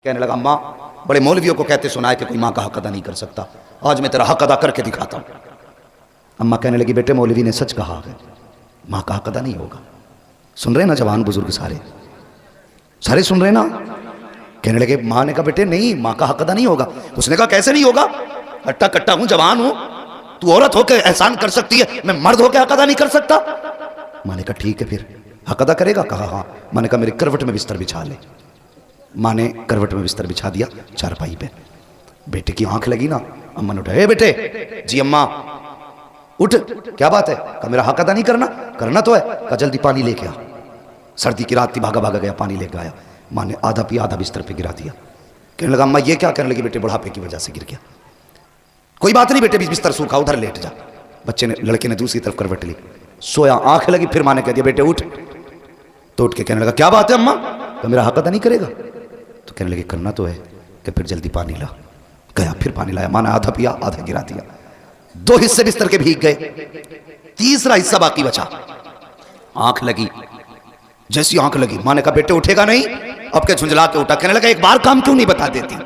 कहने लगा अम्मा, बड़े मौलवियों को कहते सुना है कि कोई माँ का हक अदा नहीं कर सकता, आज मैं तेरा हक अदा करके दिखाता हूँ। अम्मा कहने लगी बेटे मौलवी ने सच कहा है, माँ का हक अदा नहीं होगा। सुन रहे ना जवान बुजुर्ग सारे सारे सुन रहे ना। कहने लगे माँ ने कहा बेटे नहीं, माँ का हक अदा नहीं होगा। उसने कहा कैसे नहीं होगा, अट्टा कट्टा हूं, जवान हूं, तू औरत होकर एहसान कर सकती है, मैं मर्द होकर हक अदा नहीं कर सकता। माँ ने कहा ठीक है फिर हक अदा करेगा। कहा हाँ। माँ ने कहा मेरे करवट में बिस्तर बिछा ले। माँ ने करवट में बिस्तर बिछा दिया चारपाई पे। बेटे की आंख लगी ना, अम्मा ने उठा, बेटे। जी अम्मा। उठ, क्या बात है। कहा मेरा हक अदा नहीं करना। करना तो है। कहा जल्दी पानी लेके आ। सर्दी की रात थी, भागा भागा गया, पानी लेके आया। माँ ने आधा पिया आधा बिस्तर पे गिरा दिया। कहने लगा अम्मा ये क्या। कहने लगी बेटे बुढ़ापे की वजह से गिर गया। कोई बात नहीं बेटे, बिस्तर सूखा, उधर लेट जा। बच्चे ने, लड़के ने दूसरी तरफ करवट ली, सोया, आंख लगी। फिर माँ ने कह दिया बेटे उठ। तो उठ के कहने लगा क्या बात है अम्मा। तो मेरा हक अदा नहीं करेगा। तो कहने लगे करना तो है। कि फिर जल्दी पानी ला। गया, फिर पानी लाया। माँ ने आधा पिया आधा गिरा दिया। 2 हिस्से बिस्तर के भीग गए, तीसरा हिस्सा बाकी बचा। आंख लगी, जैसी आंख लगी माँ ने कहा बेटे उठेगा नहीं। अब के झुंझला के उठा। कहने लगा एक बार काम क्यों नहीं बता देती।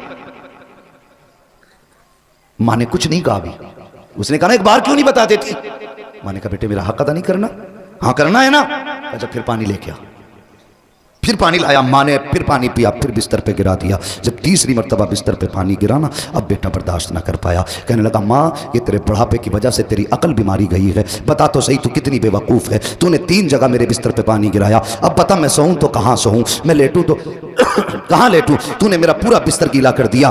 माँ ने कुछ नहीं कहा भी। उसने कहा ना एक बार क्यों नहीं बता देती। माँ ने कहा बेटे मेरा हक अदा नहीं करना। हाँ करना है ना। अच्छा फिर पानी लेके आ। फिर पानी लाया। माँ ने फिर पानी पिया, फिर बिस्तर पे गिरा दिया। जब तीसरी मर्तबा बिस्तर पे पानी गिरा ना, अब बेटा बर्दाश्त ना कर पाया। कहने लगा माँ ये तेरे बुढ़ापे की वजह से तेरी अकल बीमारी गई है। बता तो सही तू कितनी बेवकूफ़ है। तूने 3 जगह मेरे बिस्तर पे पानी गिराया। अब बता मैं सोऊं तो कहाँ सोऊं, मैं लेटूं तो कहाँ लेटूं। तूने मेरा पूरा बिस्तर गीला कर दिया।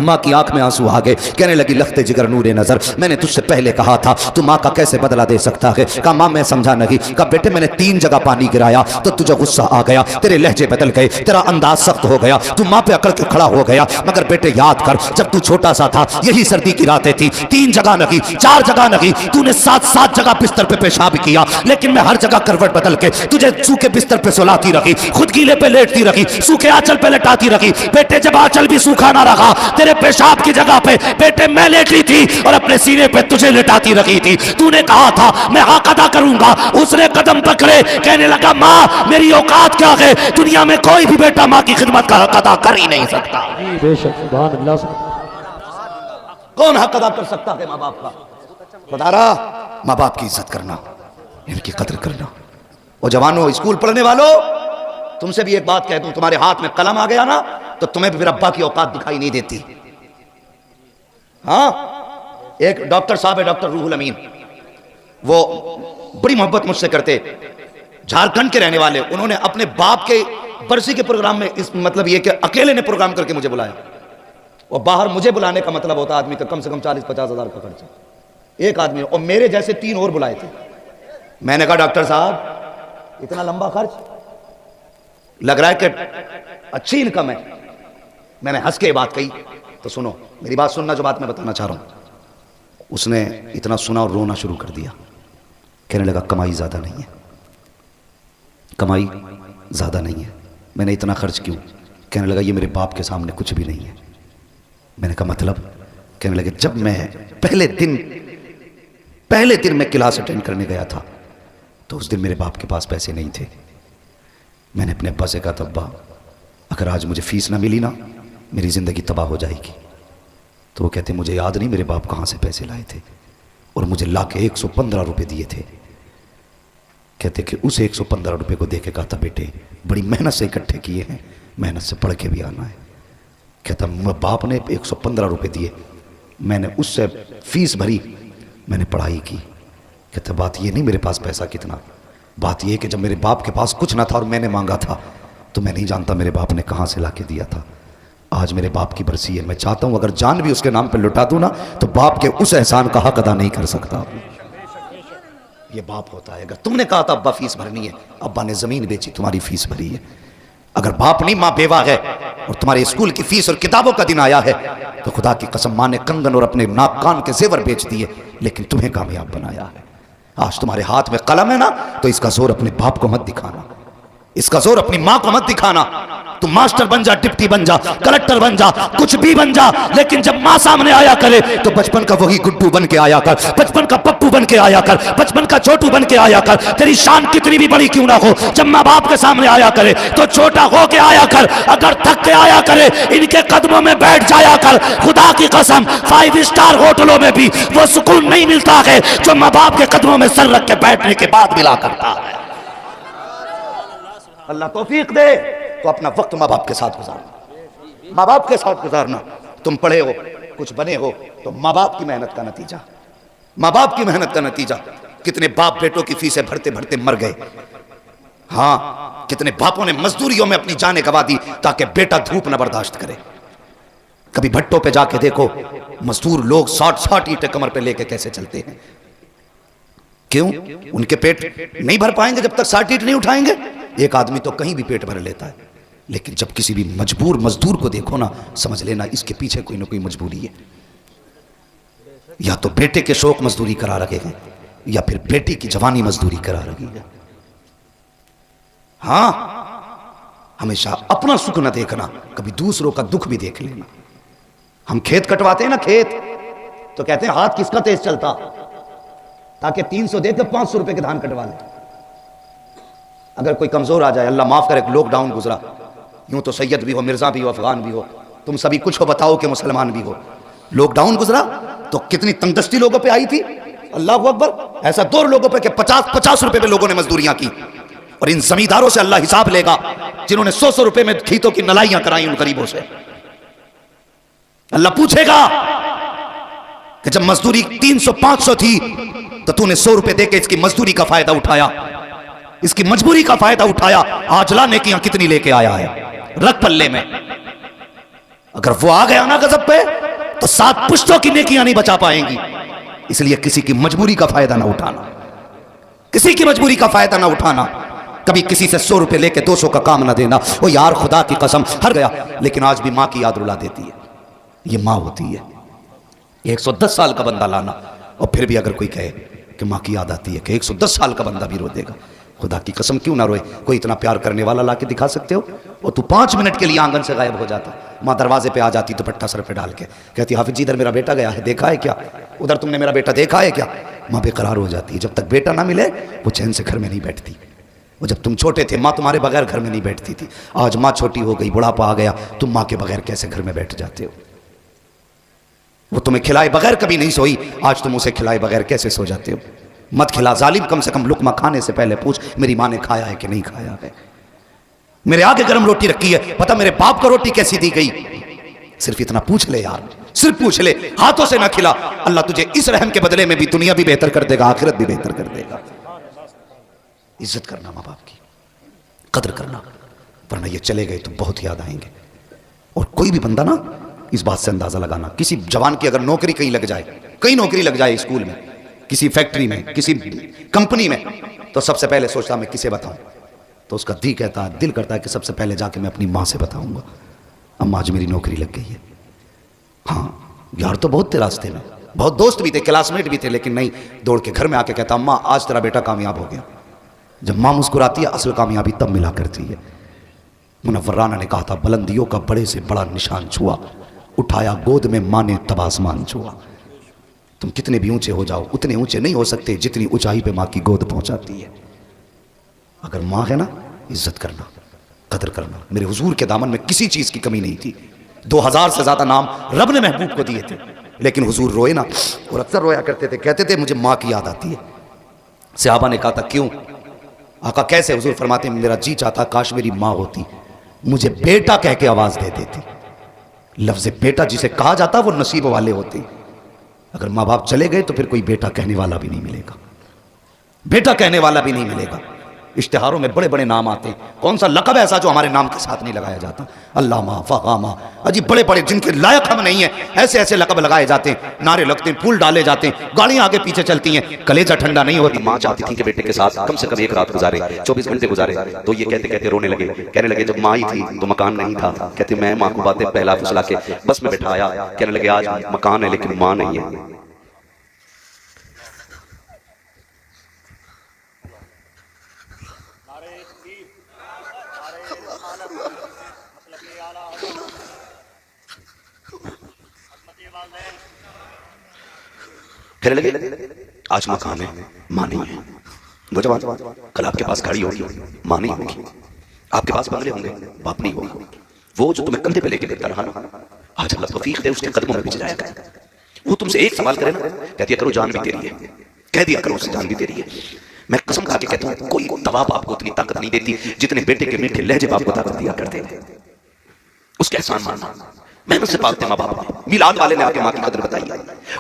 माँ की आंख में आंसू आ गए। कहने लगी लखते जिगर नूरे नजर, मैंने तुझसे पहले कहा था तू माँ का कैसे बदला दे सकता है। कहा माँ मैं समझा नहीं। कहा बेटे मैंने 3 जगह पानी गिराया तो तुझे गुस्सा आ गया, तेरे लहजे बदल गए, तेरा अंदाज सख्त हो गया, तू माँ पे अकड़ के खड़ा हो गया। मगर बेटे याद कर जब तू छोटा सा था यही सर्दी की रातें थी, 3 जगह नहीं 4 जगह नहीं, तूने 7 जगह बिस्तर पे पेशाब किया, लेकिन मैं हर जगह करवट बदल के तुझे सूखे बिस्तर पे सुलाती रखी, खुद गीले पे लेटती रखी, सूखे आंचल पे लेटाती रखी। बेटे जब आंचल भी सूखा ना रहा तेरे पेशाब की जगह पे बेटे मैं लेटी थी और अपने सीने पे तुझे लेटाती रखी थी। तूने कहा था मैं हक अदा करूंगा, उसने कदम पकड़े। कहने लगा माँ मेरी औकात क्या है, दुनिया में कोई भी बेटा माँ की खिदमत का हक अदा कर ही नहीं सकता। बेशक सुभान अल्लाह। कौन हक अदा कर सकता है माँ बाप का। बता रहा माँ बाप की इज्जत करना, इनकी कदर करना। और जवानों स्कूल पढ़ने वालों तुमसे भी एक बात कह दूं, तुम्हारे हाथ में कलम आ गया ना तो तुम्हें भी फिर अब्बा की औकात दिखाई नहीं देती। हाँ एक डॉक्टर साहब है डॉक्टर रूहुल अमीन, वो बड़ी मोहब्बत मुझसे करते, झारखंड के रहने वाले। उन्होंने अपने बाप के बरसी के प्रोग्राम में इस मतलब ये कि अकेले ने प्रोग्राम करके मुझे बुलाया। और बाहर मुझे बुलाने का मतलब होता आदमी का कम से कम 40-50 हज़ार का खर्चा, एक आदमी। और मेरे जैसे 3 और बुलाए थे। मैंने कहा डॉक्टर साहब इतना लंबा खर्च, लग रहा है कि अच्छी इनकम है। मैंने हंस के बात कही। तो सुनो मेरी बात सुनना, जो बात मैं बताना चाह रहा हूं। उसने इतना सुना और रोना शुरू कर दिया। कहने लगा कमाई ज्यादा नहीं है, कमाई ज्यादा नहीं है, मैंने इतना खर्च क्यों। कहने लगा ये मेरे बाप के सामने कुछ भी नहीं है। मैंने कहा मतलब। कहने लगे जब मैं पहले दिन मैं क्लास अटेंड करने गया था तो उस दिन मेरे बाप के पास पैसे नहीं थे। मैंने अपने अब्बा से कहा था अब्बा अगर आज मुझे फीस ना मिली ना मेरी ज़िंदगी तबाह हो जाएगी। तो वो कहते मुझे याद नहीं मेरे बाप कहाँ से पैसे लाए थे, और मुझे ला के 115 रुपये दिए थे। कहते कि उस 115 रुपये को दे के कहा था बेटे बड़ी मेहनत से इकट्ठे किए हैं, मेहनत से पढ़ के भी आना है। कहता बाप ने 115 रुपये दिए, मैंने उससे फीस भरी, मैंने पढ़ाई की। कहता बात ये नहीं मेरे पास पैसा कितना, बात ये कि जब मेरे बाप के पास कुछ ना था और मैंने मांगा था तो मैं नहीं जानता मेरे बाप ने कहाँ से ला के दिया था। आज मेरे बाप की बरसी है, मैं चाहता हूँ अगर जान भी उसके नाम पर लुटा दूँ ना तो बाप के उस एहसान का हक अदा नहीं कर सकता। ये बाप होता है। अगर तुमने कहा था अब्बा फीस भरनी है, अब्बा ने ज़मीन बेची तुम्हारी फीस भरी है। अगर बाप नहीं माँ बेवा है और तुम्हारे स्कूल की फीस और किताबों का दिन आया है तो खुदा की कसम माँ ने कंगन और अपने नाक कान के जेवर बेच दिए लेकिन तुम्हें कामयाब बनाया है। आज तुम्हारे हाथ में कलम है ना तो इसका जोर अपने बाप को मत दिखाना, इसका जोर अपनी माँ को मत दिखाना। तुम मास्टर बन जा, डिप्टी बन जा, कलेक्टर बन जा, कुछ भी बन जा, लेकिन जब माँ सामने आया करे तो बचपन का वही गुड्डू बन के आया कर, बचपन का पप्पू बन के आया कर, बचपन का छोटू बन के आया कर। तेरी शान कितनी भी बड़ी क्यों ना हो, जब माँ बाप के सामने आया करे तो छोटा हो के आया कर। अगर थक के आया करे इनके कदमों में बैठ जाया कर। खुदा की कसम 5 स्टार होटलों में भी वो सुकून नहीं मिलता है जो माँ बाप के कदमों में सर रख के बैठने के बाद मिला करता है। अल्लाह तौफीक दे तो अपना वक्त माँ बाप के साथ गुजारना, माँ बाप के साथ गुजारना। तुम पढ़े हो, कुछ बने हो तो माँ बाप की मेहनत का नतीजा, माँ बाप की मेहनत का नतीजा। कितने बाप बेटों की फीसें भरते भरते मर गए। हाँ, कितने बापों ने मजदूरियों में अपनी जानें गवा दी ताकि बेटा धूप न बर्दाश्त करे। कभी भट्टों पे जाके देखो, मजदूर लोग 60-60 ईंटें कमर पे लेके कैसे चलते हैं। क्यों? उनके पेट नहीं भर पाएंगे जब तक 60 ईंट नहीं उठाएंगे। एक आदमी तो कहीं भी पेट भर लेता है, लेकिन जब किसी भी मजबूर मजदूर को देखो ना, समझ लेना इसके पीछे कोई ना कोई मजबूरी है। या तो बेटे के शौक मजदूरी करा रखे हैं, या फिर बेटी की जवानी मजदूरी करा रही है। हां, हमेशा अपना सुख न देखना, कभी दूसरों का दुख भी देख लेना। हम खेत कटवाते हैं ना, खेत तो कहते हैं हाथ किसका तेज चलता, ताकि 300 देकर 500 रुपए के धान कटवा ले। अगर कोई कमजोर आ जाए, अल्लाह माफ करे, लॉकडाउन गुजरा, यूं तो सैयद भी हो, मिर्जा भी हो, अफगान भी हो, तुम सभी कुछ हो, बताओ कि मुसलमान भी हो। लॉकडाउन गुजरा तो कितनी तंगदस्ती लोगों पे आई थी। अल्लाह अकबर, ऐसा दौर लोगों पे कि 50-50 रुपए पे लोगों ने मजदूरियां की। और इन जमींदारों से अल्लाह हिसाब लेगा जिन्होंने 100-100 रुपए में खेतों की नलाइयां कराई उन गरीबों से। अल्लाह पूछेगा कि जब मजदूरी 300-500 थी तो तूने 100 रुपए देके इसकी मजदूरी का फायदा उठाया, इसकी मजबूरी का फायदा उठाया। आज ला नेकियां कितनी लेके आया है, रख पल्ले में। अगर वो आ गया ना गजब पे तो 7 पुश्तों की नेकियां नहीं बचा पाएंगी। इसलिए किसी की मजबूरी का फायदा ना उठाना, किसी की मजबूरी का फायदा ना उठाना। कभी किसी से 100 रुपए लेके 200 का काम ना देना। वो यार खुदा की कसम हर गया, लेकिन आज भी मां की याद रुला देती है। ये मां होती है। 110 साल का बंदा लाना और फिर भी अगर कोई कहे कि मां की याद आती है, कि 110 साल का बंदा भी रो देगा। खुदा की कसम क्यों ना रोए? कोई इतना प्यार करने वाला ला के दिखा सकते हो? और तू 5 मिनट के लिए आंगन से गायब हो जाता, माँ दरवाजे पे आ जाती दुपट्टा सर पे डाल के, कहती हाफिज जी इधर मेरा बेटा गया है, देखा है क्या? उधर तुमने मेरा बेटा देखा है क्या? माँ बेकरार हो जाती है। जब तक बेटा ना मिले वो चैन से घर में नहीं बैठती। वो जब तुम छोटे थे माँ तुम्हारे बगैर घर में नहीं बैठती थी। आज माँ छोटी हो गई, बुढ़ापा आ गया, तुम माँ के बगैर कैसे घर में बैठ जाते हो? वो तुम्हें खिलाए बगैर कभी नहीं सोई, आज तुम उसे खिलाए बगैर कैसे सो जाते हो? मत खिला जालिम, कम से कम लुकमा खाने से पहले पूछ मेरी माँ ने खाया है कि नहीं खाया है। मेरे आगे गर्म रोटी रखी है, पता मेरे बाप को रोटी कैसी दी गई? सिर्फ इतना पूछ ले यार, सिर्फ पूछ ले, हाथों से ना खिला। अल्लाह तुझे इस रहम के बदले में भी दुनिया भी बेहतर कर देगा, आखिरत भी बेहतर कर देगा। इज्जत करना माँ बाप की, कदर करना, वरना ये चले गए तो बहुत याद आएंगे। और कोई भी बंदा ना इस बात से अंदाजा लगाना, किसी जवान की अगर नौकरी कहीं लग जाए, कहीं नौकरी लग जाए, स्कूल में, किसी फैक्ट्री में, किसी कंपनी में, तो सबसे पहले सोचता मैं किसे बताऊं? तो उसका दिल करता है कि सबसे पहले जाके मैं अपनी माँ से बताऊंगा, अम्मा आज मेरी नौकरी लग गई है। हाँ यार तो बहुत थे रास्ते में, बहुत दोस्त भी थे, क्लासमेट भी थे, लेकिन नहीं, दौड़ के घर में आके कहता अम्मा आज तेरा बेटा कामयाब हो गया। जब माँ मुस्कुराती है असल कामयाबी तब मिला करती है। मुनव्वर राना ने कहा था बुलंदियों का बड़े से बड़ा निशान छुआ, उठाया गोद में माँ ने तब आसमान छुआ। तुम कितने भी ऊंचे हो जाओ उतने ऊंचे नहीं हो सकते जितनी ऊंचाई पे माँ की गोद पहुंचाती है। अगर माँ है ना, इज्जत करना, कदर करना। मेरे हुजूर के दामन में किसी चीज की कमी नहीं थी। 2000 से ज्यादा नाम रब ने महबूब को दिए थे, लेकिन हुजूर रोए ना, और अक्सर रोया करते थे, कहते थे मुझे माँ की याद आती है। सहाबा ने कहा था क्यों? आका कैसे? हुजूर फरमाते मेरा जी चाहता काश मेरी माँ होती, मुझे बेटा कह के आवाज दे देती। लफ्ज बेटा जिसे कहा जाता वो नसीब वाले होते। अगर माँ बाप चले गए तो फिर कोई बेटा कहने वाला भी नहीं मिलेगा, बेटा कहने वाला भी नहीं मिलेगा। इश्तिहारों में बड़े बड़े नाम आते हैं, कौन सा लकब ऐसा जो हमारे नाम के साथ नहीं लगाया जाता? अल्लामा, फ़क़ामा, अजी बड़े बड़े जिनके लायक हम नहीं है, ऐसे ऐसे लकब लगाए जाते हैं, नारे लगते हैं, फूल डाले जाते हैं, गाड़ियां आगे पीछे चलती हैं, कलेजा ठंडा नहीं होती। माँ चाहती थी कि बेटे के साथ कम से कम एक रात गुजारे, 24 घंटे गुजारे। तो ये कहते कहते रोने लगे, कहने लगे जब माँ ही थी तो मकान नहीं था। कहते मैं माँ को बातें पहला फुसला के बस में बैठाया, कहने लगे आज मकान है लेकिन माँ नहीं है। कहने लगे आज मकान है, मां नहीं है। नौजवान, कल आपके पास गाड़ी होगी, मां नहीं होगी। आपके पास बंगले होंगे, बाप नहीं होगा। वो जो तुम्हें कंधे पे लेके देता रहा ना, आज अल्लाह तौफीक दे उसके कदमों में पीछे जाया करे। वो तुमसे एक सवाल करे ना, कह दिया करो जान भी तेरी है, कह दिया करो उससे जान भी तेरी है। मैं कसम खा के कहता हूं, कोई दवा बाप को उतनी ताकत नहीं देती जितने बेटे के मीठे लहजे बाप को ताकत दिया करते थे। उसके एहसान मानना, मेहनत से पालते माँ बाप। मिलाद वाले ने आके माँ की कदर बताई,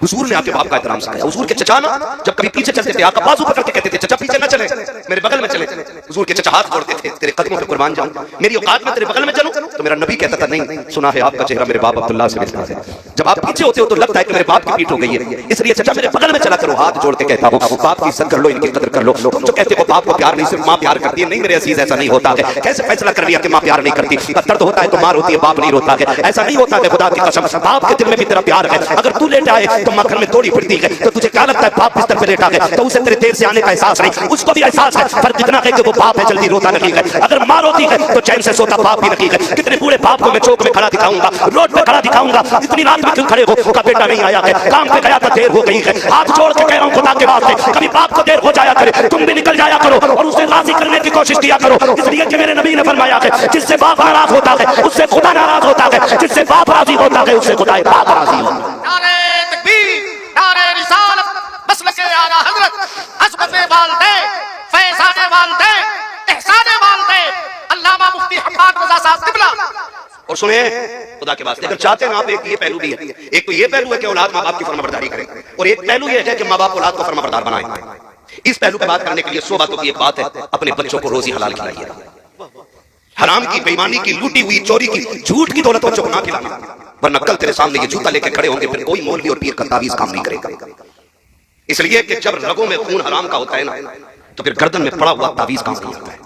हुजूर ने आपके बाप का एहतराम सिखाया। हुजूर के चचा ना जब कभी पीछे चलते थे, आका बाजू पकड़ के कहते थे, चचा पीछे ना चले, मेरे बगल में चले। हुजूर के चचा हाथ जोड़ते थे, तेरे कदमों पे कुर्बान जाऊं, मेरी औकात में तेरे बगल में चलूं। तो मेरा नबी कहता था, नहीं, सुना है आपका चेहरा मेरे बाप अब्दुल्लाह से मिलता है। जब आप पीछे होते हो तो लगता है कि मेरे बाप की पीठ हो गई है, इसलिए चचा मेरे बगल में चला करो। हाथ जोड़ के कहता हूं, बाप की इज्जत कर लो, इनकी कदर कर लो। तुम जो कहते हो बाप को प्यार नहीं, सिर्फ माँ प्यार करती है, नहीं मेरे अजीज, ऐसा नहीं होता है। कैसे फैसला कर लिया कि माँ प्यार नहीं करती? दर्द होता है तो मार होती है, बाप नहीं रोता है। ऐसा नहीं होता है, खुदा की कसम, बाप के दिल में भी तेरा प्यार है। अगर तू लेटा है तो माँ घर में तोड़ी फिरती है, तो तुझे क्या लगता है बाप बिस्तर पे लेटा है तो उसे तेरे देर से आने का एहसास नहीं, उसको भी एहसास है। फर्क इतना है कि वो बाप है, जल्दी रोता नहीं है। अगर माँ रोती है तो चैन से सोता बाप भी नहीं है। कितने बूढ़े बाप को मैं चौक में खड़ा दिखाऊंगा, रोड पे खड़ा दिखाऊंगा, इतनी रात में क्यों खड़े हो? का बेटा नहीं आया है, काम पे गया था, देर हो गई है। हाथ जोड़ के कह रहा हूं खुदा के वास्ते, कभी बाप को देर हो जाया करे, तुम भी निकल जाया करो और उसे राजी करने की कोशिश किया करो। इसलिए कि मेरे नबी ने फरमाया है, जिससे बाप नाराज होता है उससे खुदा नाराज होता है, जिससे बाप राजी होता है उससे खुदा पाक राजी होता है। नारे तकबीर, नारे रिसालत, मसलके आला हज़रत, अज़मते वालिदैन, फैज़ाने वालिदैन, एहसाने वालिदैन, अल्लामा मुफ्ती हम्माद रज़ा साहब क़िबला। और सुने खुदा के वास्ते, अगर चाहते हैं आप, एक ये पहलू भी है। एक तो ये पहलू है कि औलाद माँ बाप की फरमाबरदारी करे, और एक पहलू ये है कि माँ बाप औलाद को फरमाबरदार बनाए। इस पहलू पे बात करने के लिए 100 बातों की एक बात है, अपने बच्चों को रोजी हलाल खिलाइए। हराम की, बेईमानी की, लूटी हुई, चोरी की, झूठ की दौलत बच्चों को ना खिलाना, वरना कल तेरे सामने ये जूता लेके खड़े होंगे, फिर कोई मौलवी और पीर का तावीज काम नहीं करेगा। इसलिए कि जब रगों में खून हराम का होता है ना, तो फिर गर्दन में पड़ा हुआ तावीज काम नहीं आता है।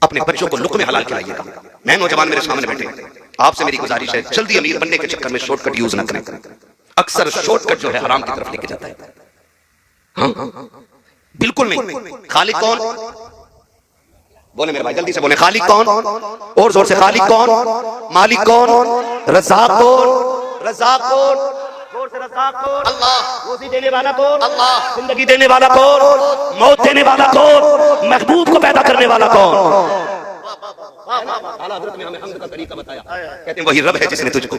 अपने बच्चों को लुक में हलाल खिलाइएगा। मैं नौजवान मेरे सामने बैठे, आपसे मेरी गुजारिश है, जल्दी अमीर बनने के चक्कर में शॉर्टकट यूज न करें। अक्सर शॉर्टकट जो है हराम की तरफ लेके जाता है। हाँ, बिल्कुल नहीं। खालिक कौन? बोले मेरे भाई, जल्दी से बोले, खालिक कौन? और जोर से, खालिक कौन? मालिक कौन? रज़ाक कौन? रज़ाक कौन? जोर से, रज़ाक कौन? अल्लाह। रोज़ी देने वाला कौन? अल्लाह। जिंदगी देने वाला कौन? मौत देने वाला कौन? महबूब को पैदा करने वाला कौन? आला हज़रत ने हमें हम्द का तरीका बताया, कहते हैं वही रब है जिसने तुझको।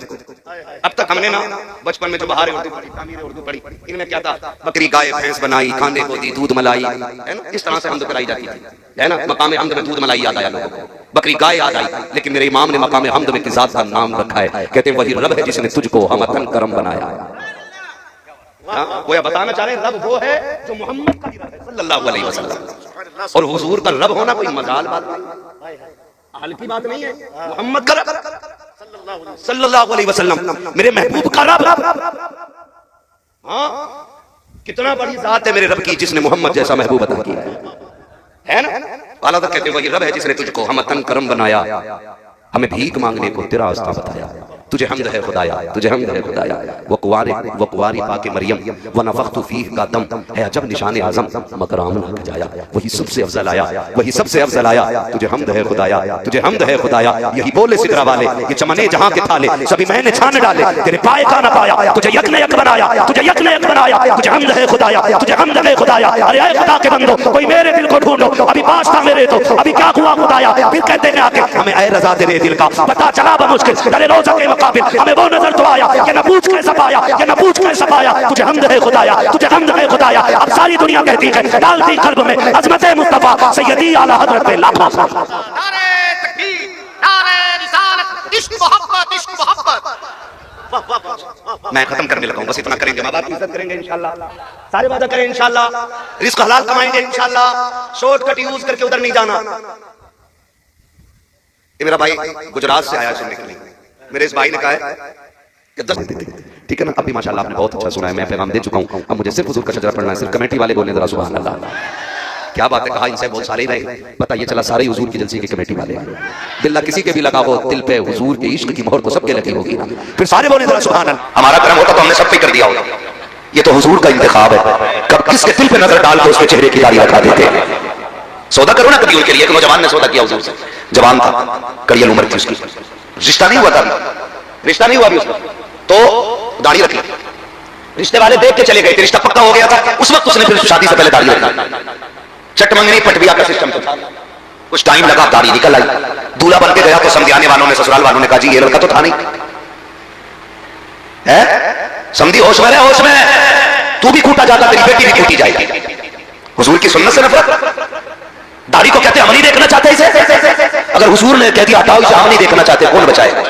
अब तक हमने ना बचपन में जो बहारें उर्दू पढ़ी, तामीरें उर्दू पढ़ी, इनमें क्या था? बकरी गाय भैंस बनाई, खाने को दी, दूध मलाई, है ना, इस तरह से हम्द कराई जाती है ना। मकाम हम्द में दूध मलाई याद आया लोगों को, बकरी गाय याद आई, लेकिन मेरे इमाम ने मकाम हम्द में किस ज़ात का नाम रखा है, कहते हैं वही रब है जिसने तुझको हमतन करम बनाया। कोई बताना चाह रहे रब वो है जो मोहम्मद का भी रब है सल्लल्लाहु अलैहि वसल्लम, और हुजूर का रब होना कोई मजाल बात नहीं, हल्की बात नहीं है। मोहम्मद का रब सल्लल्लाहु अलैहि वसल्लम, मेरे महबूब का रब। हाँ, कितना बड़ी जात है मेरे रब की जिसने मोहम्मद जैसा महबूब अता किया है ना। आला तक कहते हैं वही रब है जिसने तुझको हमतन करम बनाया, हमें भीख मांगने को तेरा रास्ता बताया। तुझे हम्द है खुदाया, तुझे हम्द है खुदाया। वो कुवारी पाके मरियम व नफ़ख्तु फीह का दम है अजब निशान आज़म, मगर आमना का जाया वही सबसे अफजल आया, वही सबसे अफजल आया। तुझे हम्द है खुदाया, तुझे हम्द है खुदाया। यही बोले सिदरा वाले, ये चमने जहां के थाले सभी मैंने छान डाले, तेरे पाए का न पाया, तुझे यक ने यक बनाया, तुझे यक ने यक बनाया। तुझे हम्द है खुदाया, तुझे हम्द है खुदाया। अरे आए खुदा के बंदो, कोई मेरे दिल को ढूंढो, अभी पास था मेरे तो अभी क्या हुआ खुदाया। फिर कहते हैं आके हमें ऐ रज़ा तेरे दिल का पता चला बमुश्किल, तेरे रोज़ा के मुकाबिल हमें वो नजर तो आया कि न पूछ कैसा पाया, कि न पूछ कैसा पाया। तुझे हम्द है खुदाया, तुझे हम्द है खुदाया। अब सारी दुनिया कहती है डालती कल्ब में अज़मत मुस्तफा सैयदी आला हज़रत पे लाखों सलाम। नारे तकबीर, नारे रिसालत, इश्क मोहब्बत, इश्क मोहब्बत। मैं खत्म करने लगा हूं, बस इतना करेंगे, माँ बाप की इज्जत करेंगे इंशाल्लाह, सारे वादा करें इंशाल्लाह, रिस्क हलाल कमाएंगे इंशाल्लाह, शॉर्टकट यूज करके उधर नहीं जाना। ये मेरा भाई गुजरात से आया सुनने के लिए, मेरे इस भाई ने कहा है कि 10 ठीक है ना। अभी माशाल्लाह आपने बहुत अच्छा सुना है, मैं पैगाम दे चुका हूं, अब मुझे सिर्फ हुजूर का शजरा पढ़ना है। सिर्फ कमेटी वाले बोलने जरा सुभान अल्लाह, क्या बात है। कहा इनसे बहुत सारे ही रहे, पता ये चला सारे हुजूर की जलसे की कमेटी वाले। बिल्ला किसी के भी लगा हो दिल पे हुजूर के इश्क की मोहर तो सबके लगी होगी ना, फिर सारे बोले जरा सुभान अल्लाह। हमारा करम होता तो हमने सब पे कर दिया होगा। ये तो हुजूर का इंतखाब है, कब किसके दिल पे नजर डाल के उसके चेहरे की दाढ़ी रखा देते। सौदा करो ना कभी उनके लिए। एक नौजवान ने सौदा किया हुजूर से, जवान था, कड़ियल उम्र थी उसकी, रिश्ता नहीं हुआ था, रिश्ता नहीं हुआ अभी उसका, तो दाढ़ी रख ली। रिश्ते वाले देख के चले गए थे, रिश्ता पक्का हो गया था। उस वक्त उसने फिर शादी से पहले दाढ़ी रखी। चटमंगनी पटविया का सिस्टम था। कुछ टाइम लगा, दाढ़ी निकल आई। दूल्हा बन के गया तो समझाने वालों ने, ससुराल वालों ने कहा जी ये लड़का तो था नहीं है, समझी होश में रहे, होश में। तू भी कूटा जाता, तेरी बेटी भी कूटी जाएगी। हुजूर की सुन्नत से नफरत। दाढ़ी को कहते हम नहीं देखना चाहते इसे। अगर हुजूर ने कह दिया हटाओ इसे, हम नहीं देखना चाहते, कौन बचाएगा?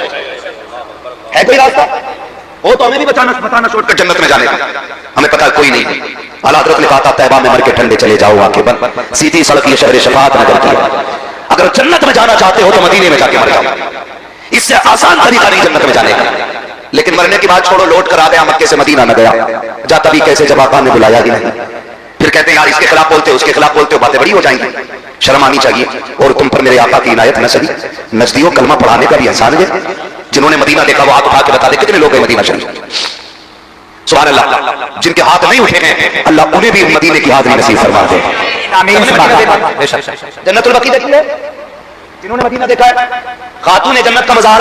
है कोई रास्ता? वो तो हमें भी बताना छोड़कर जन्नत में जाने का। हमें पता है कोई नहीं। आला हज़रत ने कहा था तैयबा में मर के ठंडे चले जाओ, आके बन सीधी सड़क ये शहर शफाअत नगर की। अगर जन्नत में जाना चाहते हो तो मदीने में जाके मर जाओ, इससे आसान तरीका नहीं जन्नत में जाने का। लेकिन मरने की बात छोड़ो, लौट कर आ गया, मक्के से मदीना न गया, जाता भी कैसे जब आका ने बुलाया ही नहीं। फिर कहते हैं यार इसके खिलाफ बोलते हो, उसके खिलाफ बोलते हो, बातें बड़ी हो जाएंगी, शर्म आनी चाहिए। और तुम पर मेरे आका की इनायत न सही। नजदियों कलमा पढ़ाने का भी एहसान है। जिन्होंने मदीना देखा वो हाथ उठा के बता दे कितने लोग हैं मदीना शरीफ। सुभान अल्लाह। जिनके हाथ नहीं उठे हैं अल्लाह उन्हें भी मदीने की हाज़िरी नसीब फरमा दे। जन्नतुल बकी देखी है जिन्होंने मदीना देखा है। खातून जन्नत का मज़ार।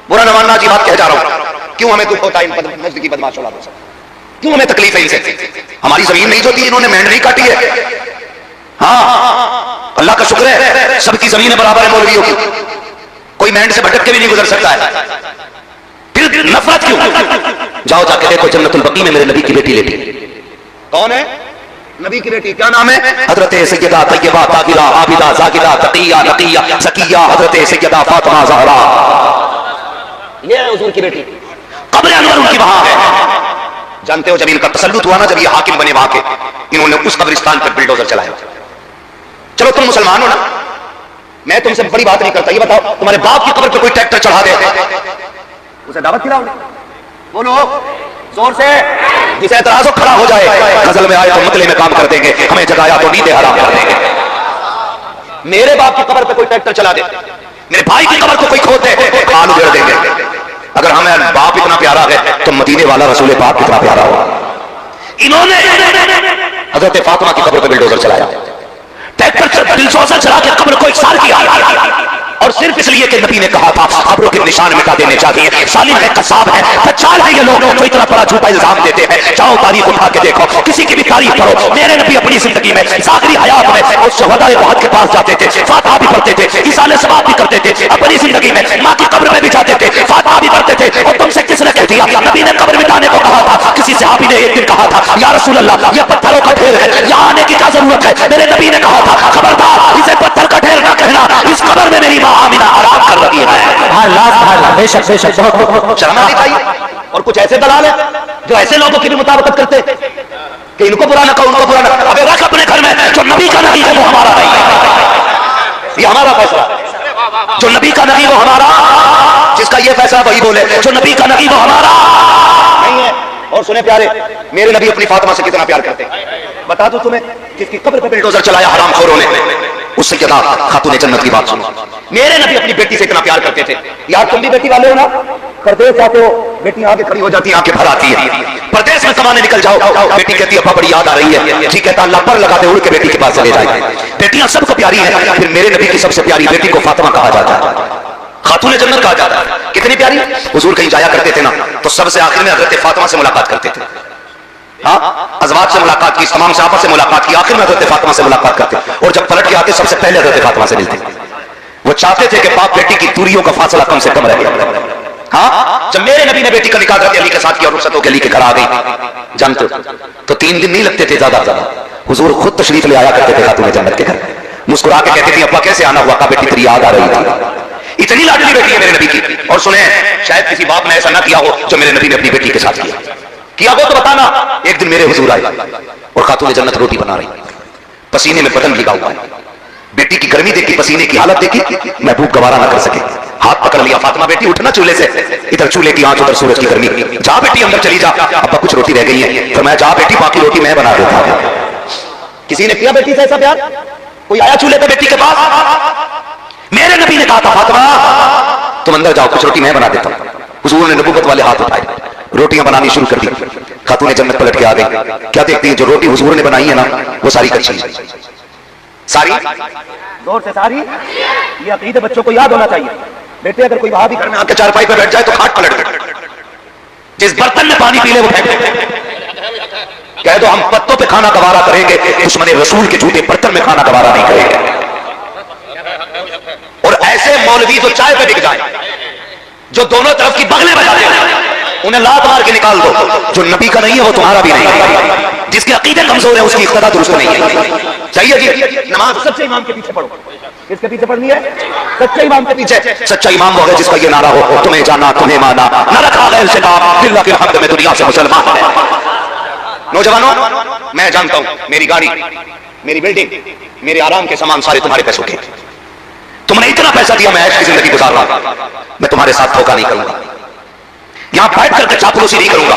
बुरा न मानना, जी बात कह जा रहा हूं। क्यों हमें दुख होता है इन नजदीकी बदमाश औलादों से? क्यों हमें तकलीफ है इनसे? हमारी जमीन नहीं जोती, इन्होंने मेंढ नहीं काटी है। हाँ अल्लाह का शुक्र है, सबकी जमीन बराबर है मौलवियों की। कोई मेंढ से भटक के भी नहीं गुजर सकता है। फिर नफरत क्यों? जाओ जाके देखो जन्नतुल बकी में मेरे नबी की बेटी लेटी। कौन है नबी की बेटी? क्या नाम है? हजरत सैयदा तैयबा ताहिरा आबिदा जाकिरा तकिया नकिया सकिया हजरत सैयदा फातिमा ज़हरा। ये है हुजूर की बेटी। कब्र अनवर उनकी वहां है। जानते हो जब इनका तसल्लुत हुआ ना, जब ये हाकिम बने वहां के, इन्होंने उस कब्रिस्तान पर बुलडोजर चलाया। चलो तुम मुसलमान हो ना, मैं तुमसे बड़ी बात नहीं करता। ये बताओ तुम्हारे बाप की कब्र पे कोई ट्रैक्टर चढ़ा दे, उसे दावत खिलाओ? बोलो जोर से। जिसे एतराज हो खड़ा हो जाए। गजल में आए तो मतले में काम कर देंगे, हमें जगाया तो नींदें हराम कर देंगे। मेरे बाप की कब्र पे कोई ट्रैक्टर चला दे, मेरे भाई की कब्र को कोई खोद दे, हाल उधेड़ देंगे। अगर हमें बाप इतना प्यारा है तो मदीने वाला रसूल पाक कितना प्यारा हो। इन्होंने हजरत फातिमा की कब्र पे बुलडोजर चलाया, ट्रैक्टर बिलडोजर चला के कब्र को 1 साल किया, और सिर्फ इसलिए कि नबी ने कहा था कब्रों के निशान मिटा देने चाहिए। सालिम है, कसाब है, बच्चाल है ये लोग जो इतना बड़ा झूठा इल्जाम देते हैं। जाओ तारीख उठा के देखो, किसी की भी तारीफ करो। मेरे नबी अपनी जिंदगी में ज़ाहिरी हयात में उस शहदाए वहद के पास जाते थे, फातिहा भी पढ़ते थे, इसाले सवाब भी करते थे। अपनी जिंदगी में माँ की कब्र में भी जाते थे, फातिहा भी पढ़ते थे। और तुमसे किसने कह दिया? नबी ने कब्र मिटाने को कहा था। किसी सहाबी ने एक दिन कहा था या रसूल अल्लाह ये पत्थरों का ढेर है, यहाँ आने की क्या जरूरत है? मेरे नबी ने कहा था खबरदार इसे पत्थर का ढेर ना कहना, इस कब्र में मेरी माँ आमिना आराम कर रही है। बेशक बेशक शर्म आनी चाहिए। और कुछ ऐसे दलाल है जो ऐसे लोगों की भी मुताबिकत करते कि इनको बुरा ना कहो, उनको बुरा ना। अबे रख अपने घर में, जो नबी का नहीं है वो हमारा नहीं है। ये हमारा फैसला। जो नबी का नहीं वो हमारा, जिसका ये फैसला वही बोले जो नबी का नहीं वो हमारा नहीं है। और सुने प्यारे, मेरे नबी अपनी फातिमा से कितना प्यार करते हैं। बता दो तुम्हें, जिसकी कब्र पे बुलडोजर चलाया हरामखोरों ने, उससे क्या खातून जन्नत की बात सुनो। मेरे नबी अपनी बेटी से इतना प्यार करते थे। यार तुम भी बेटी वाले हो ना, परदेश जाते हो, बेटी आगे खड़ी हो जाती है, आंखें भर आती है। परदेश में कमाने निकल जाओ, बेटी कहती है अब्बा बड़ी याद आ रही है, ठीक है अल्लाह पर लगाते उड़ के बेटी के पास चले जाए। बेटियां सबको प्यारी है, फिर मेरे नबी की सबसे प्यारी बेटी को फातिमा कहा जाता है, खातून जन्नत कहा जाता है। कितनी प्यारी। हुजूर कहीं जाया करते थे ना, तो सबसे आखिर में हजरत फातिमा से मुलाकात करते थे। हाँ अज़वाज से मुलाकात की, तमाम सहाबा से मुलाकात की, आखिर में हजरत फातिमा से मुलाकात करते। और जब पलट के आते सबसे पहले हजरत फातिमा से मिलते। वो चाहते थे कि बाप बेटी की दूरियों का फासला कम से कम रहे। हाँ जब मेरे नबी ने बेटी का निकाह हजरत अली के साथ किया, रुखसत होकर अली के घर आ गई, जानते तो 3 दिन नहीं लगते थे ज्यादा ज्यादा। हुजूर खुद तशरीफ ले आया करते थे खातून जन्नत के घर, मुस्कुरा के कहते थे अब्बा कैसे आना हुआ? का बेटी तेरी याद आ रही थी। इतनी लाडली बेटी है मेरे नबी की। और सुने, शायद किसी बाप ने ऐसा ना किया हो जो मेरे नबी ने अपनी बेटी के साथ किया हो तो बताना। एक दिन मेरे हुजूर आए और खातून जन्नत रोटी बना रही, पसीने में बदन लिखा हुआ है। बेटी की गर्मी देखी, पसीने की हालत देखी, महबूब गवारा ना कर सके, हाथ पकड़ लिया, फातिमा बेटी उठना चूल्हे से, इधर चूल्हे की आंच उधर सूरज की गर्मी, जा बेटी अंदर चली जा, अब्बा कुछ रोटी रह गई है। तो मैं जा बेटी बाकी रोटी मैं बना देता हूं। किसी ने किया बेटी से ऐसा प्यार? कोई आया चूल्हे पे बेटी के पास? मेरे नबी ने कहा था फातिमा तुम अंदर जाओ, कुछ रोटी मैं बना देता हूं। हुजूर ने नबूवत वाले हाथ उठाए, रोटियां बनानी शुरू कर दी। खातून जन्नत पलट के आ गई, क्या देखती है? जो रोटी हुजूर ने बनाई है ना वो सारी कच्ची है। सारी जोर से सारी। ये अकीदे बच्चों को याद होना चाहिए। बेटे अगर कोई वहां भी घर में आके चारपाई पे बैठ जाए तो खाट पलट गए। जिस बर्तन में पानी पी ले वो फेंक दे। कह दो हम पत्तों पे खाना गवारा करेंगे, दुश्मन रसूल के जूते बर्तन में खाना गवारा नहीं करेंगे। और ऐसे मौलवी जो चाय पे बिक जाए, जो दोनों तरफ की बगलें बजाते हैं, उन्हें लात मार के निकाल दो। जो नबी का नहीं है वो तुम्हारा भी नहीं है। जिसके अकीदे कमजोर है उसकी इख्तिदा दुरुस्त नहीं है। चाहिए जी नमाज सच्चे इमाम के पीछे पढ़ो। किसके पीछे पढ़नी है? सच्चे इमाम के पीछे। सच्चा इमाम वो है जिसका ये नारा हो, तुम्हें जाना तुम्हें माना, न रखा गैर से काम, बिल्लाह के हक़ में दुनिया से मुसलमान है। नौजवानों, मैं जानता हूं मेरी गाड़ी, मेरी बिल्डिंग, मेरे आराम के सामान सारे तुम्हारे पैसों के। तुमने इतना पैसा दिया, मैं ऐश की जिंदगी गुजार रहा हूं। मैं तुम्हारे साथ धोखा नहीं करूंगा, यहां बैठ करके चापलूसी नहीं करूंगा,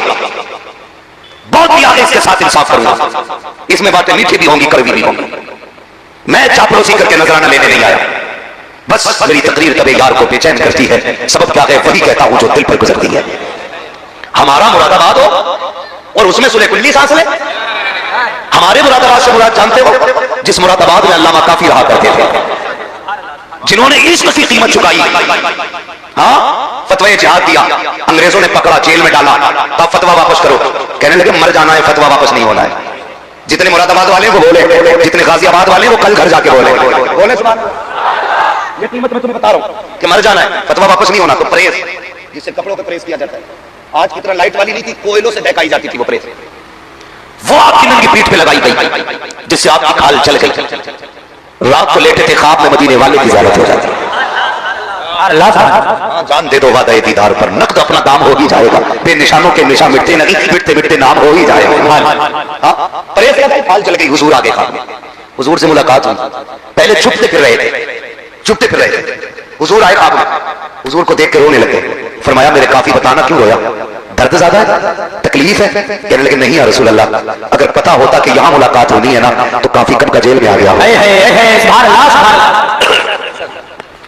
बहुत ही आगे इसके साथ इंसाफ करूंगा। इसमें बातें मीठी भी होंगी, कड़वी भी होंगी। मैं चापलूसी करके नजराना लेने नहीं आया। बस मेरी तकरीर कभी यार को बेचैन करती है, सबब क्या है वही कहता हूं जो दिल पर गुजरती है। हमारा मुरादाबाद हो और उसमें सुले कुल्ली सांस ले। हमारे मुरादाबाद से मुराद जानते हो? जिस मुरादाबाद में अल्लामा काफी रहा करते थे, जिन्होंने इश्क की कीमत चुकाई, हाँ फतवा जिहाद दिया, अंग्रेजों ने पकड़ा, जेल में डाला, तब फतवा वापस करो, कहने लगे मर जाना है, फतवा वापस नहीं होना है। जितने मुरादाबाद वाले वो बोले, जितने गाजियाबाद वाले वो कल घर जाके बोले सुभान अल्लाह। ये कीमत मैं तुम्हें बता रहा हूं कि मर जाना है, फतवा वापस नहीं होना। तो प्रेस, जिससे कपड़ों पे प्रेस किया जाता है, आज की तरह लाइट वाली नहीं थी, कोयलों से दहकाई जाती थी वो प्रेस, वो आपकी नंगी पीठ पे लगाई गई, जिससे आपकी खाल चल गई। रात को लेटे थे, ख्वाब में मदीने वाले की ज़ियारत हो जाती। जान दे दो वादा दीदार पर, नकद अपना दाम हो ही जाएगा। बेनिशानों के निशान मिटते नहीं, मिटते मिटते नाम हो ही जाएगा। परहेज क्या था, खाल चल गई, हुजूर आगे ख्वाब में, हुजूर से मुलाकात हुई। पहले छुपते फिर रहे थे, छुपते फिर रहे थे। हुजूर आए ख्वाब में, हुजूर को देख के रोने लगे। फरमाया मेरे काफी बताना क्यों रोया, दर्द ज्यादा है, तकलीफ है? कहने लगे नहीं या रसूल अल्लाह, अगर पता होता कि यहाँ मुलाकात होनी है ना तो काफी कब का जेल में आ गया।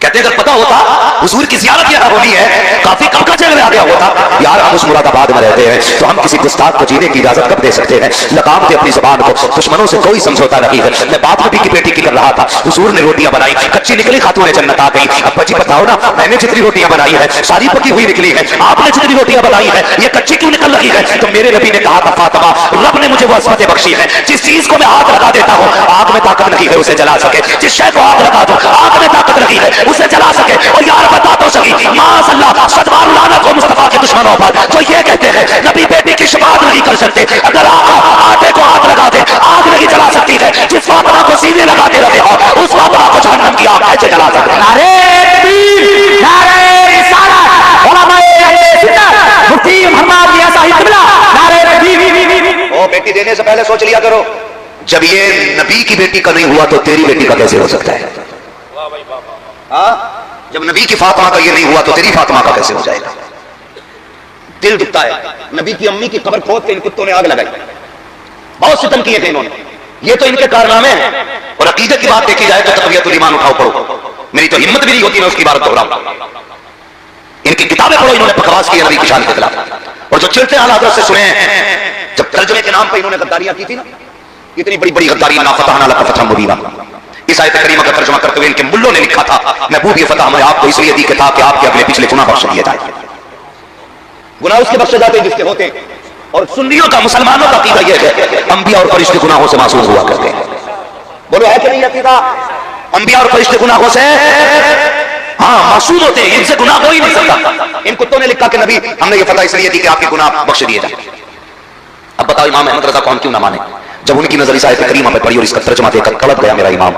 कहते अगर पता होता हुजूर की ज़ियारत यहाँ होनी है, काफी कब का जेल में आ गया होता। यार हम उस मुरादाबाद में रहते हैं तो हम किसी गुस्ताख को जीने की इजाजत कब दे सकते हैं? लगाम दे अपनी जुबान को, दुश्मनों से कोई समझौता नहीं है। मैं बाप नबी की बेटी की कर रहा था, हुजूर ने रोटियां बनाई, कच्ची निकली, खातून जन्नत आ गई। अब्बा जी बताओ ना, मैंने जितनी रोटियां बनाई है सारी पकी हुई निकली है, आपने जितनी रोटियां बनाई है ये कच्ची क्यों निकल रही है? तो मेरे नबी ने कहा था फातिमा, रब ने मुझे वो असमत बख्शी है, जिस चीज को मैं हाथ लगा देता हूँ आग में ताकत नहीं है उसे जला सके, जिस शय को हाथ लगा दो आग में ताकत नहीं है उसे जला सके। और यार बता तो सही, माशअल्लाह सदवार लानत हो मुस्तफा के दुश्मनों पर जो ये कहते हैं नबी बेटी की शफाअत नहीं कर सकते। अगर आटे को हाथ लगा दे आग नहीं जला सकती है, जिस फातिमा को सीने लगाते रहे हो उस फातिमा को जहन्नम की आग कैसे जला सकते? नारे तकबीर, नारे रिसालत, उलमाए अहले सुन्नत, मुफ्ती मोहम्मद मियां साहिब किबला, नारे तकबीर। ओ बेटी देने से पहले सोच लिया करो, जब ये नबी की बेटी का नहीं हुआ तो तेरी बेटी का कैसे हो सकता है? जब नबी की फातिमा का ये नहीं हुआ तो तेरी फातिमा का कैसे हो जाएगा? दिल दुखता है। नबी की अम्मी की कब्र खोद के इन कुत्तों ने आग लगाई, बहुत सितम किए थे इन्होंने, ये तो इनके कारनामे हैं। और अकीदत की बात देखी जाए तो तक़वियतुल ईमान उठाओ पढ़ो, मेरी तो हिम्मत भी नहीं होती मैं उसकी बात दोहराऊं। इनकी किताबें पढ़ो, इन्होंने बकवास की नबी की शान के खिलाफ। और जो चिलते आला हज़रत से सुने, जब तर्जुमे के नाम पर इन्होंने गद्दारियां की थी ना, इतनी बड़ी बड़ी गद्दारी, ना फतहना लका फतहन मुबीना, इस आयत करीमा का तर्जुमा करते हुए इनके मुल्लों ने लिखा था महबूब ये फतह मैं आपको इसलिए दी कि था कि आपके अगले पिछले गुनाह बख्श दिए जाए। गुनाह उसके बख्शे जाते जिसके होते। और सुन्नियों का, मुसलमानों का अकीदा यह है अंबिया और फरिश्ते गुनाहों से मासूम हुआ करते हैं। बोलो है कि नहीं अकीदा? अंबिया और फरिश्ते गुनाहों से हाँ मासूम होते हैं, इनसे गुनाह हो ही नहीं सकता। इन कुत्तों ने लिखा कि नबी हमने ये फतह इसलिए दी कि आपके गुनाह बख्श दिए जाए। अब बताओ इमाम अहमद रजा कौन क्यों ना माने? जब उनकी नजर इस आयत करीमा पे पड़ी और इसका तर्जुमा देखकर तड़प गया मेरा इमाम,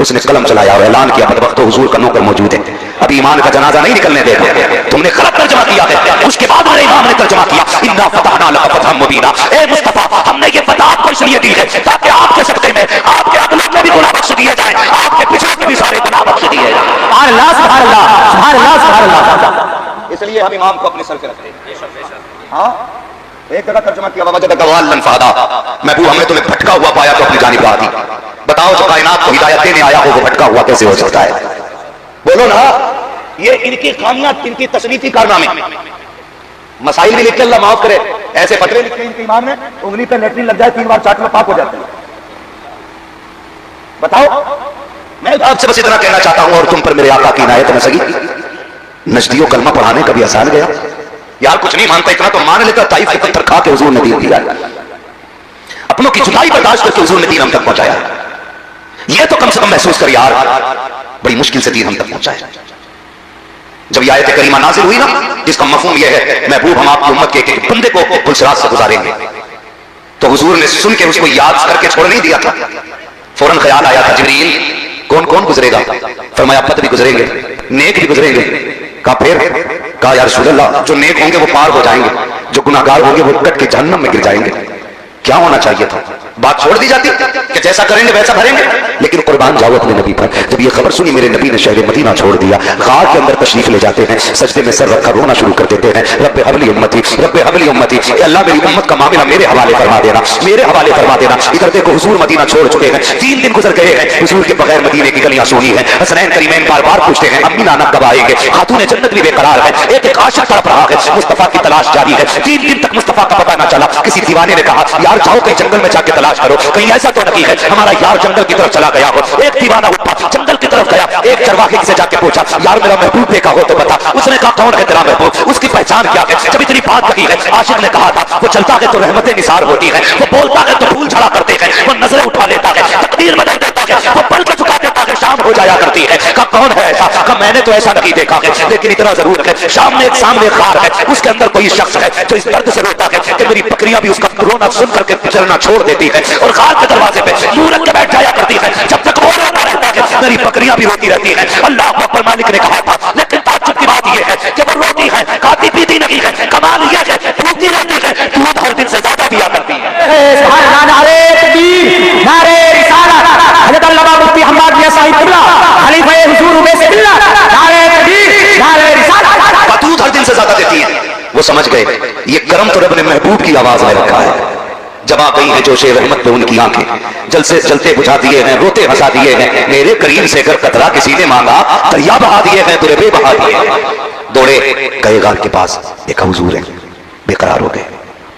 उसने कलम चलाया और ऐलान किया बदबख्त हुजूर का नौकर मौजूद है, अभी ईमान का जनाजा नहीं निकलने देगा। तुमने गलत तर्जुमा किया है। उसके बाद मेरे इमाम ने तर्जुमा किया इन्ना फतहना लका फतहन मुबीना, ए मुस्तफा हमने ये फतह आपको इसलिए दी है ताकि आपके सदक़े में आपके अगले में भी गुनाह बख्श दिए जाए, आपके पिछले में भी सारे गुनाह बख्श दिए जाए। सुभान अल्लाह, सुभान अल्लाह, सुभान अल्लाह, सुभान अल्लाह। इसलिए हम इमाम को अपने सर पे रखते हैं। हाँ एक जगह तर्जुमा किया महबूब हमने तुम्हें भटका हुआ पाया तो अपनी जानिब ला दी। बताओ जो कायनात को हिदायत देने आया हो वो भटका हुआ कैसे हो सकता है? बोलो ना। ये इनकी खामियां, इनकी तसनीफी कारनामे। मसाइल भी लिख के अल्लाह माफ करे, ऐसे फतवे लिखे इनके इमाम ने, उंगली पे लेटरिन लग जाए 3 बार चाट में पाक हो जाते हैं। बताओ, मैं आपसे बस इतना कहना चाहता हूं और तुम पर मेरे आका की इनायत न सकी, नजदियों कलमा पढ़ाने का भी आसान गया, यार कुछ नहीं मानता इतना तो मान लेता, ताइफ के पत्थर खा के हुजूर ने दीन दिया, अपनों की जुदाई बर्दाश्त करके हुजूर ने दीन हम तक पहुंचाया। ये तो कम से कम महसूस कर यार, बड़ी मुश्किल से दीन हम तक पहुंचाया। जब ये आयत करीमा नाज़िल हुई ना, जिसका मफहूम यह है महबूब हम आपकी उम्मत के एक बंदे को पुलसरात से गुजारेंगे, तो हुजूर ने सुन के उसको याद करके छोड़ नहीं दिया था। फौरन ख्याल आया था, जिब्रील कौन कौन गुजरेगा? फरमाया बद भी गुजरेंगे, नेक भी गुजरेंगे। कहा फिर? कहा या रसूल अल्लाह, जो नेक होंगे वो पार हो जाएंगे, जो गुनाहगार होंगे वो कट के जहन्नम में गिर जाएंगे। क्या होना चाहिए था? बात छोड़ दी जाती कि जैसा करेंगे वैसा भरेंगे, लेकिन कुर्बान जाओ अपने नबी पर। जब ये खबर सुनी मेरे नबी ने शहर मदीना छोड़ दिया, गार के अंदर तशरीफ ले जाते हैं, सजदे में सर रखकर रोना शुरू कर देते हैं, रब्बे हबली उम्मती, रब्बे हबली उम्मती, अल्लाह मेरी उम्मत का मामला मेरे हवाले फरमा देना, मेरे हवाले फरमा देना। इधर देखो हुजूर मदीना छोड़ चुके हैं, 3 दिन गुजर गए हैं, हुजूर के बगैर मदीने की गलियां सूनी है। हसनैन करीमैन बार बार पूछते हैं अम्मी नाना कब आएंगे? खातून जन्नत भी बेकरार है, एक आशिक तड़प रहा है, मुस्तफा की तलाश जारी है। 3 दिन तक मुस्तफा का पता न चला। किसी दीवाने ने कहा यार जाओ कहीं जंगल में जाके तलाश करो, कहीं ऐसा तो नहीं है हमारा यार जंगल की तरफ चला गया हो। एक दीवाना उठा जंगल की तरफ गया, एक चरवाहे से जाके पूछा यार मेरा महबूब देखा हो तो बता। उसने कहा कौन है तेरा महबूब, उसकी पहचान क्या है? जब इतनी बात कही है, आशिक ने कहा था वो चलता है तो रहमतें निसार होती है, वो बोलता है तो फूल झड़ा करते हैं, वो नजरें उठा लेता है, तकदीर बदल देता है, वो पल के चुका देता है, शाम हो जाया करती है। कहा कौन है ऐसा? कहा मैंने तो ऐसा नहीं देखा है, लेकिन इतना जरूर है शाम में एक सामने खार है, उसके अंदर कोई शख्स है जो इस दर्द से रोता है कि मेरी बकरियां भी उसका रोना सुन करके चलना छोड़ देती है, और खार के दरवाजे पे मुंह रख के बैठ जाया करती है। जब तक वो रोता रहता है मेरी बकरियां भी रोती रहती है। अल्लाह अकबर मालिक ने कहा था, लेकिन ताज्जुब की बात यह है कि वो रोती है, खाती पीती नहीं है, कमाल यह है भूखती रहती है, दूध हर दिन से ज्यादा दिया करती है। नारे तकबीर, नारे रिसालत, हज़रत अल्लामा मुफ्ती हम्माद मियां साहिब क़िबला, खलीफा हुजूर उवैस बिल्ला, नारे तकबीर, नारे रिसालत। दूध हर दिन से ज्यादा देती है। वो समझ गए ये करम तो रब ने महबूब की आवाज में रखा है। जब आ गई है जोशे रहमत पे उनकी आंखें, जल से जलते बुझा दिए हैं, रोते हंसा दिए हैं, मेरे करीम से अगर कतरा किसी ने मांगा दरिया बहा दिए हैं, दुरबे बहा दिए हैं। दौड़े गए गार के पास, देखा हुजूर है, बेकरार हो गए,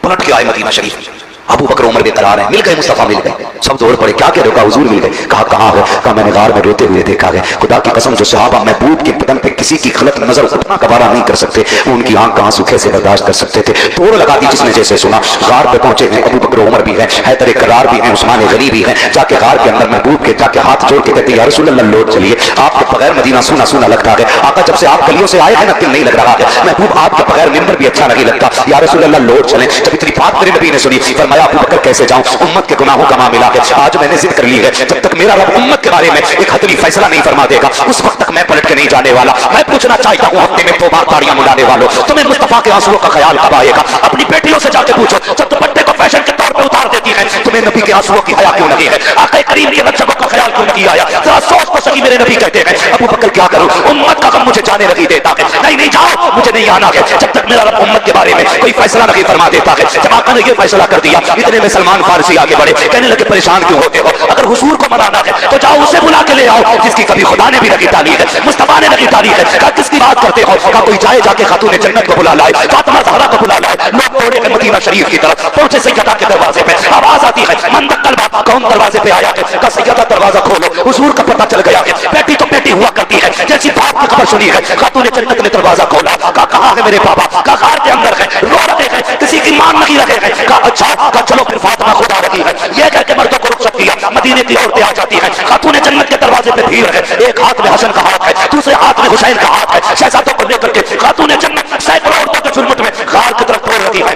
पलट के आए मदीना शरीफ। अबू बकर उमर बेकरार है, मिल गए, मुस्तफा मिल गए, सब दौड़ पड़े, क्या कह रहे हो? हुजूर मिल गए। कहा कहाँ हो? कहा मैंने गार में रोते हुए देखा है। खुदा की कसम जो सहाबा महबूब के बदन पे किसी की गलत नजर उतना गवारा नहीं कर सकते, उनकी आंख का आंसू कैसे बर्दाश्त कर सकते थे? तोड़ लगा दी जिसने जैसे सुना। गार पे पहुंचे हैं, अबू बकर उमर भी है, हैदर करार भी है, उस्मान गनी भी है। जाके गार के अंदर महबूब के जाके हाथ जोड़ के कहते या रसूल अल्लाह लौट चलिए, आपके बगैर मदीना सूना सूना लगता है। आका जब से आप गलियों से आए हैं ना दिल नहीं लग रहा है, महबूब आपके बगैर मिंबर भी अच्छा नहीं लगता, या रसूल अल्लाह लौट चले। जब इतनी बात मेरे नबी ने सुनी, फरमाया अबू बकर कैसे जाऊं, उम्मत के गुनाहों का मामला है, आज मैंने जिद कर ली है, जब तक मेरा रब उम्मत के बारे में एक हतमी फैसला नहीं फरमा देगा उस वक्त तक मैं पलट के नहीं जाने वाला। मैं पूछना चाहता हूं हफ्ते में 2 बार ताड़ियां मुड़ाने वालों, तुम्हें मुस्तफा के आंसुओं का ख्याल कब आएगा? अपनी बेटियों से जाके पूछो, जब दुपट्टे को फैशन के तौर पर उतार देती है, तुम्हें नबी के आंसुओं की हया क्यों नहीं है? आका करीम के बच्चों का ख्याल क्यों नहीं आया? जरा सोच तो सकी। मेरे नबी कहते हैं अबू बकर क्या करूं, उम्मत का गम मुझे जाने नहीं देता है। नहीं नहीं जाओ, मुझे नहीं आना है जब तक मेरा रब उम्मत के बारे में कोई फैसला नहीं फरमा देता है। जब आका ने ये फैसला कर दिया, इतने में सलमान फारसी आगे बढ़े, कहने लगे परेशान क्यों होते हो? अगर हुजूर को मनाना है तो जाओ उसे बुला के ले आओ जिसकी कभी खुदा ने भी नहीं ताली है, मुस्तफा ने नहीं ताली है। कहा किसकी बात करते हो? कहा कोई जाए जाके खातून जन्नत को बुला लाए, फातिमा ज़हरा को बुला लाए। लोग दौड़े के मदीना शरीफ की तरफ पहुंचे, सैयदा के दरवाजे पे आवाज आती है मन दक्कल बाबा, कौन दरवाजे पे आया है? कहा सैयदा दरवाजा खोलो, हुजूर का पता चल गया है, बेटी तो बेटी हुआ करती है, जैसी बाप की खबर सुनी है खातून जन्नत ने दरवाजा खोला। कहा कहाँ है मेरे बाबा? कहा घर के अंदर है, रो रहे हैं, किसी की मान नहीं रहे हैं। कहा अच्छा, कहा चलो फिर फातिमा खुदा रही है, ये कहकर मर्दों को रुक सकती है, मदीने की औरतें आ जाती हैं, खातून जन्नत के दरवाजे पे भीड़ है, एक हाथ में हसन का हाथ है, दूसरे हाथ में हुसैन का हाथ है, शहजादों को लेकर के खातून जन्नत सैकड़ों औरतों के झुरमुट में गार की तरफ दौड़ रही है।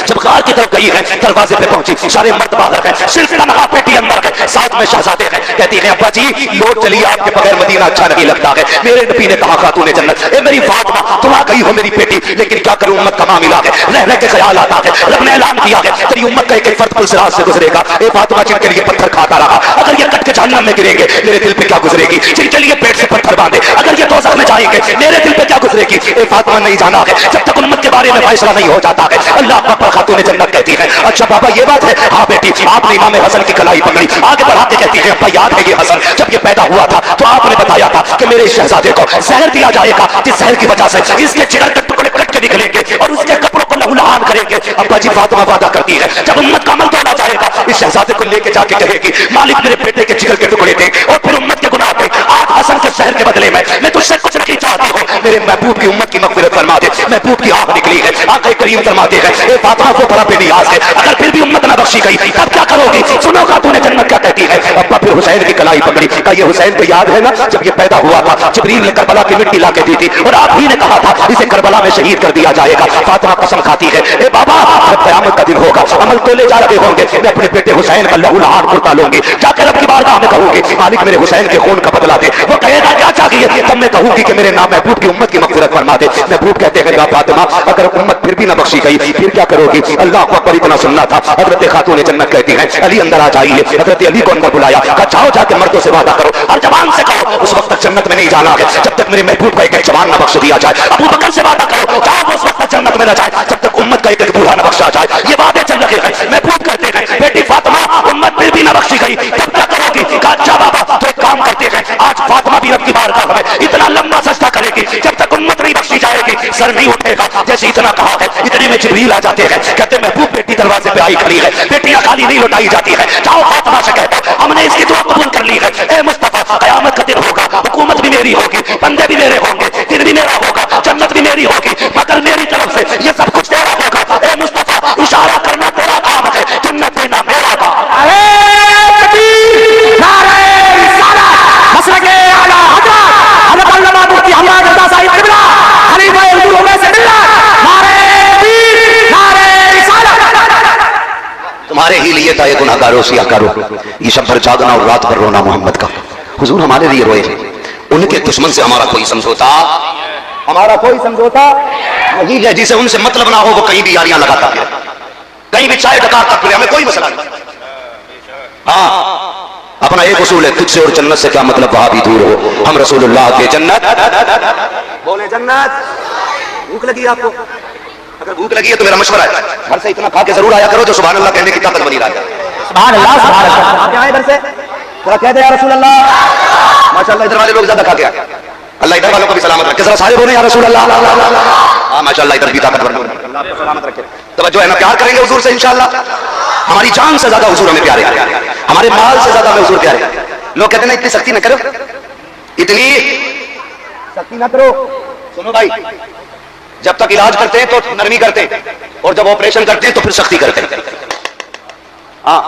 जब गार की तरफ गई है, दरवाजे पे पहुंची, सारे मर्द बाहर है, सिर्फ तनहा बेटी अंदर है, साथ में शहजादे हैं। कहती है अब्बा जी लौट चलिए, आपके बगैर मदीना अच्छा नहीं लगता है। मेरे नबी ने कहा खातून जन्नत, ए मेरी फातिमा तुम आ गई हो मेरी बेटी, लेकिन क्या करूं उम्मत का मामला है, रहने के ख्याल आता है। रब ने ऐलान किया है तेरी उम्मत का एक फर्द पुलसरात से गुजरेगा। ए फातिमा जिनके लिए पत्थर खाता रहा, अगर ये कट के जहन्नम में गिरेंगे मेरे दिल पे क्या गुजरेगी? जिनके लिए पेट से पत्थर बांधे, अगर ये दोज़ख में जाएंगे मेरे दिल पे क्या गुजरेगी? ए फातिमा नहीं जाना है जब तक उम्मत के बारे में फैसला नहीं हो जाता है। अल्लाह पर खातून जन्नत कहती है अच्छा बाबा ये बात है? हाँ बेटी, आपने इमाम हसन की कलाई पकड़ी, आगे बढ़ा के कहती है अब्बा याद है ये हसन जब ये पैदा हुआ था तो आपने बताया था कि मेरे शहजादे को जहर दिया जाएगा, जिस जहर की वजह से इसके जिगर के टुकड़े कट के निकलेंगे और उसके कपड़ों को लहूलुहान करेंगे। अब्बा जी फातिमा वादा करती है जब उम्मत का अमल तोड़ा आएगा, इस शहजादे को लेके जाके कहेगी मालिक मेरे बेटे के जिगर के टुकड़े थे और फिर उम्मत के गुनाह थे, आज हसन के शहर के बदले में मैं तुझसे कुछ नहीं चाहती हूँ, मेरे महबूब की उम्मत की मग़फ़िरत फरमा दे। महबूब की आंख निकली है, आक़ा करीम फरमाते हैं ए फातिमा को बड़ा बेनियाज है, अगर फिर भी उम्मत ना बख्शी गई तब क्या करोगी? सुनो खातून जन्नत क्या कहती है। अब्बा फिर हुसैन की कलाई पकड़ी, कहा ये हुसैन को याद है ना जब ये पैदा हुआ था, जिब्रील ने करबला की मिट्टी लाके दी थी और आप ही ने कहा था इसे करबला में शहीद कर दिया जाएगा। फातिमा कसम खाती है ए बाबा जब क़यामत का दिन होगा, अमल तो ले जा रहे होंगे, मैं अपने बेटे हुसैन का लहू लहान कुर्ता लूंगी, जाकर रब की बारगाह में कहूंगी मालिक मेरे हुसैन के खून का बदला दे। वो कहेगा क्या चाहिए? तब मैं कहूंगी कि मेरे नाम महबूब की उम्मत की मग़फ़िरत फरमा दे। महबूब कहते हैं फातिमा अगर उम्मत फिर भी ना बख्शी गई फिर क्या करोगी? अल्लाह को अकबर इतना सुनना था। हजरत खातून जन्नत कहती है अली अंदर आ जाइए। हजरत अली को अंदर बुलाया, कहा जाओ जाके मर्दों से वादा करो और जवान से कहो उस वक्त तक जन्नत में नहीं जाना है जब तक मेरे महबूब का एक जवान न बख्श दिया जाए। अबू बकर से वादा करो जाओ उस वक्त तक जन्नत में न जाए जब तक उम्मत का एक बूढ़ा न बख्शा जाए। ये वादे चल रहे हैं। महबूब कहते हैं बेटी फातिमा उम्मत फिर भी न बख्शी गई तब क्या करोगी? कहा जा बाबा तो एक काम करते हैं, आज फातिमा भी रब की बारगाह में इतना लंबा सजदा करेगी जब तक उम्मत नहीं बख्शी जाएगी, सर नहीं उठेगा। जैसे इतना कहा है इतने में जिब्रील आ जाते हैं, कहते महबूब बेटी दरवाजे पे आई खड़ी है, बेटियां खाली नहीं लौटाई जाती है, जाओ फातिमा से कहते हमने इसकी दुआ कबूल कर ली है। ए मुस्तफा क़यामत का दिन होगा, हुकूमत भी मेरी होगी, बंदे भी मेरे होंगे, दिन भी मेरा होगा, जन्नत भी मेरी होगी, मगर मेरी तरफ से ये सब कुछ तेरा होगा। ए मुस्तफा इशारा करना तेरा काम है, जन्नत देना मेरा काम। अरे तकबीर, नारे रिसालत, मसलके आला हज़रत अल्लामा मुफ्ती हम्माद रज़ा साहिब क़िबला खलीफा हुज़ूर में से मिल्लत, नारे तकबीर, नारे रिसालत। तुम्हारे ही लिए था ये गुनाहगारों से करो, ये शब भर जागना और रात भर रोना मोहम्मद का। हुजूर हमारे लिए रोए, उनके दुश्मन से हमारा कोई समझौता नहीं है, जिसे उनसे मतलब ना हो वो कहीं भी यारियां लगाता है, कहीं भी चाय डकाता फिरे, हमें कोई मसला नहीं। हाँ अपना एक उसूल है, तुझसे और जन्नत से क्या मतलब, वहां भी दूर हो, हम रसूलुल्लाह के जन्नत बोले। जन्नत भूख लगी आपको? अगर भूख लगी है तो मेरा मशवरा है घर से इतना खा के जरूर आया करो जो सुभान अल्लाह कहने की ताकत बनी रहा है। सुभान अल्लाह, सुभान अल्लाह। आप आए घर से थोड़ा कह दे या रसूल अल्लाह। माशाअल्लाह इधर वाले लोग ज्यादा खा के आए, अल्लाह इधर वालों को भी सलामत रखे। जरा सारे बोले या रसूल अल्लाह। हाँ माशाअल्लाह इधर भी ताकतवर अल्लाह आपको सलामत रखे। तवज्जो है ना, प्यार करेंगे हुजूर से इंशाअल्लाह। हमारी जान से ज्यादा हुजूर हमें प्यारे, हमारे माल से ज्यादा हमें हुजूर प्यारे। लोग कहते हैं ना इतनी सख्ती ना करो, इतनी सख्ती ना करो। सुनो भाई, जब तक इलाज करते हैं तो नरमी करते हैं और जब ऑपरेशन करते हैं तो फिर सख्ती करते हैं। हाँ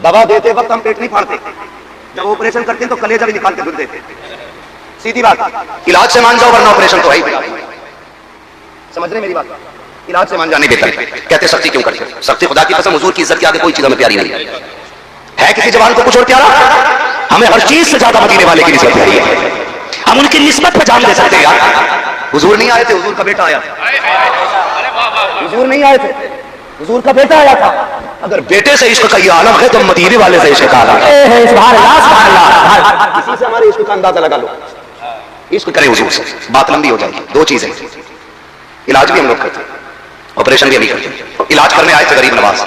दवा देते वक्त हम पेट नहीं फाड़ते, जब ऑपरेशन करते हैं तो कलेजा भी निकाल के दूध देते। सीधी बात, इलाज से मान जाओ वरना ऑपरेशन तो है ही। समझ रहे मेरी बात? इलाज से मान जाने बेहतर है। कहते सख्ती क्यों करते? सख्ती खुदा की कसम हुजूर की इज्जत के आगे कोई चीज हमें प्यारी नहीं है। किसी जवान को कुछ और प्यारा? हमें हर चीज से ज्यादा मदीने वाले की निस्बत प्यारी है। हम उनकी निस्बत पे जान दे सकते हैं यार। हुजूर नहीं आए थे, हुजूर का बेटा आया। हुजूर नहीं आए थे, हुजूर का बेटा आया था। अगर बेटे से इश्क का ये आलम है तो मदीने वाले से इश्क का आलम है। सुभान अल्लाह, सुभान अल्लाह। इसी से हमारे इश्क का अंदाजा लगा लो। इश्क करें हुजूर से, बात लंबी हो जाएगी। दो चीजें, इलाज भी हम लोग करते हैं, ऑपरेशन भी हम करते। इलाज करने आए थे गरीब नवाज,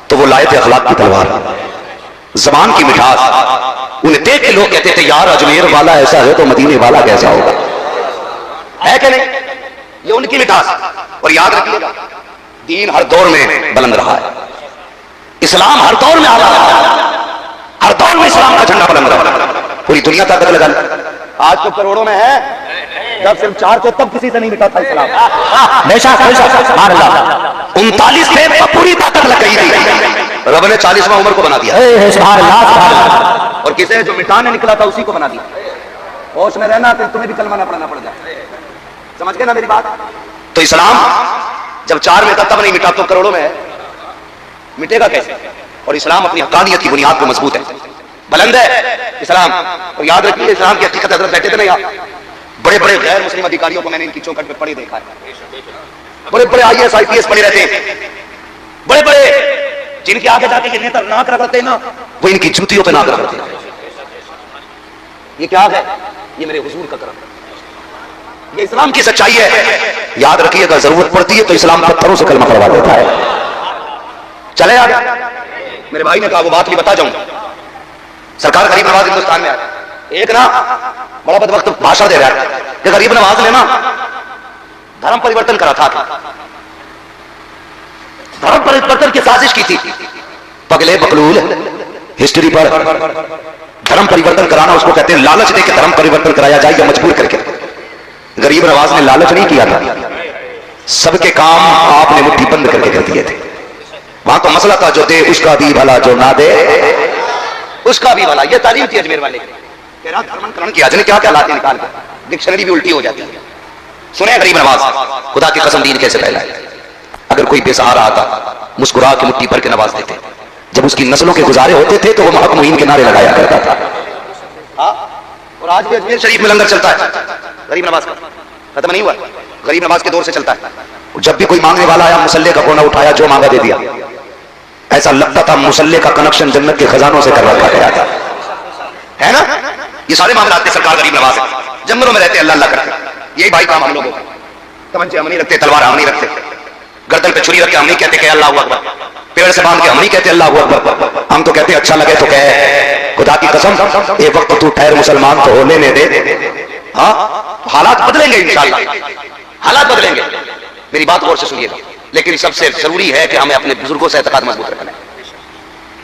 तो वो लाए थे अखलाक की तलवार, जबान की मिठास। उन्हें देख के लोग कहते थे यार अजमेर वाला ऐसा है तो मदीने वाला कैसा होगा, है कि नहीं? ये उनकी मिठास। और याद रखिएगा दीन हर दौर में बुलंद रहा है, इस्लाम हर दौर में आला रहा है, हर दौर में इस्लाम का झंडा बुलंद रहा। पूरी दुनिया ताकत लगा ली। आज तो करोड़ों में है, जब सिर्फ 4 थे तब किसी से नहीं मिटा था इस्लाम। 39 थे तब पूरी ताकत लग गई थी, रब ने 40वां उम्र को बना दिया। और किसे जो मिटाने निकला था उसी को बना दिया। होश में रहना फिर तुम्हें भी कलमा ना पढ़ना पड़ जाए। समझ गए ना मेरी बात? तो इस्लाम जब 4 में था तब नहीं मिटा, तो करोड़ों में है, मिटेगा कैसे? और इस्लाम अपनी हकानियत की बुनियाद पर मजबूत है, बुलंद है इस्लाम। और याद रखिए इस्लाम की हकीकत हजरत बैठे थे ना यहाँ, बड़े बड़े गैर मुस्लिम अधिकारियों को मैंने इनकी चौखट पे पढ़े देखा है। बड़े बड़े IAS IPS पढ़े रहते हैं, बड़े बड़े जिनके आगे जाके ये नेता नाक रगड़ते हैं ना, वो इनकी जूतियों पे नाक रगड़ते हैं। ये क्या है? ये मेरे हुजूर का करम, ये इस्लाम की सच्चाई है। याद रखिएगा जरूरत पड़ती है तो इस्लाम पत्थरों से कलमा करवा देता है। चले यार, मेरे भाई ने कहा वो बात भी बता जाऊं। सरकार गरीब नवाज हिंदुस्तान में आए, एक ना बड़ा बदवक्त भाषण दे रहा है कि गरीब नवाज ने ना धर्म परिवर्तन करा था, धर्म परिवर्तन की साजिश की थी। पगले बकलूल हिस्ट्री पर धर्म परिवर्तन कराना उसको कहते हैं लालच दे के धर्म परिवर्तन कराया जाए या मजबूर करके। गरीब नवाज ने लालच नहीं किया था, सबके काम आपने मुट्ठी बंद करके कर दिए थे। वहां तो मसला था जो दे उसका भी भला, जो ना दे उसका भी भला। ये तालीम थी अजमेर वाले की। धर्मांतरण किया क्या क्या लाते निकाल के, डिक्शनरी भी उल्टी हो जाती है। सुने गरीब नवाज, खुदा की कसम दीन कैसे फैला है। अगर कोई बेसहारा आता मुस्कुरा के मुट्ठी भर के नवाज देते, जब उसकी नस्लों के गुजारे होते थे तो वो महक मुहीन के नारे लगाया करता था। और आज भी अजमेर शरीफ में लंगर चलता है गरीब नवाज का, खत्म नहीं हुआ, गरीब नवाज के दौर से चलता है। जब भी कोई मांगने वाला आया मुसल्ले का कोना उठाया, जो मांगा दे दिया। ऐसा लगता था मुसल्ले का कनेक्शन जन्नत के खजानों से कर रखा गया था, है ना। ये सारे मामले आते सरकार गरीब नवाज है, जंगलों में रहते अल्लाह अल्लाह करते। यही भाई काम हम लोगों का, तमंचे हम नहीं रखते, तलवार हम नहीं रखते, गर्दन पे छुरी रख के हम नहीं कहते कि अल्लाह अकबर, पेड़ से बांध के हम नहीं कहते अल्लाह अकबर। हम तो कहते अच्छा लगे तो कह, खुदा की कसम एक वक्त तू ठहर मुसलमान तो हो लेने दे। हाँ, हालात बदलेंगे इंशाअल्लाह, हालात बदलेंगे। मेरी बात गौर से सुनिएगा। लेकिन सबसे जरूरी है कि हमें अपने बुजुर्गों से एतकाद मजबूत रखना है।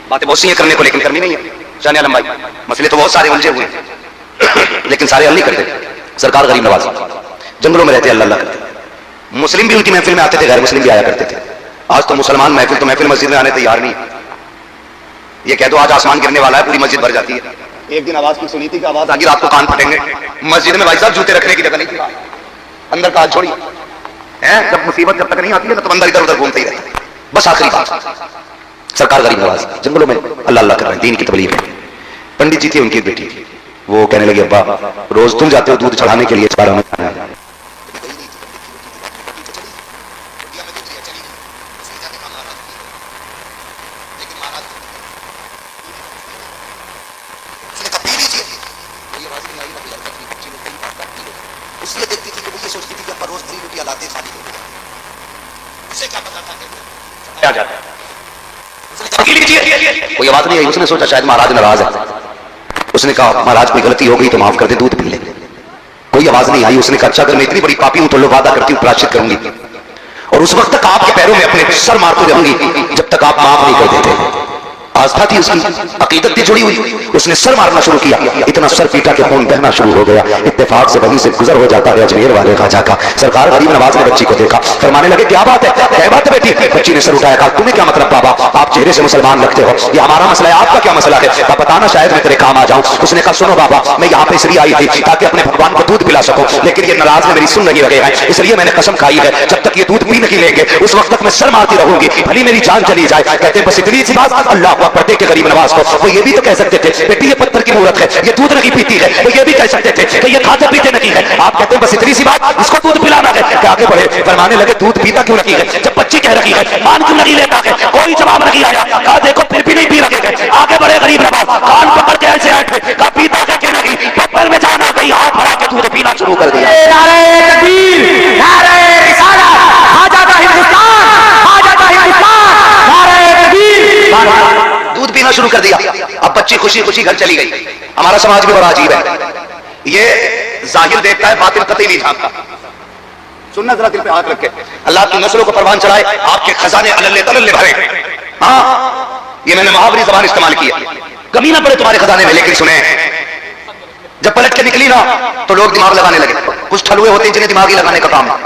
बातें बहुत सी हैं करने को, लेकिन करनी नहीं है। शान आलम भाई, मसले तो बहुत सारे उलझे हुए हैं लेकिन सारे हल नहीं करते। सरकार गरीब नवाज जंगलों में रहते, अल्लाह अल्लाह करते। मुस्लिम भी उनकी महफिल में आते थे, गैर मुस्लिम भी आया करते थे। आज तो मुसलमान महफिल तो महफिल मस्जिद में आने तैयार नहीं। ये कह दो आज आसमान गिरने वाला है, पूरी मस्जिद भर जाती है। एक दिन आवाज की सुनी थी कि आवाज आगे रात को कान फटेंगे। मस्जिद में भाई साहब जूते रखने की जगह नहीं थी, अंदर काल छोड़िए। जब मुसीबत जब तक नहीं आती है ना, तो अंदर इधर उधर घूमते ही रहते। बस आखिरी बात, सरकार गरीब नवाज जंगलों में अल्लाह अल्लाह कर रहे हैं, दीन की तबलीग है। पंडित जी थी, उनकी बेटी, वो कहने लगे अब्बा रोज तुम जाते हो दूध चढ़ाने के लिए, चारा में जाना है। कोई आवाज नहीं आई। उसने सोचा शायद महाराज नाराज है। उसने कहा महाराज कोई गलती हो गई तो माफ कर दे, दूध पी ले। कोई आवाज नहीं आई। उसने कहा अच्छा अगर मैं इतनी बड़ी पापी हूं तो लो वादा करती हूं प्रायश्चित करूंगी, और उस वक्त तक आपके पैरों में अपने सर मारते रहूंगी जब तक आप माफ नहीं कर देते। आस्था थी उसकी, अकीदत थी जुड़ी हुई। उसने सर मारना शुरू किया, इतना सर पीटा के खून बहना शुरू हो गया। इत्तेफाक से वहीं से गुजर हो जाता है अजमेर वाले खाजा का। सरकार गरीब नवाज ने बच्ची को देखा, फरमाने लगे क्या बात है, क्या बात है बेटी। बच्ची ने सर उठाया, कहा तुम्हें क्या मतलब बाबा, आप चेहरे से मुसलमान लगते हो, ये हमारा मसला है, आपका क्या मसला है, आप बताना शायद मैं तेरे काम आ जाऊं। उसने कहा सुनो बाबा, मैं यहाँ पे इसलिए आई थी ताकि अपने भगवान को दूध पिला सकूं, लेकिन ये नाराज में मेरी सुन नहीं रहे हैं, इसलिए मैंने कसम खाई है जब तक ये दूध पी नहीं लेंगे उस वक्त तक मैं सर मारती रहूंगी, भली मेरी जान चली जाए। कहते बस इतनी सी बात, अल्लाह अकबर दे के गरीब नवाज को। वो ये भी तो कह सकते थे बेटी ये पत्थर की मूरत है, ये दूध नहीं पीती है। वो ये भी कह सकते थे कि ये खाते पीते नहीं है। आप कहते हैं बस इतनी सी बात, इसको दूध पिलाना है। क्या आगे बढ़े, फरमाने लगे दूध पीता क्यों नहीं है, जब बच्ची कह रही है मान क्यों नहीं लेता है। कोई जवाब नहीं आया। कहा देखो फिर भी नहीं पी रहे हैं। आगे बढ़े गरीब नवाज, कान पकड़ के ऐसे बैठे, कहा पीता है कि नहीं, पत्थर में जाना गई, हाथ भरा के दूध पीना शुरू कर दिया। नारे तकबीर, नारे रिसालत, आ जाता हिंदुस्तान, आ जाता हिंदुस्तान, नारे तकबीर। दूध पीना शुरू कर दिया। अब बच्ची खुशी खुशी घर चली गई। हमारा समाज भी बड़ा अजीब है, ये जाहिर देखता है, बातिन कतई नहीं झांकता। सुनना जरा दिल पे हाथ रख के, अल्लाह की नस्लों को परवान चढ़ाए, आपके खजाने अल्ले तल्ले भरे। हाँ, ये मैंने मुहावरी जबान इस्तेमाल की है, कमी ना पड़े तुम्हारे खजाने में। लेकिन सुने, जब पलट के निकली ना तो लोग दिमाग लगाने लगे। कुछ ठलुए होते हैं जिन्हें दिमागी लगाने का काम है।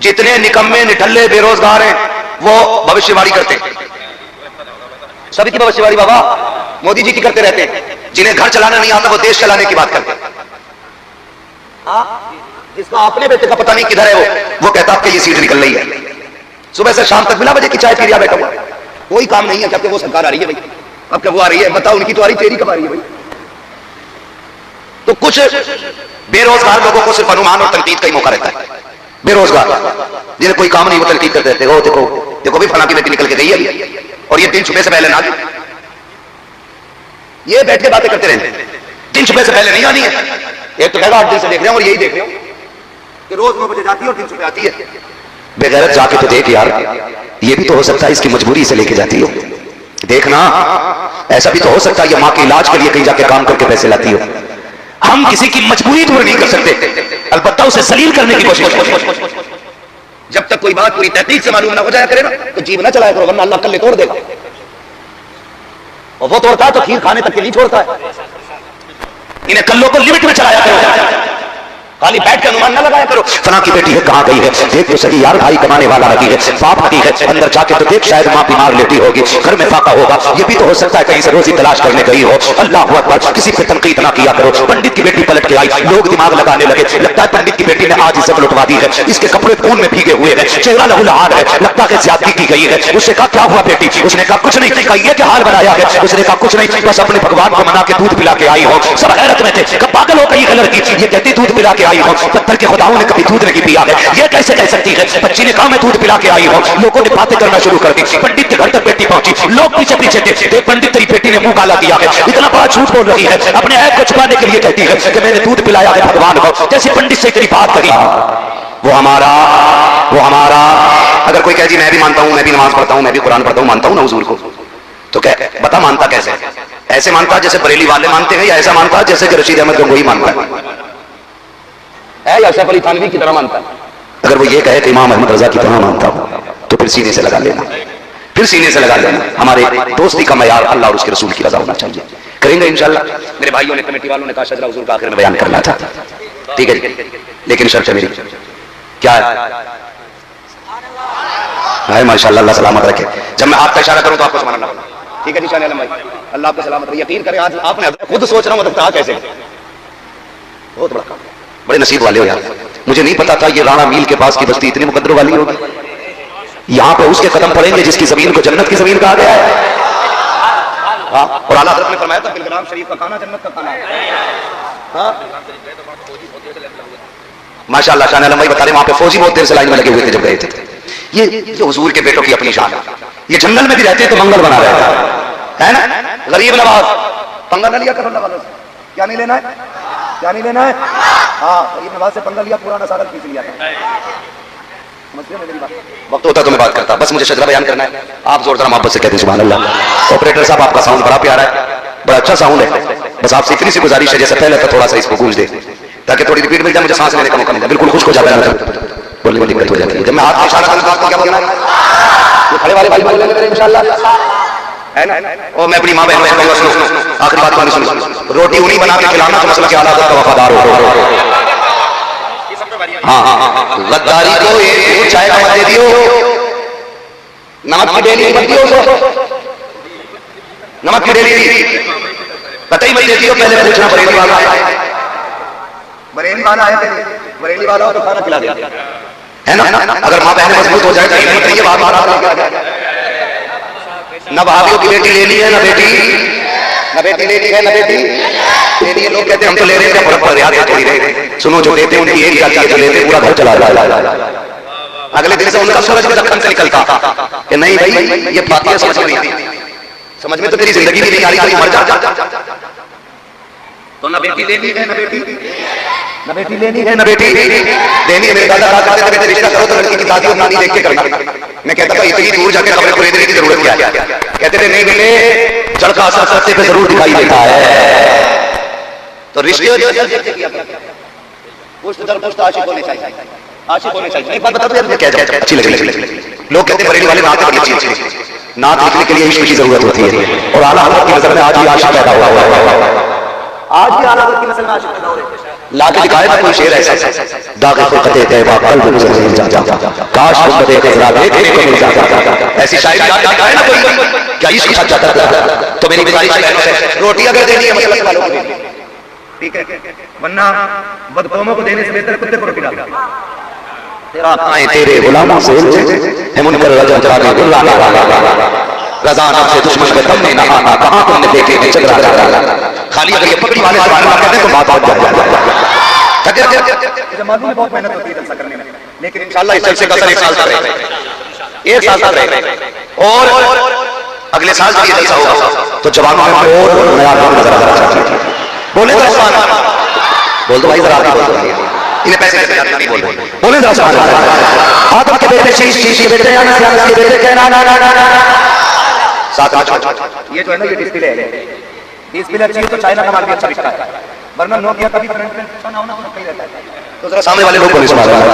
जितने निकम्मे निठल्ले बेरोजगार हैं वो भविष्यवाणी करते, सभी की भविष्यवाणी बाबा मोदी जी की करते रहते हैं। जिन्हें घर चलाना नहीं आता वो देश चलाने की बात करते हैं। जिसका अपने बेटे का पता नहीं किधर है, वो कहता आपके ये सीट निकल रही है, सुबह से शाम तक बिना वजह की चाय पी रहा बैठा हुआ, कोई काम नहीं है। क्या वो सरकार आ रही है भाई, अब क्या वो आ रही है, बताओ उनकी तो आ रही, तेरी कब आ रही है भाई। तो कुछ बेरोजगार लोगों को सिर्फ अनुमान और तनकीद का ही मौका रहता है। बेरोजगार जिन्हें कोई काम नहीं, वो तनकीद कर देते हो, देखो देखो भी फलां की बेटी निकल के गई है और ये दिन छुपे से पहले ना, ये बैठ के बातें करते रहते हैं, दिन छुपे से पहले नहीं आनी है। एक तो कहेगा 8 दिन से देख रहे हैं और यही देख रहे हो कि रोज 9 बजे जाती है और दिन छुपे आती है। बेगैरत जाके तो देख यार, ये भी तो हो सकता है इसकी मजबूरी से लेके जाती हो। देखना, ऐसा भी तो हो सकता है ये माँ के इलाज के लिए कहीं जाके काम करके पैसे लाती हो। हम किसी की मजबूरी दूर नहीं कर सकते, अलबत्ता उसे सलील करने की कोशिश करते। जब तक कोई बात पूरी तहकीक से मालूम ना हो जाया करे ना तो जीव ना चलाया करो, वरना अल्लाह कल्ले तोड़ देगा। और वो तोड़ता है तो खीर खाने तक के लिए छोड़ता है। इन्हें कल्लों को लिमिट में चलाया करो, खाली बैठ के अनुमान न लगाया करो। फना की बेटी है, कहाँ गई है, देख तो सही यार, भाई कमाने वाला नहीं है, बाप नहीं है, अंदर जाके तो देख, शायद माँ बीमार लेटी होगी, घर में फाका होगा, ये भी तो हो सकता है कहीं से रोजी तलाश करने गई हो। अल्लाह अकबर, किसी पे तनकीद ना किया करो। पंडित की बेटी पलट के आई, लोग दिमाग लगाने लगे, लगता है पंडित की बेटी ने आज इज्जत लुटवा दी है, इसके कपड़े खून में भीगे हुए हैं, चेहरा लहूलुहान है, लगता है ज्यादती की गई है। उसने कहा क्या हुआ बेटी? उसने कहा कुछ नहीं। कहा ये क्या हाल बनाया है? उसने कहा कुछ नहीं, बस अपने भगवान को मना के दूध पिला के आई हो। सब हैरत में थे, कब पागल हो गई लड़की, ये कहती दूध पिला के आई हो, पत्थर के खुदाओं ने कभी दूध नहीं पिया है, ये कैसे कह सकती है? बच्ची ने कहा मैं दूध पिला के आई हूं। लोगों ने बातें करना शुरू कर दी, पंडित के घर तक बेटी पहुंची, लोग पीछे पीछे थे, पंडित तेरी बेटी ने मुंह काला किया है, इतना बड़ा झूठ बोल रही है, अपने ऐप को छुपाने के लिए कहती है कि मैंने दूध पिलाया है भगवान को। जैसे पंडित से तेरी बात करी, वो हमारा अगर कोई कहे जी मैं भी मानता हूं, मैं भी नमाज पढ़ता हूं, मैं भी कुरान पढ़ता हूं, मानता हूं ना हुजूर को, तो क्या बता मानता कैसे? ऐसे मानता जैसे बरेली वाले मानते हैं, या ऐसा मानता जैसे कि रशीद अहमद गंगोही मानता है, या सैफ अली थानवी की तरह मानता है? अगर वो ये कहे कि इमाम अहमद रजा की तरह मानता हूं, तो फिर सीने से लगा लेना, फिर सीने से लगा लेना। हमारे दोस्ती का मयार अल्लाह और उसके रसूल की रजा होना चाहिए। करेंगे इंशाल्लाह। मेरे भाइयों ने, कमेटी वालों ने कहा शजरा हुजूर का आखिर में बयान करना था, ठीक है, लेकिन शर्त है मेरी, क्या है? माशाअल्लाह, अल्लाह सलामत रखे। जब मैं आपका इशारा करूं तो आपको सुभान अल्लाह, ठीक है जी? शाह आलम भाई, अल्लाह आपको सलामत रखे। यकीन करें आज आपने खुद सोच रहा हूं मतलब कहा कैसे, बहुत बड़ा काम, बड़े नसीब वाले हो यार। मुझे नहीं पता था ये राणा मील के पास की बस्ती इतनी मुकद्दर वाली होगी। यहाँ पे उसके कदम पड़ेंगे जिसकी जमीन को जन्नत की जमीन कहा गया है। हाँ, और आला हज़रत ने फरमाया था बिलग्राम शरीफ का खाना जन्नत का खाना है। हाँ, माशाअल्लाह शाह आलम भाई बता रहे वहां पे फौजी बहुत देर से लाइन में लगे हुए थे जब गए थे। ये हुजूर के बेटों की अपनी शान है। ये जंगल में भी रहते तो मंगल बना रहता है ना। गरीब नवाज पंगा न लिया करो अल्लाह वालों से, क्या नहीं लेना है, क्या नहीं लेना है। हाँ, गरीब नवाज से पंगा लिया, पुराना सारा पीछ लिया था। मेरी बात वक्त होता तो मैं बात करता, बस मुझे शजरा बयान करना है। आप जोर जरा मोहब्बत से कहते हैं सुभान अल्लाह। ऑपरेटर साहब आपका साउंड बड़ा प्यारा है, बड़ा अच्छा साउंड है, बस आपसे इतनी सी गुजारिश है जैसे पहले था थोड़ा सा इसको गूंज दे ताकि थोड़ी रिपीट मिल जाए, मुझे सांस लेने का मौका मिले। बिल्कुल खुश हो जाता है, बोलने में दिक्कत हो जाती है। जब मैं हाथ में इशारा करता हूं क्या बोलना है, ये खड़े वाले भाई बोलेंगे मेरे इंशाल्लाह, है ना। और मैं अपनी मां बहनों से कहूंगा सुनो, आखिरी बात मानी सुनो, रोटी उन्हीं बना के खिलाना जो मसला के आला का वफादार हो। हाँ, गद्दारी को एक चाय का मत दे दियो, नमक की डेली मत दियो उसको, नमक की डेली कतई मत दे दियो। पहले पूछना बरेली वाला है, बरेली वाला है, बरेली वाला हो तो खाना खिला दे, है ना। अगर माँ बहन मजबूत हो जाए तो ये बताइए बात न भाभियों की बेटी लेनी है, न बेटी लेनी है, न बेटी लेनी है। लोग कहते हैं हम तो ले रहे थे, पर याद थोड़ी रहे। सुनो, जो देते उनकी एक जाती है, जो लेते पूरा घर चला जाए। अगले दिन से उनका सूरज भी दक्षिण से निकलता कि नहीं भाई ये बातें समझ में नहीं आती, समझ में तो तेरी जिंदगी भी नहीं आ रही, मर जा। तो न बेटी लेनी है, न बेटी लेनी है, न बेटी लेनी है। मेरे दादा कहा करते थे रिश्ता करो तो लड़की की दादी और नानी देख के करना। मैं कहता था इतनी दूर जाके खबरें खरीदने की जरूरत क्या है। कहते थे नहीं बेटे, जड़ का असर सत्ते पे जरूर दिखाई देता है। तो रिश्ते आशिक होने चाहिए, आशिक होने चाहिए। एक बात बता दो यार, क्या अच्छी लगी। लोग कहते हैं बरेली वाले नाते बड़ी अच्छी, नात लिखने के लिए इश्क की जरूरत होती है। और आला हज़रत की नज़र में आज ही आशिक पैदा हुआ है, आज भी आला हज़रत की नज़र में आशिक पैदा हो रहे हैं। लाके दिखाए ना कोई शेर ऐसा, दागे फुकते तैबा कल्ब गुज़र जा काश तुम देखे जरा देखने को मिल जाता। ऐसी शायरी दिखाए ना कोई, क्या इश्क छा जाता। तो मेरी गुजारिश है, रोटी अगर देनी है मसलक वालों को, ठीक है, वरना बदकौमों को देने से बेहतर कुत्ते को रोटी डाल। तेरा आए तेरे गुलामों से है मुनकर रजा जाने गुलाम रजा नाम से दुश्मन पे तुमने नहाना, कहां तुमने देखे हैं चगरा खाली। अगर ये पकड़ी वाले बारे में कहते हैं तो बात हो जाए। जमात में बहुत मेहनत होती है जलसा करने में, लेकिन इंशाल्लाह इस जलसे का असर 1 साल तक रहेगा, 1 साल तक रहेगा। और अगले साल जब ये जलसा होगा तो जवानों में और नया दौर नजर आना चाहिए। बोले तो सुभान अल्लाह, बोल दो भाई जरा, इन्हें पैसे देते हैं नहीं बोले जरा सुभान अल्लाह। आदम के बेटे शीश के बेटे अनस के बेटे कहना ना ना ना साथ ये जो है ना ये डिस्प्ले है, डिस्प्ले अच्छी है तो चाइना का माल भी अच्छा बिकता है, वरना नोकिया का भी फ्रंट ना होना सही रहता है। तो जरा सामने वाले लोग बोले सुभान अल्लाह।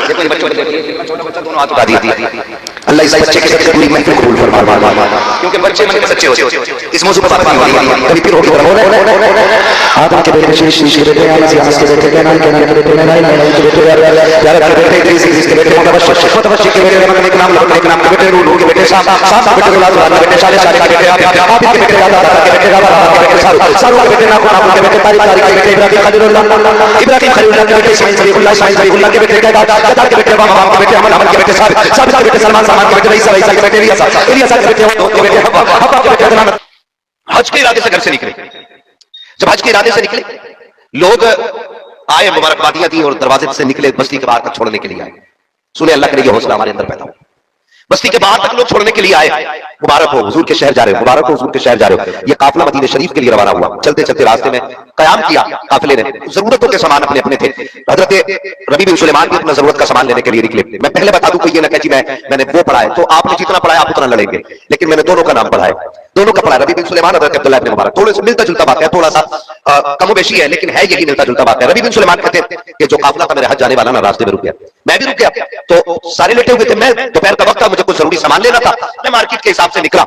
देखो ये बच्चों को देखिए, छोटा बच्चा दोनों हाथ उठा दिया। अल्लाह इस बच्चे के सच्चे पूरी महफिल कबूल फरमा, क्योंकि बच्चे मन के सच्चे होते हैं। इस मौजूद पर बात नहीं हो रही, कभी फिर होगी आदम के बेटे शीश के बेटे यानस के बेटे कैनान के बेटे नैनान के बेटे यार के बेटे इद्रीस के बेटे मुतबश्शिर के बेटे मकने के नाम के बेटे नूह के बेटे साम के बेटे गुलाब के बेटे साले के बेटे आबिद के बेटे दादा के बेटे राबा के बेटे सारू के बेटे नाकुन के बेटे तारिक के बेटे इब्राहिम खलीलुल्लाह के बेटे इस्माइल खलीलुल्लाह के बेटे के बेटे वहाब के बेटे अमल के बेटे साबित के बेटे सलमान के बेटे ईसा के बेटे इलियास के बेटे हवा के बेटे गुलाम। हज के इरादे से घर से निकले। जब हज के इरादे से निकले, लोग आए, मुबारकबादियां दी और दरवाजे से निकले, बस्ती के बाहर तक छोड़ने के लिए आए। सुने, अल्लाह के लिए हौसला हमारे अंदर पैदा हो। बस्ती के बाहर तक लोग छोड़ने के लिए आए। मुबारक हो, हुजूर के शहर जा रहे हो, मुबारक हो, हुजूर के शहर जा रहे हो। ये काफिला मदीने शरीफ के लिए रवाना हुआ। चलते चलते रास्ते में कयाम किया काफिले ने। जरूरतों के सामान अपने अपने थे। हजरत रबी बिन सुलेमान भी अपना जरूरत का सामान लेने के लिए निकले। मैं पहले बता दूं, कोई ये ना कहे जी मैंने वो पढ़ा है, तो आपने जितना पढ़ा है आप उतना लड़ेंगे, लेकिन मैंने दोनों का नाम पढ़ा है, दोनों का पढ़ा है। रबी बिन सुलेमान, हजरत अब्दुल्लाह इब्न मुबारक, थोड़ा सा मिलता जुलता बात है, थोड़ा सा कम बेशी है, लेकिन है यही मिलता जुलता बात है। रबी बिन सुलेमान कहते हैं कि जो काफिला था मेरे हज जाने वाला ना, रास्ते में रुक गया, मैं भी रुक गया, तो सारे लेटे हुए थे। मैं दोपहर का वक्त था, मुझे कुछ जरूरी सामान लेना था, मैं मार्केट के हिसाब से निकला,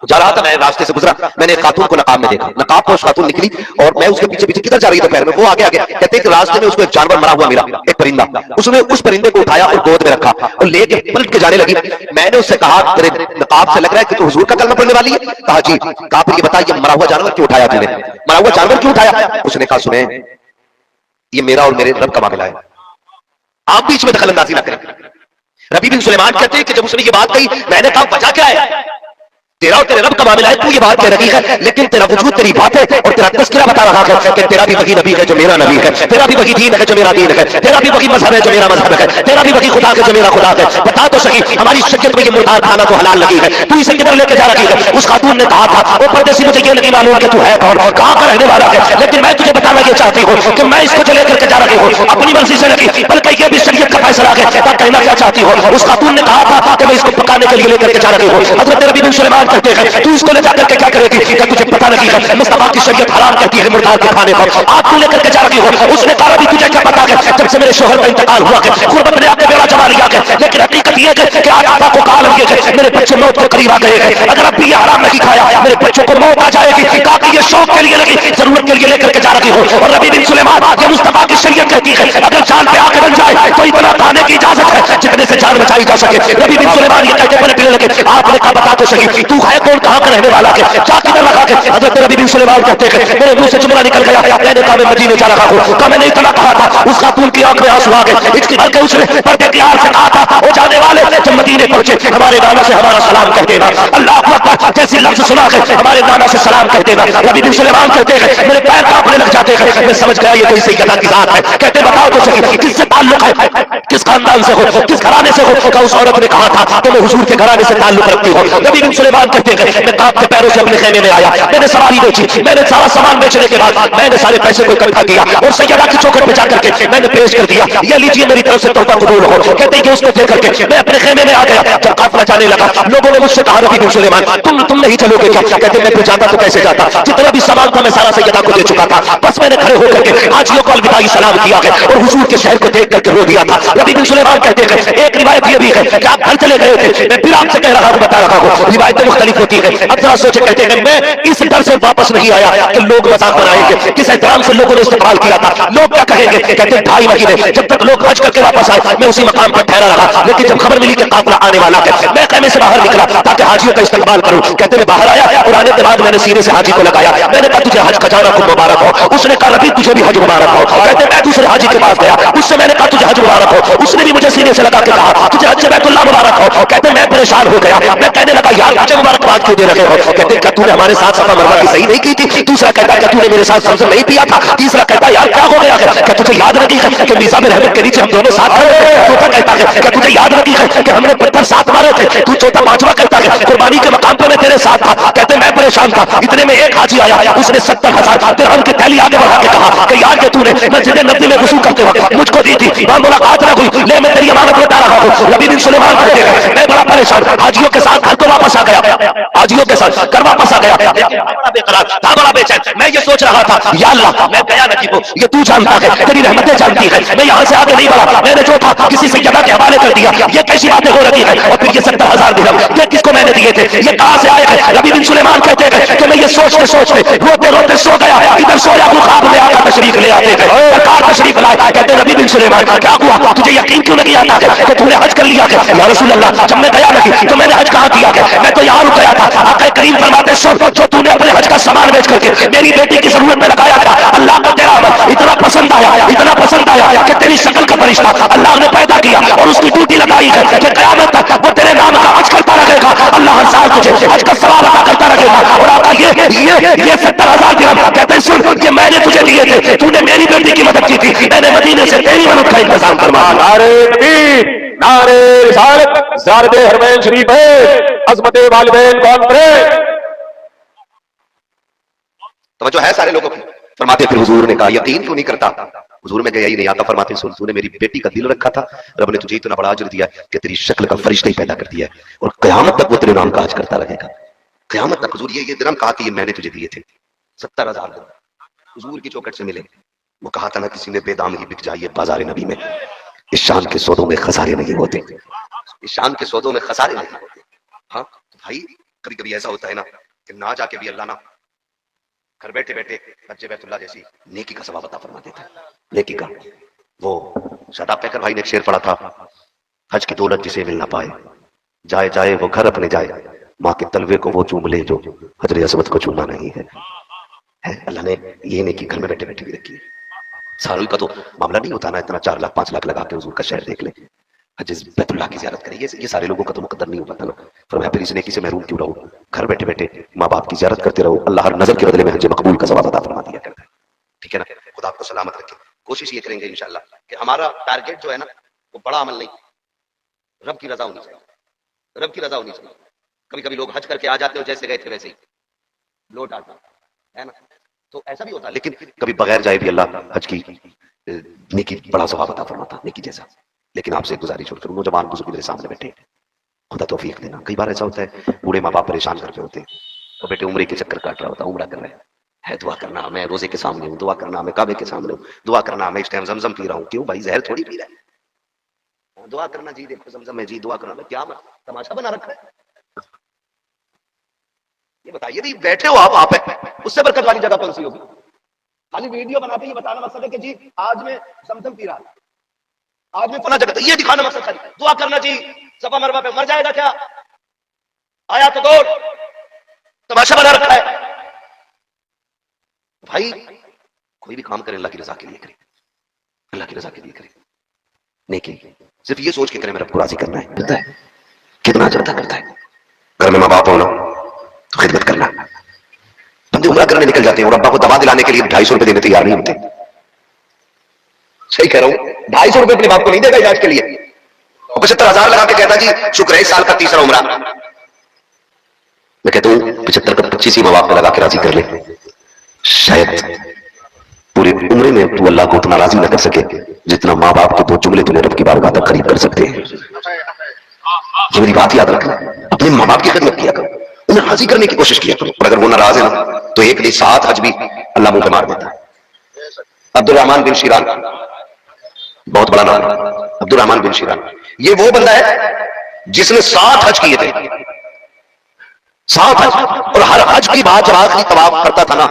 जा रहा था, मैं रास्ते से गुजरा, मैंने एक खातून को नकाब में देखा, नकाब पर खातून निकली और मैं उसके पीछे पीछे किधर जा रही थी दोपहर में, वो आगे आगे, कहते हैं रास्ते में उसको एक जानवर मरा हुआ मिला, एक परिंदा, उसने उस परिंदे को उठाया और गोद में रखा और लेके पलट के जाने लगी। मैंने उससे कहा, तेरे नकाब से लग रहा है कि तू हुजूर का कलमा पढ़ने वाली है? कहा जी। कहा फिर ये बता, ये मरा हुआ जानवर क्यों उठाया तूने? मरा हुआ जानवर क्यों उठाया? उसने कहा, सुने, ये मेरा और मेरे रब का मामला है, आप बीच में दखल अंदाजी ना करें। रबी बिन सुलेमान कहते हैं कि जब उसने ये बात कही, मैंने कहा वजह क्या है? तेरा और तेरे रब का मामला है, तू ये बात कह रही है, लेकिन तेरा वजूद तेरी बात है और तेरा तस्करा बता रहा है कि तेरा भी वही नबी है जो मेरा नबी है, तेरा भी वही दीन है जो मेरा दीन है, तेरा भी वही मजहब है जो मेरा मजहब है, तेरा भी वही खुदा है जो मेरा खुदा है। बता तो सही, हमारी शरीयत में ये मुर्दार खाना तो हलाल लगी है, तू इसे किधर लेके जा रही है? उस खातून ने कहा था, वो परदेसी, मुझे ये नहीं मालूम कि तू है कौन, कहां का रहने वाला है, लेकिन मैं तुझे बताना ये चाहती हूँ कि मैं इसको जो लेकर के जा रही हूँ अपनी मर्जी से नहीं, बल्कि ये भी शरीयत का फैसला है। कहना क्या चाहती हो? उस खातून ने कहा था कि मैं इसको पकाने के लिए लेकर के जा रही हूँ। हजरत रबी बिन सुलेमान कहते हैं, तू इसको ले जाकर के क्या करेगी? क्या तुझे पता नहीं है मुस्तफा की शरीयत हराम कहती है मुर्दार के खाने पर, आप तू लेकर के जा रही हो। उसने कहा, भी तुझे क्या पता है, जब से मेरे शोहर का इंतकाल हुआ है, गुर्बत ने आपने बेड़ा जमा लिया है, लेकिन हकीकत यह है कि आज आपा को काल लगे है, मेरे बच्चे मौत के करीब आ गए हैं, अगर अब भी ये हराम नहीं खाया मेरे बच्चों को मौत आ जाएगी। कहा कि ये शौक के लिए लगी, जरूरत के लिए लेकर के जा रही हो। और रबी बिन सुलेमान, ये मुस्तफा की शरीयत कहती है अगर जान पे आके बन जाए तो इतना खाने की इजाजत है जितने से जान बचाई जा सके। रबी बिन सुलेमान ये कहते बने लगे, आपने कहा बता तो सही, तू है कौन, कहां का रहने वाला है, क्या किधर लगा के? हजरत रबी बिन सुलेमान कहते हैं, मेरे मुंह से जुमला निकल गया, मैंने कहा मैं मदीने जा रहा हूं, कहा मैंने इतना कहा था। उस खातून की आंख में आंसू आ गए, इसकी भर के उसने पर्दे की आड़ से कहा था, वो जाने वाले जब मदीने पहुंचे हमारे नाना से हमारा सलाम कह देना, अल्लाह अकबर, जैसे लफ्ज सुना के हमारे नाना से सलाम कह देना। रबी बिन सुलेमान कहते हैं, मेरे पैर कांपने लग जाते हैं, मैं समझ गया ये कोई सैयदा की जात है। कहते बताओ तो सही, किससे ताल्लुक है, किस खानदान से हो, किस घराने से हो? उस औरत ने कहा था तो मैं हुजूर के घराने से ताल्लुक रखती हूँ। रबी बिन सुलेमान कहते हैं, मैं कांपते पैरों से अपने खेमे में आया, मैंने सवारी बेची, मैंने सारा सामान बेचने के बाद मैंने सारे पैसे को इकट्ठा किया और सैयदा की चौखट पे जाकर के मैंने पेश कर दिया, ये लीजिए मेरी तरफ से तौबा कबूल हो। कहते हैं उसको देख करके मैं अपने खेमे में आ गया। जब काफिला जाने लगा, लोगों ने मुझसे कहा, रबी बिन सुलेमान तुम नहीं चलोगे क्या? कहते मैं फिर जाता तो कैसे जाता, जितना भी सामान था मैं सारा सैयदा को दे चुका था, बस मैंने खड़े होकर के हाजियों को अलविदाई सलाम किया है और हुजूर के शहर को देख करके रो दिया था। रबी बिन सुलेमान कहते हैं, एक रिवायत ये भी है कि आप घर चले गए थे, मैं फिर आपसे कह रहा हूं, बता रहा हूं, रिवायतें मुख्तलिफ होती है। अब जरा सोचे, कहते हैं मैं इस डर से वापस नहीं आया कि लोग मजाक बनाएंगे, किस एहतराम से लोगों ने इस्तेमाल किया था, लोग क्या कहेंगे। कहते हैं 2.5 महीने जब तक लोग हज करके वापस आए मैं उसी मकाम पर ठहरा रहा, लेकिन जब खबर मिली कि काफिला आने वाला है मैं खेमे से बाहर निकला ताकि हाजियों का इस्तेमाल करूं। कहते मैं बाहर आया और आने के बाद मैंने सीने से हाजी को लगाया, मैंने कहा तुझे हज खजाना खूब मुबारक हो। उसने कहा रबी तुझे भी हज मुबारक हो। कहते मैं दूसरे हाजी के पास गया, उससे मैंने कहा तुझे हज मुबारक हो, उसने भी मुझे सीने से लगा के कहा तुझे हज से बैतुल्लाह मुबारक हो। कहते मैं परेशान हो गया, मैं कहने लगा यार मुझे मुबारकबाद क्यों दे रहे हो? कहते क्या तूने हमारे साथ सफा मरवा की सही नहीं की थी? दूसरा कहता क्या तूने मेरे साथ समझ नहीं पिया था? तीसरा कहता यार क्या हो गया है? क्या तुझे याद रखी है कि मीज़ान रहमत के नीचे हम दोनों साथ खड़े थे? चौथा कहता है क्या तुझे याद रखी है कि हमने पत्थर साथ मारे थे? तू चौथा पांचवा कहता है कुर्बानी के मकाम पर मैं तेरे साथ था। कहते मैं परेशान था, इतने में एक हाजी आया, उसने 70,000 दिरहम की थैली आगे बढ़ा के कहा कि यार के तूने मस्जिद नबी में वसूल करते वक्त मुझको दी थी, वहां मुलाकात न हुई, ले मैं तेरी अमानत बता रहा हूँ। रबी बिन सुलेमान कहते हैं मैं बड़ा परेशान, हाजियों के साथ घर को वापस आ गया, हाजियों के साथ घर वापस आ गया, बड़ा बेकरार था, बड़ा बेचैन। मैं ये सोच रहा था या अल्लाह मैं गया नजीब, ये तू जानता है, तेरी रहमतें जानती है, मैं यहाँ से आगे नहीं बढ़ा, मैंने जो था किसी सैयदा के हवाले कर दिया। दिया, ये कैसी बातें हो रही है? और फिर ये 70,000 दिरहम ये किसको मैंने दिए थे, ये कहां से आए हैं? रबी बिन सुलेमान कहते हैं कि मैं ये सोचते सोचते रोते रोते सो गया, इधर सोया तो ख्वाब में आका तशरीफ ले आते थे, सरकार तशरीफ लाए, कहते रबी बिन सुलेमान क्या हुआ, तुझे यकीन क्यों नहीं आता कि तूने हज कर लिया? या रसूल अल्लाह, जब मैं गया नहीं तो मैंने हज कहां किया? मैं तो यहाँ रुक गया था। आका करीम फरमाते सुन, जो तूने अपने हज का सामान बेच करके मेरी बेटी की जरूरत में लगाया था, अल्लाह को तेरा अमल इतना पसंद आया, इतना पसंद आया कि तेरी शक्ल का फरिश्ता अल्लाह ने पैदा किया और उसकी ड्यूटी लगाई है कि क़यामत तक वो तेरे नाम का हज करता रहेगा, अल्लाह हर साल तुझे हज का सवाब अता करता रहेगा। और आका ये 70,000 दिरहम कहते हैं सुन, ये मैंने तुझे दिए थे, तूने मेरी बेटी की मदद की थी, मैंने मदीने से तेरी मदद का इंतजाम करवाया। नारे तकबीर, नारे रिसालत, ज़ियारत हरमैन शरीफ है, अज़मत वालिदैन कॉन्फ्रेंस। तवज्जो है सारे लोगों की। फरमाते फिर हुजूर ने कहा यकीन क्यों नहीं करता? हुजूर में गया ही नहीं आता। फरमाते सुन, तूने मेरी बेटी का दिल रखा था, रब ने तुझे इतना बड़ा अजर दिया कि तेरी शक्ल का फरिश्ता ही पैदा कर दिया है और कयामत तक वो तेरे नाम का हज करता रहेगा। कयामत तक हुजूर ये दिरहम कहा कि ये मैंने तुझे दिए थे, 70,000 दिरहम हुजूर की चौखट से मिले। वो कहा था ना किसी ने बेदाम ही बिक जाइए बाजार नबी में, इस शान के सौदों में खसारे नहीं होते, इस शान के सौदों में खसारे नहीं होते। हाँ तो भाई कभी कभी ऐसा होता है ना कि ना जाके भी अल्लाह ना घर बैठे बैठे हज बैतुल्लाह जैसी नेकी का सवाब अता फरमा देता है। नेकी का वो शादाब पैकर भाई ने एक शेर पढ़ा था, हज की दौलत जिसे मिल ना पाए, जाए जाए वो घर अपने जाए, माँ के तलवे को वो चूम ले जो हजर असवद को चूमना नहीं है। अल्लाह ने ये नेकी घर में बैठे बैठे भी रखी है। सारुई का तो मामला नहीं होता ना, इतना 4 लाख 5 लाख लगा के हुजूर का शहर देख ले, हज बैतुल्लाह की ज़ियारत करें, ये सारे लोगों का तो मुकद्दर नहीं हो पाता ना। फरमाया फिर इस नेकी से महरूम क्यों रहो, घर बैठे बैठे माँ बाप की ज़ियारत करते रहो, अल्लाह हर नजर के बदले में हज मकबूल का सवाब अता फरमा दिया करता है। ठीक है ना, खुदा आपको सलामत रखे। कोशिश ये करेंगे इंशाअल्लाह कि हमारा टारगेट जो है ना वो बड़ा अमल नहीं, रब की रजा होनी चाहिए, रब की रजा होनी चाहिए। कभी कभी लोग हज करके आ जाते हो जैसे गए थे वैसे ही लौट आता है ना, तो ऐसा भी होता है। लेकिन कभी बगैर जाए भी अल्लाह हज की नेकी बड़ा सवाब अता फरमाता, नेकी जैसा। लेकिन आपसे गुजारिश और करूँ, नौजवान बुजुर्ग मेरे सामने बैठे, खुदा तौफीक देना। कई बार ऐसा होता है बूढ़े माँ बाप परेशान करके होते हैं, तो बेटे उम्रे के चक्कर काट रहा होता, उम्रा कर रहा है, दुआ करना मैं रोजे के सामने हूँ, दुआ करना मैं काबे के सामने हूँ, दुआ करना मैं इस टाइम जमजम पी रहा हूँ। क्यों भाई, जहर थोड़ी पी रहा है, दुआ करना जी, देखो जमजम है जी, दुआ करना। मैं क्या तमाशा बना रखा है? ये बताइए, यदि बैठे हो आप है, उससे बरकत वाली जगह कौन सी होगी? खाली वीडियो बना के ये बताना मकसद है कि जी आज मैं जमजम पी रहा, आज मैं फला जगह, ये दिखाना मकसद है। दुआ करना जी, सफा मरवा पे मर जाएगा क्या, आया तो दौड़, तमाशा बना रखा है। भाई कोई भी काम करे अल्लाह की रजा के लिए करे, अल्लाह की रजा के लिए करे, नेकी सिर्फ ये सोच के करे मेरा राजी करना है। पता है कितना ज्यादा करता है, घर में माँ बाप होना तो खिदमत करना। बंदे उम्रा करने निकल जाते हैं और अब्बा को दवा दिलाने के लिए 250 रुपए देने तैयार नहीं होते। सही कह रहा हूं, 250 रुपए अपने बाप को नहीं देगा इलाज के लिए, 75,000 लगा के कहता जी शुक्र है इस साल का तीसरा उम्रा। मैं कहता हूं 75 का 25 ही माँ बाप को लगा के राजी कर ले, शायद पूरी उम्र में तू अल्लाह को उतना राजी न कर सके जितना माँ बाप को 2 जुमले तूने रब की बारगाह तक करीब कर सकते हैं। ये मेरी बात याद रखना, अपने माँ बाप की खिदमत किया करो, उन्हें राजी करने की कोशिश किया करो, और अगर वो नाराज है ना तो एक नहीं 7 हज भी अल्लाह मुंह पे मार देता है। अब्दुर्रहमान बिन शिरान, बहुत बड़ा नाम, अब्दुर्रहमान बिन शिरान, ये वो बंदा है जिसने 7 हज किए थे, 7 हज। और हर हज की बात जब आखिरी तवाफ करता था ना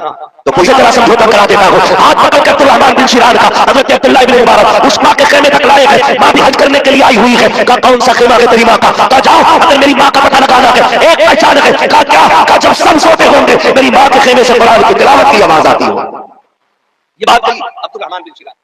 तो कोई तरह समझौता करा देता हो, हाथ पकड़ कर अब्दुर्रहमान बिन शिरान का हजरत अब्दुल्लाह इब्न मुबारक उस माँ के खेमे तक लाए गए। माँ भी हज करने के लिए आई हुई है, कहा कौन सा खेमा है तेरी माँ का? कहा जाओ अगर मेरी माँ का पता लगाना है, एक पहचान है। कहा क्या? कहा जब सब सोते होंगे मेरी माँ के खेमे से कुरान की तिलावत की आवाज आती हो। ये बात कही अब्दुर्रहमान बिन शिरान,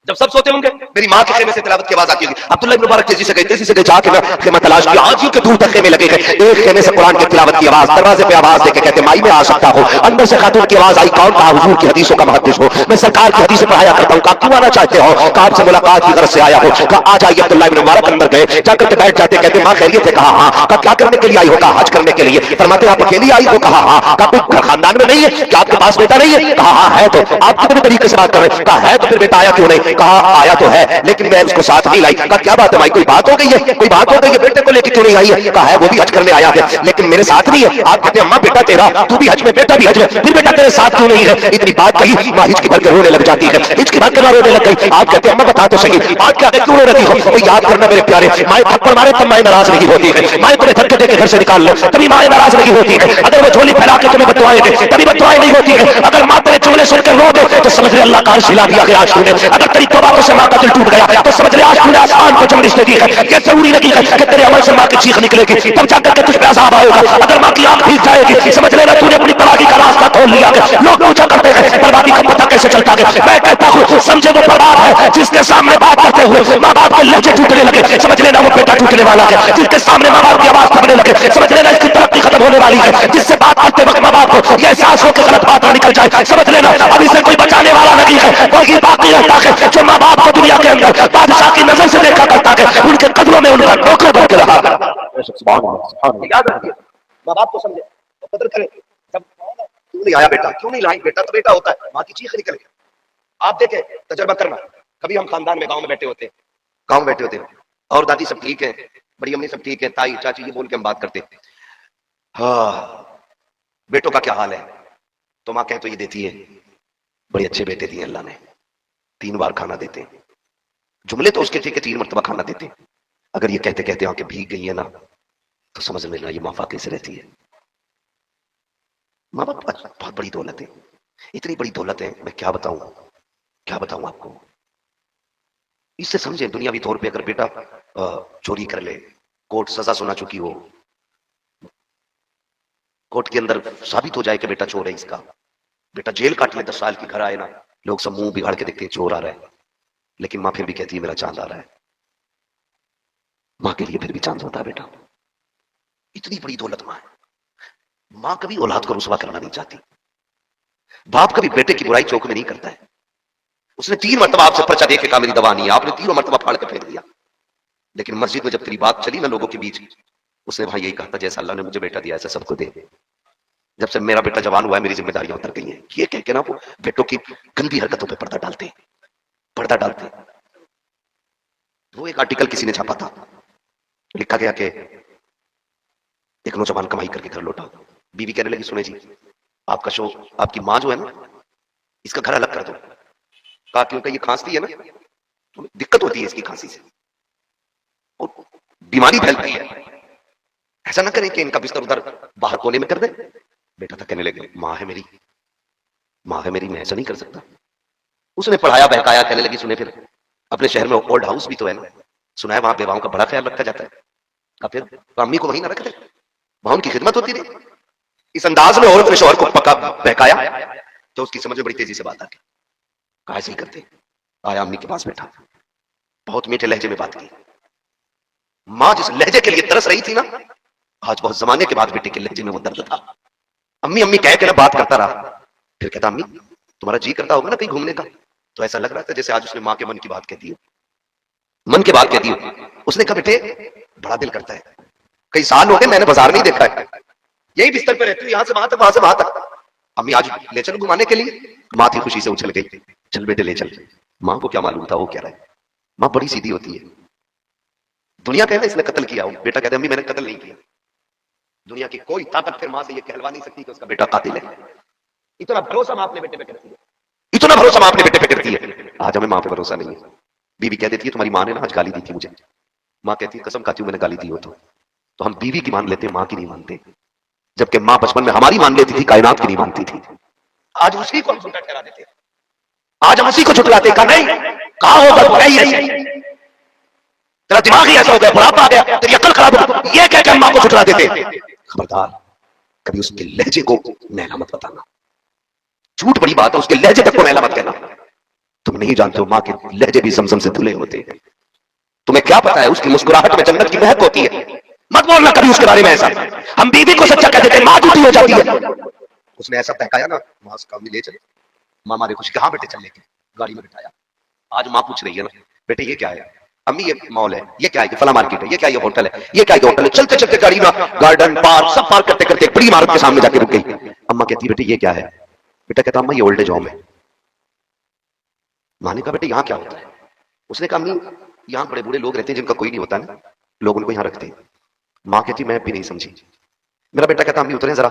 जब सब सोते होंगे मेरी माँ के खेमे से तिलावत की आवाज आती होगी। अब्दुल्लाह इब्न मुबारक तेजी से गए जाके मैं खेमा तलाश किया, आज के दूर तक खेमे लगे गए, एक खेमे से कुरान की तिलावत की आवाज, दरवाजे पे आवाज देके कहते माई में आ सकता हो। अंदर से खातून की आवाज आई, कौन? कहा हुजूर की हदीसों का मुहद्दिस हो, मैं सरकार की हदीसें पढ़ाया करता हूँ। कहा क्यों आना चाहते हो? कहा आपसे मुलाकात की गरज से आया हो। कहा आ जाइए। अब्दुल्लाह इब्न मुबारक अंदर गए, जाकर के बैठ जाते, कहते माँ खैरियत है? कहा हाँ। कहा क्या करने के लिए आई हो? कहा हज करने के लिए। फरमाते आप अकेली आई हो? कहा हाँ। कहा कोई खानदान में नहीं है क्या? आपके पास बेटा नहीं है? कहा हाँ है। तो आप कितने तरीके से बात कर रहे हैं? कहा है तो फिर बेटा आया क्यों नहीं? कहा आया तो है लेकिन मैं उसको साथ नहीं लाई। कहा क्या बात है भाई, कोई बात हो गई है, कोई बात हो गई है, बेटे को लेकर क्यों नहीं आई है? कहा है वो भी हज करने आया है लेकिन मेरे साथ नहीं है। आप कहते अम्मा बेटा तेरा, तू भी हज में, बेटा भी हज में, फिर बेटा तेरे साथ क्यों नहीं है? इतनी बात कही माँ हिचकी भर के रोने लग जाती है, हिचकी भर के रोने लग गई। आप कहते अम्मा बता तो सही बात क्या है, क्यों रो रही हो? याद करना मेरे प्यारे, माए थप्पड़ मारे तब माए नाराज नहीं होती है, माए तुम्हें धक्के देकर घर से निकाल लो तभी माए नाराज नहीं होती है, अगर वो झोली फैला के तुम्हें बतवाए दे तभी बतवाए नहीं होती है, अगर माँ तेरे चुगले सुनकर रो दे तो समझ ले अल्लाह का अर्श हिला दिया गया आज तूने, अगर तेरी तौबा से माँ का दिल टूट गया तो समझ ले आज तूने आसमान को जमरिश दे दी है। ये जरूरी नहीं है कि तेरे अमल से माँ की चीख निकलेगी तब जाकर के तुझ पे अज़ाब आएगा। अगर माँ की आंख भीग जाएगी समझ लेना तूने अपनी बर्बादी का रास्ता खोल लिया। लोग पूछा करते हैं बर्बादी का पता कैसे चलता है, मैं कहता हूँ समझे वो बर्बाद है जिसके सामने बात करते हुए माँ बाप के लहजे टूटने लगे, समझ लेना वो बेटा टूटने वाला है। जिसके सामने माँ बाप की आवाज थमने लगे समझ लेना इसकी तरक्की खत्म होने वाली है। जिससे बात करते वक्त माँ बाप को यह एहसास हो कि गलत बात ना निकल जाए समझ लेना अब इसे कोई बचाने वाला नहीं है, वही बाकी रहता है जो माँ बाप को दुनिया के अंदर बादशाह की नजर से देखा करता है, उनके कदमों में उनका नौकर बन के रहा। याद रखिए माँ बाप को समझे तो कदर करें। जब क्यों नहीं आया बेटा, क्यों नहीं लाई, बेटा तो बेटा होता है, माँ की चीख निकल गई। आप देखें तजर्बा करना, कभी हम खानदान में गांव में बैठे होते हैं और दादी सब ठीक है, बड़ी अम्मी सब ठीक है, ताई चाची ये बोल के हम बात करते हैं, हाँ बेटों का क्या हाल है, तो माँ कहे तो ये देती है, बड़े अच्छे बेटे दिए अल्लाह ने, 3 बार खाना देते, जुमले तो उसके थे कि 3 मरतबा खाना देते। अगर ये कहते कहते आंखें भीग गई है ना तो समझ लेना ये माँ कैसे रहती है। माँ बाप बहुत बड़ी दौलत है, इतनी बड़ी दौलत है मैं क्या बताऊं आपको। इससे समझे दुनियावी तौर पे अगर बेटा चोरी कर ले, कोर्ट सजा सुना चुकी हो, कोर्ट के अंदर साबित हो जाए कि बेटा चोर है, इसका बेटा जेल काट ले 10 साल की, घर आए ना लोग सब मुंह बिगाड़ के देखते हैं चोर आ रहा है, लेकिन माँ फिर भी कहती है मेरा चांद आ रहा है। माँ के लिए फिर भी चांद होता है बेटा। इतनी बड़ी दौलत माँ है। माँ कभी औलाद को रुसवा करना नहीं चाहती, बाप कभी बेटे की बुराई चौक में नहीं करता है। उसने 3 मरतबा आपसे पर्चा दे के कहा मेरी दवा नहीं है, आपने 3 मरतबा फाड़ के फेंक दिया। लेकिन मस्जिद में जब तेरी बात चली ना लोगों के बीच, उसने भाई यही कहा था जैसा अल्लाह ने मुझे बेटा दिया ऐसा सबको दे। जब से मेरा बेटा जवान हुआ है मेरी जिम्मेदारियां उतर गई हैं। ये कह के ना वो बेटों की गंदी हरकतों पे पर्दा डालते। वो एक आर्टिकल किसी ने छापा था, लिखा गया कि एक नौजवान कमाई करके घर लौटा, बीवी कहने लगी सुने जी आपका शो, आपकी माँ जो है ना इसका घर अलग कर दो। कहा क्योंकि ये खांसती है ना तो दिक्कत होती है इसकी खांसी से और बीमारी फैलती है, ऐसा ना करें कि इनका बिस्तर उधर बाहर कोने में कर दे। बेटा था कहने लगे माँ है मेरी, मैं ऐसा नहीं कर सकता। उसने पढ़ाया बहकाया, कहने लगी सुने फिर अपने शहर में ओल्ड हाउस भी तो है ना, सुना है वहां बेवाओं का बड़ा ख्याल रखा जाता है। फिर अम्मी को वहीं ना रख दे, वहां उनकी खिदमत होती रही। इस अंदाज में औरत ने शौहर को पका बहकाया तो उसकी समझ में बड़ी तेजी से बात आ गई। कहा ऐसे ही करते, आया अम्मी के पास बैठा, बहुत मीठे लहजे में बात की। माँ जिस लहजे के लिए तरस रही थी ना, आज बहुत जमाने के बाद बेटे के लहजे में वो दर्द था। अम्मी अम्मी कह के ना बात करता रहा, फिर कहता अम्मी तुम्हारा जी करता होगा ना कहीं घूमने का, तो ऐसा लग रहा था जैसे आज उसने माँ के मन की बात कहती हो, मन की बात कहती हो। उसने कहा बेटे बड़ा दिल करता है, कई साल हो गए मैंने बाजार नहीं देखा है, यही बिस्तर पे रहती हूँ, यहाँ से वहां तक वहां से वहां तक। अम्मी आज ले चलो घुमाने के लिए। माँ थी खुशी से उछल गई, चल बेटे ले चल। माँ को क्या मालूम था वो कह रहा है। माँ बड़ी सीधी होती है। दुनिया कहना इसने कत्ल किया हो, बेटा कहते अम्मी मैंने कत्ल नहीं किया। दुनिया की कोई ताकत फिर माँ से ये कहलवा नहीं सकती कि उसका बेटा कातिल है। इतना भरोसा माँ अपने बेटे पे करती है, इतना भरोसा माँ अपने बेटे पे करती है। आज हमें माँ पे भरोसा नहीं है। बीवी कह देती है तुम्हारी माँ ने ना आज गाली दी थी मुझे, माँ कहती है कसम खाती हूँ मैंने गाली दी हो तो हम बीवी की मान लेते हैं, माँ की नहीं मानते। जबकि माँ बचपन में हमारी मान लेती थी, कायनात की नहीं मानती थी। आज उसी को हम झूठा ठहरा देते हैं, आज हम उसी को झुठलाते। कहा नहीं, कहा होगा तो नहीं है, तेरा दिमाग ही ऐसा हो गया, बुढ़ापा आ गया, तेरी अक्ल खराब हो, ये कह के माँ को झुठला देते। खबरदार कभी उसके लहजे को नैला मत बताना, झूठ बड़ी बात है, उसके लहजे तक को नैला मत कहना। तुम नहीं जानते हो माँ के लहजे भी समसम से धुले होते हैं। तुम्हें क्या पता है उसकी मुस्कुराहट में जन्नत की महक होती है। मत बोलना कभी उसके बारे में ऐसा। हम बीवी को सच्चा कह देते हैं, माँ झूठी हो जाती है। उसने ऐसा बहकाया ना, माँ उसका ले चले, माँ मारे खुशी, कहाँ बेटे चलने के, गाड़ी में बिठाया। आज माँ पूछ रही है ना बेटे ये क्या है, अम्मी ये मॉल है, ये क्या है, ये फला मार्केट है, ये क्या ये होटल है, ये क्या ये होटल है। चलते चलते गाड़ी में गार्डन पार्क सब पार्क करते करते बड़ी इमारत के सामने जाके रुक गई। अम्मा कहती बेटे ये क्या है, बेटा कहता अम्मा ये ओल्ड एज होम है। माँ ने कहा बेटे यहाँ क्या होता है? उसने कहा अम्मी यहाँ बड़े बूढ़े लोग रहते हैं जिनका कोई नहीं होता ना, लोग उनको यहाँ रखते हैं। माँ कहती मैं भी नहीं समझी। मेरा बेटा कहता अम्मी उतरे जरा।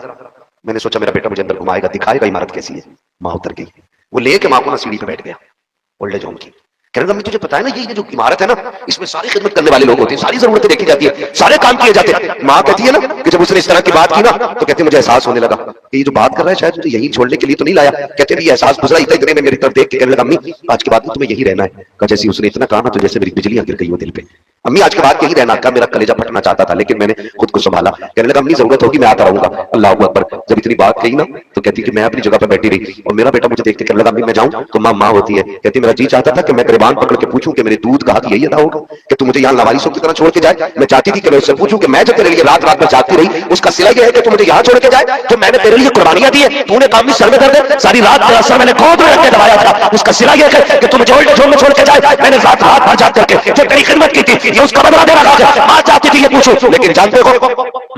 मैंने सोचा मेरा बेटा मुझे अंदर घुमाएगा, दिखाएगा इमारत कैसी है। माँ उतर गई, वो लेके माँ को ना सीढ़ी पे बैठ गया ओल्ड एज होम की। कह रहा तुझे पता है ना ये जो इमारत है ना, इसमें सारी खिदमत करने वाले लोग होते हैं, सारी जरूरतें देखी जाती है, सारे काम किए जाते हैं। माँ कहती है ना कि जब उसने इस तरह की बात की ना तो कहते मुझे एहसास होने लगा कि ये जो बात कर रहा है शायद मुझे यही छोड़ने के लिए तो नहीं लाया। कहते ये एहसास गुजरा इतने में मेरी तरफ देख के कहने लगा अम्मी आज के बाद तुम्हें यही रहना है। कहा जैसे उसने इतना कहा ना तो जैसे मेरी बिजलियां गिर गई हो दिल पे। अम्मी आज के बाद यही रहना। का मेरा कलेजा फटना चाहता था लेकिन मैंने खुद को संभाला। कहने लगा अम्मी जरूरत होगी मैं आता रहूंगा। अल्लाह अकबर। जब इतनी बात कही ना तो कहती कि मैं अपनी जगह पर बैठी रही और मेरा बेटा मुझे देख के कहने लगा अम्मी मैं जाऊं तो माँ होती है। कहती मेरा जी चाहता था कि मैं गिरबान पकड़ के पूछूं कि मेरे दूध का हक यही अदा होगा कि तू मुझे यहाँ लवारिसों की तरह छोड़ के जाए। मैं चाहती थी कि मैं उससे पूछूं कि मैं जो तेरे लिए रात रात में जागती रही उसका सिला यह है कि तू मुझे यहाँ छोड़ के जाए जो मैंने तेरे लिए कुर्बानियां दी है। तूने काम में सर में दर्द है, सारी रात तेरा सर मैंने गोद में रख के दबाया था, उसका सिला यह है कि तू मुझे ओल्ड एज होम में छोड़ के जाए। मैंने रात रात भर जाग करके जो तेरी खिदमत की थी ये उसका बदला दे रहा था। माँ चाहती थी ये पूछो लेकिन जानते हो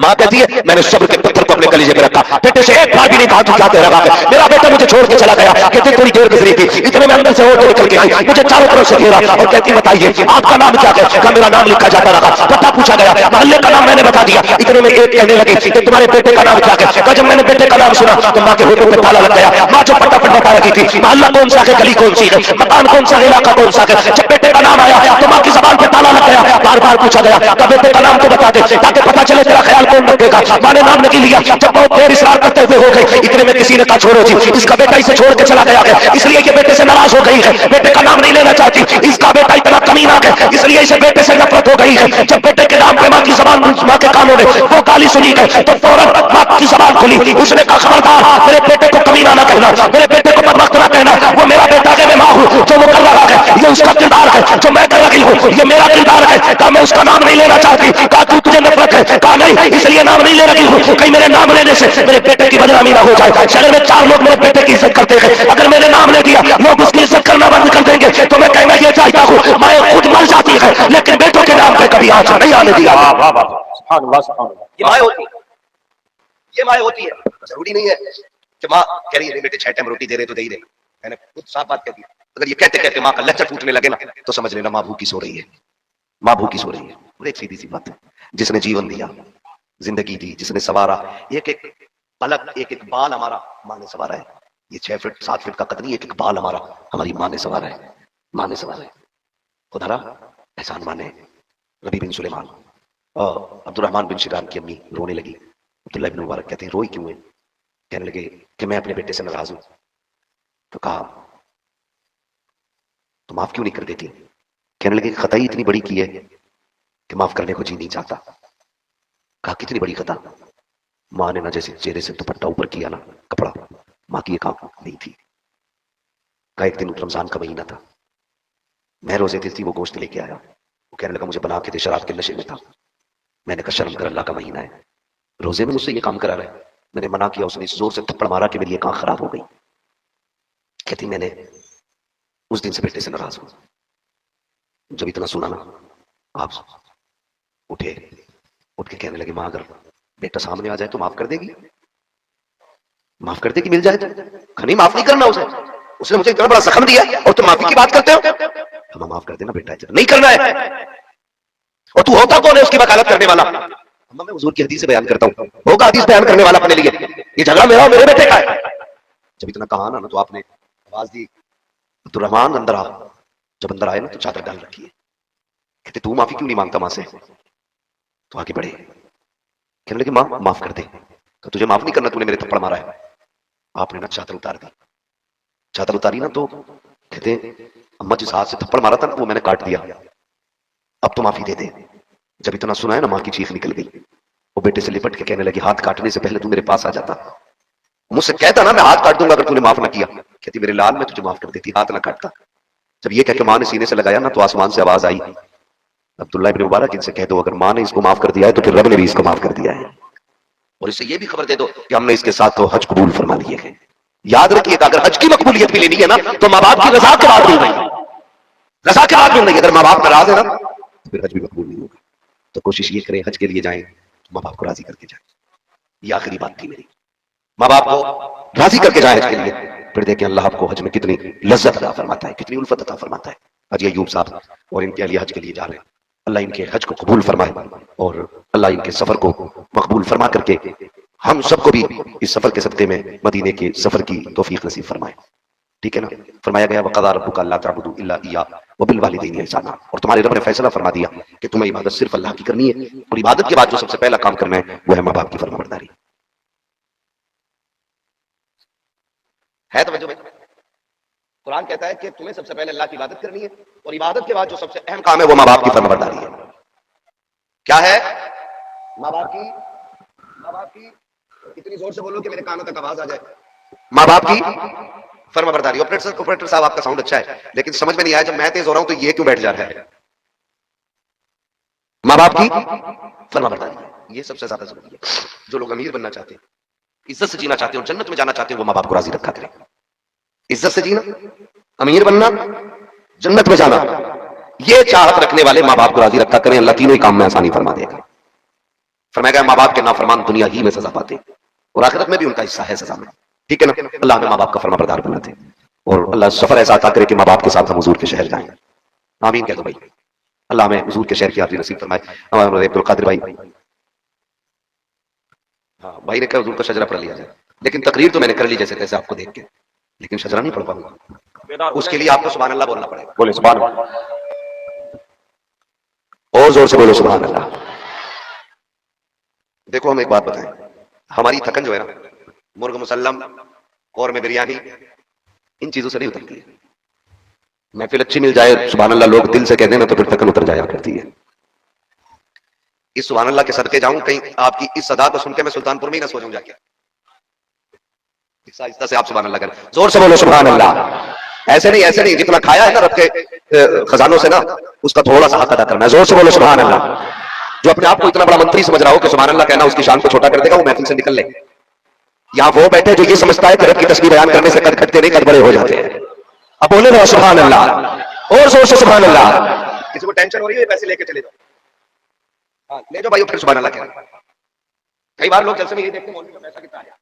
माँ कहती है मैंने सब्र के पत्थर को अपने कलीजे पे रखा, बेटे से एक बार भी नहीं कहा तू क्या तेरा रहा है। मेरा बेटा मुझे छोड़ के चला गया। कहते थोड़ी देर गुजरी थी इतने में अंदर से वो निकल के आई, मुझे चारों तरफ से घेरा और कहती बताइए आपका नाम क्या है? कहा मेरा नाम लिखा जाता रहा, पता पूछा गया, मोहल्ले का नाम मैंने बता दिया। इतने में एक कहने लगे कि तुम्हारे बेटे का नाम क्या है? कहा जब मैंने बेटे का नाम सुना तो माँ के होठों पे ताला लग गया। माँ जो फटाफट बता रही थी मोहल्ला कौन सा है, गली कौन सी है, मकान कौन सा, इलाका कौन सा है। जब बेटे का नाम आया तो माँ की जबान पे ताला लग गया। बार बार पूछा गया कहा बेटे का नाम तो बता दे ताकि पता चले तेरा ख्याल कौन रखेगा। माँ ने नाम नहीं लिया। जब बहुत देर इसरार करते हुए हो गई इतने में किसी ने कहा छोड़ो जी इसका बेटा इसे छोड़ के चला गया है इसलिए ये बेटे से नाराज हो गई है, बेटे का नाम नहीं लेना चाहती। इसका बेटा इतना कमीना है इसलिए इसे बेटे से नफरत हो गई है। जब बेटे के नाम पे माँ की जबान माँ के कानों में वो गाली सुनी गई तो फौरन माँ की जबान खुली। उसने कहा खबरदार मेरे बेटे को कमीना ना कहना, मेरे बेटे को बदबख्त ना कहना। वो मेरा बेटा है, मैं माँ हूँ जो वो कर रहा है, ये उसका किरदार है जो मैं कर रही हूँ, ये मेरा किरदार है। कहा मैं उसका नाम नहीं लेना चाहती। कहा तू तुझे नफरत है? कहा नहीं इसलिए नाम नहीं ले रही हूँ कहीं मेरे नाम लेने से मेरे बेटे की बदनामी ना हो जाए। शहर में 4 लोग मेरे बेटे की इज्जत करते हैं, अगर मैंने नाम ले दिया लोग उसकी इज्जत करना बंद कर देंगे। तो मैं कहना ये चाहता हूँ मैं खुद मर जाती है लेकिन बेटों के नाम पे कभी आंच नहीं आने दिया। ये माँ होती है, ये माँ होती है। जरूरी नहीं है कि माँ कह रही है बेटे 6 टाइम रोटी दे रहे तो दे ही रहे। मैंने खुद साफ बात कह दी। अगर ये कहते कहते माँ का लच्चा टूटने लगे ना तो समझ लेना माँ भूखी सो रही है, माँ भूखी सो रही है। और एक सीधी सी बात है, जिसने जीवन दिया, जिंदगी दी, जिसने सवारा, एक एक पलक एक एक बाल हमारा माँ ने सवारा है। ये 6 फीट 7 फीट का कद नहीं, एक एक बाल हमारा हमारी माँ ने सवारा है, माँ ने सवारा है। खुदा एहसान माने रबी बिन सुलेमान और अब्दुर्रहमान बिन शिरान की अम्मी रोने लगी। अब्दुल्लाह इब्न मुबारक कहते हैं रोई क्यों है? कहने लगे कि मैं अपने बेटे से नाराज हूं। तो कहा तो माफ क्यों नहीं कर देती? कहने लगे खताई इतनी बड़ी की है कि माफ करने को जी नहीं चाहता। कहा कितनी बड़ी खता? माँ ने ना जैसे चेहरे से दुपट्टा ऊपर किया ना कपड़ा, माँ की ये काम नहीं थी। कहा एक दिन रमजान का महीना था, मैं रोजे थी वो गोश्त लेके आया। वो कहने लगा मुझे बना के दे, शराब के नशे में था। मैंने कहा शर्म कर, अल्लाह का महीना है, रोजे में मुझसे ये काम करा रहा है। मैंने मना किया, उसने जोर से थप्पड़ मारा कि मेरी ये आंख खराब हो गई। कहती मैंने उस दिन से बेटे से नाराज हूं। जब इतना सुना ना आप उठे, उठ के कहने लगे माँ अगर बेटा सामने आ जाए तो माफ कर देगी? माफ कर देगी मिल जाए तो? नहीं माफ नहीं करना उसे, उसने मुझे इतना बड़ा जख्म दिया और तुम माफी की बात करते हो? हम माफ कर देना बेटा, नहीं करना है। और तू होता कौन है उसकी वकालत करने वाला? अम्मा मैं हुजूर की हदीस बयान करता हूँ, होगा हदीस बयान करने वाला अपने लिए? ये झगड़ा मेरा और मेरे बेटे का है। जब इतना कहा ना तो आपने आवाज दी अब्दुर्रहमान अंदर आ। जब अंदर आए ना तो चादर डाल रखी है। कहते तू माफी क्यों नहीं मांगता मां से? तो आगे बढ़े, कहने लगे मां माफ कर दे। तो तुझे माफ नहीं करना, तूने मेरे थप्पड़ मारा है। आपने ना चादर उतार दी। चादर उतारी ना तो कहते अम्मा जिस हाथ से थप्पड़ मारा था ना वो मैंने काट दिया, अब तो माफी दे दे। जब इतना सुना है ना मां की चीख निकल गई। वो बेटे से लिपट के कहने लगी हाथ काटने से पहले तू मेरे पास आ जाता, मुझसे कहता ना मैं हाथ काट दूंगा अगर तूने माफ ना किया। कहती मेरे लाल मैं तुझे माफ कर देती, हाथ ना काटता। जब ये कह के मां ने सीने से लगाया ना तो आसमान से आवाज आई अब्दुल्लाह इब्न मुबारक इनसे कह दो अगर मां ने इसको माफ कर दिया है तो फिर रब ने भी इसको माफ कर दिया है। और इससे ये भी खबर दे दो कि हमने इसके साथ तो हज कबूल फरमा लिए हैं। याद रखिएगा अगर हज की मकबूलियत भी लेनी है ना तो माँ बाप की रजा के बाद मिल रही, रजा के बाद मिल रही। अगर माँ बाप नाराज है ना तो फिर हज भी मकबूल नहीं होगा। तो कोशिश ये करें हज के लिए जाएं तो माँ बाप को राजी करके जाएं। ये आखिरी बात थी मेरी, माँ बाप को राजी करके जाए हज के लिए। फिर देखें अल्लाह आपको हज में कितनी लज्जत अता फरमाता है, कितनी उल्फत अता फरमाता है। हाजी अयूब साहब और इनके अली हज के लिए जा रहे हैं। अल्लाह इनके हज को कबूल फरमाए और अल्लाह इनके सफर को मकबूल फरमा करके हम सबको भी इस सफर के सदक़े में मदीने के सफर की तौफीक नसीब फरमाए। ठीक है ना। फरमाया गया वक़ज़ा रब्बुका अल्ला तअबुदू इल्ला इय्याहु व बिल वालिदैनि इहसाना, और तुम्हारे रब ने फैसला फरमा दिया कि तुम्हें इबादत सिर्फ अल्लाह की करनी है, और इबादत के बाद जो सबसे पहला काम करना है वो है माँ बाप की फरमाबरदारी। है तवज्जो भाई? कुरान कहता है कि तुम्हें सबसे पहले अल्लाह की इबादत करनी है, और इबादत के बाद जो सबसे अहम काम है वो माँ बाप की फरमाबरदारी है। क्या है? माँ बाप की, माँ बाप की, इतनी जोर से बोलो कि मेरे कानों तक आवाज आ जाए। माँ बाप की फरमाबरदारी। ऑपरेटर साहब आपका साउंड अच्छा है, लेकिन समझ में नहीं आया, जब मैं तेज हो रहा हूं तो ये क्यों बैठ जा रहा है? माँ बाप की फरमाबरदारी, ये सबसे ज्यादा जरूरी है। जो लोग अमीर बनना चाहते हैं, इज्जत से जीना चाहते हैं और जन्नत में जाना चाहते हैं, वो माँ बाप को राजी रखा करें। इज्जत से जीना, अमीर बनना, जन्नत में जाना, ये चाहत रखने वाले माँ बाप को राजी रखा करें। अल्लाह तीनों ही काम में आसानी फरमा देगा। फरमाया गया माँ बाप के नाफरमान दुनिया ही में सजा पाते और आखिरत में भी उनका हिस्सा है सजा में। ठीक है ना। अल्लाह हमें माँ बाप का फरमाबरदार बनाते और अल्लाह सफर ऐसा अता करे कि माँ बाप के साथ हम हुजूर के शहर जाएं। आमीन कह दो भाई। अल्लाह हमें हुजूर के शहर की हाज़िरी नसीब फरमाए। हमारे अब्दुल कादिर भाई, हाँ भाई ने कहा हुजूर का शजरा पढ़ लिया जाए, लेकिन तकरीर तो मैंने कर ली जैसे तैसे आपको देख के, लेकिन शजरा नहीं पढ़ पाऊंगा। उसके लिए आपको सुभान अल्लाह बोलना पड़ेगा। बोले सुभान अल्लाह, और जोर से बोलो सुभान अल्लाह। देखो हम एक बात बताएं, हमारी थकन जो है ना, मुर्ग मुसल्लम, कौर में बिरयानी, इन चीजों से नहीं उतरती है। महफिल अच्छी मिल जाए, सुभान अल्लाह लोग दिल से कह देना, तो फिर थकन उतर जाया करती है। इस सुभान अल्लाह के सदके जाऊं, कहीं आपकी इस सदा को सुन के मैं सुल्तानपुर में ही ना सो जाऊं जाके। आहिस्ता से आप सुभान अल्लाह करें, जोर से बोलो सुभान अल्लाह। ऐसे नहीं, ऐसे नहीं, जितना खाया है ना रब के खजानों से ना, उसका थोड़ा सा हक अदा करना है। जोर से बोलो सुभान अल्लाह। जो अपने आप को इतना बड़ा मंत्री समझ रहा हो कि सुभान अल्लाह कहना उसकी शान को छोटा कर देगा, वो महफिल से निकल ले। यहाँ वो बैठे जो ये समझता है कि रब की तस्बीह बयान करने से कद घटते नहीं, कद बड़े हो जाते हैं। अब बोले रहो सुभान अल्लाह, और जोर से सुभान अल्लाह। किसी को टेंशन हो रही है, पैसे लेके चले जाओ, हाँ ले जाओ भाई, फिर सुभान अल्लाह कहना। कई बार लोग जलसे में ये देखते हैं मौलवी का पैसा कितना आया,